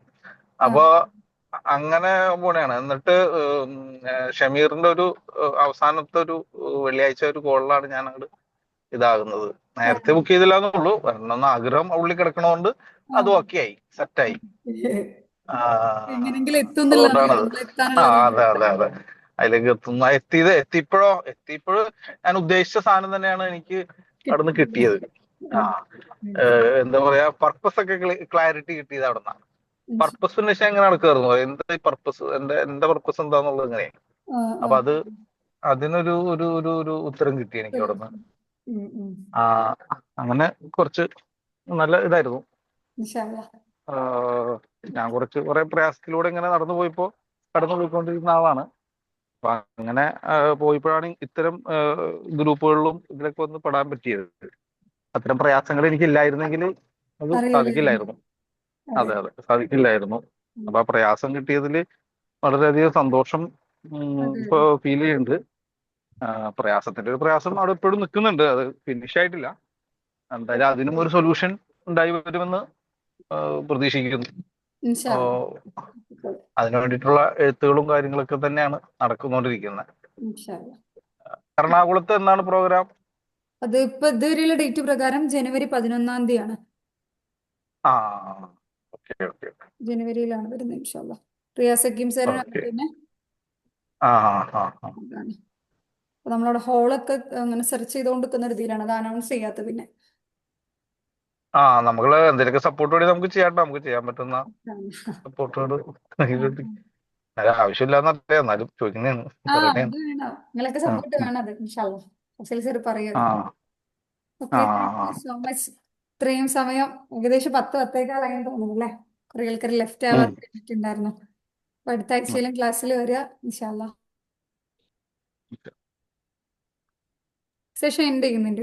അപ്പൊ അങ്ങനെ പോണെയാണ്. എന്നിട്ട് ഷമീറിന്റെ ഒരു അവസാനത്തെ ഒരു വെള്ളിയാഴ്ച ഒരു കോളിലാണ് ഞാൻ അങ്ങോട്ട് ഇതാകുന്നത്. നേരത്തെ ബുക്ക് ചെയ്തില്ലാന്നുള്ളൂ, വരണമെന്ന് ആഗ്രഹം ഉള്ളിൽ കിടക്കണോണ്ട് അത് ഓക്കെ ആയി, സെറ്റായി. അതുകൊണ്ടാണത്. അതെ അതിലേക്ക് എത്തിയപ്പോഴും ഞാൻ ഉദ്ദേശിച്ച സാധനം തന്നെയാണ് എനിക്ക് അവിടുന്ന് കിട്ടിയത്. എന്താ പറയാ, പർപ്പസ് ഒക്കെ ക്ലാരിറ്റി കിട്ടിയത് അവിടെ നിന്നാണ്. പർപ്പസിന് ശേഷം എങ്ങനെ നടക്കുമായിരുന്നു, എന്താ ഈ പർപ്പസ്, എന്റെ പർപ്പസ് എന്താന്നുള്ളത് എങ്ങനെ. അപ്പൊ അതിനൊരു ഒരു ഒരു ഒരു ഉത്തരം കിട്ടി എനിക്ക് അവിടെ നിന്ന്. അങ്ങനെ കുറച്ച് നല്ല ഇതായിരുന്നു. ഞാൻ കുറെ പ്രയാസത്തിലൂടെ ഇങ്ങനെ കടന്നു പോയിക്കൊണ്ടിരുന്ന ആളാണ്. അപ്പൊ അങ്ങനെ പോയപ്പോഴാണ് ഇത്തരം ഗ്രൂപ്പുകളിലും ഇതിലൊക്കെ ഒന്ന് പെടാൻ പറ്റിയത്. അത്തരം പ്രയാസങ്ങൾ എനിക്കില്ലായിരുന്നെങ്കിൽ അത് സാധിക്കില്ലായിരുന്നു. അതെ അതെ സാധിക്കില്ലായിരുന്നു. അപ്പൊ ആ പ്രയാസം കിട്ടിയതിൽ വളരെയധികം സന്തോഷം അതെ ഇപ്പൊ അതെ ഫീൽ ചെയ്യുന്നുണ്ട്. പ്രയാസത്തിന്റെ ഒരു പ്രയാസം അവിടെ ഇപ്പോഴും നിൽക്കുന്നുണ്ട്, അത് ഫിനിഷ് ആയിട്ടില്ല. എന്തായാലും അതിനും ഒരു സൊല്യൂഷൻ ഉണ്ടായി വരുമെന്ന് പ്രതീക്ഷിക്കുന്നു. ഇൻഷാ ഓ, അല്ലാ. അതിനു വേണ്ടിയിട്ടുള്ള എഴുത്തുകളും കാര്യങ്ങളൊക്കെ തന്നെയാണ് നടക്കുന്നുകൊണ്ടിരിക്കുന്നത്. ഇൻഷാ അല്ലാ. എറണാകുളത്ത് എന്നാണ് പ്രോഗ്രാം? അത് ഇപ്പൊ ഇതുവരെയുള്ള ഡേറ്റ് പ്രകാരം ജനുവരി 11 ആണ്. ആ ഓക്കെ ഓക്കെ ജനുവരിയിലാണ് വരുന്നത് ഇൻഷാ അല്ലാ. റിയാസ് ഹക്കീം സാറിന് ഓക്കെ. പിന്നെ ആ ആ ആ അതാണ്. അപ്പൊ നമ്മളവിടെ ഹോളൊക്കെ അങ്ങനെ സെർച്ച് ചെയ്തുകൊണ്ടിരിക്കുന്ന ഒരു ഇതിലാണ്, അത് അനൗൺസ് ചെയ്യാത്ത പിന്നെ. ആ നമ്മള് എന്തെങ്കിലുമൊക്കെ സപ്പോർട്ട് വേണ്ടി നമുക്ക് ചെയ്യാട്ടോ, നമുക്ക് ചെയ്യാൻ പറ്റുന്ന സപ്പോർട്ടുകൾ ആവശ്യമില്ലാന്നറിയാം, എന്നാലും ചോദിക്കുന്നതാണ്. ആ പറയണതാണ്. അത് വേണം, നിങ്ങളൊക്കെ ആ സപ്പോർട്ട് വേണം അത് ഇൻഷാ അല്ലാ. ഫസൽ സാർ പറയും ആ അത്. ആ okay, thank you so much. ഇത്രയും സമയം ഏകദേശം 10-10:15 തോന്നുന്നു അല്ലേ? കുറെ ആൾക്കാർ ലെഫ്റ്റ് ആവാൻ കഴിഞ്ഞിട്ടുണ്ടായിരുന്നു. അപ്പൊ അടുത്ത ആഴ്ചയിലും ക്ലാസ്സിൽ വരിക ഇൻഷാ അല്ലാ. സെഷൻ എൻഡ് ചെയ്യുന്നുണ്ട്.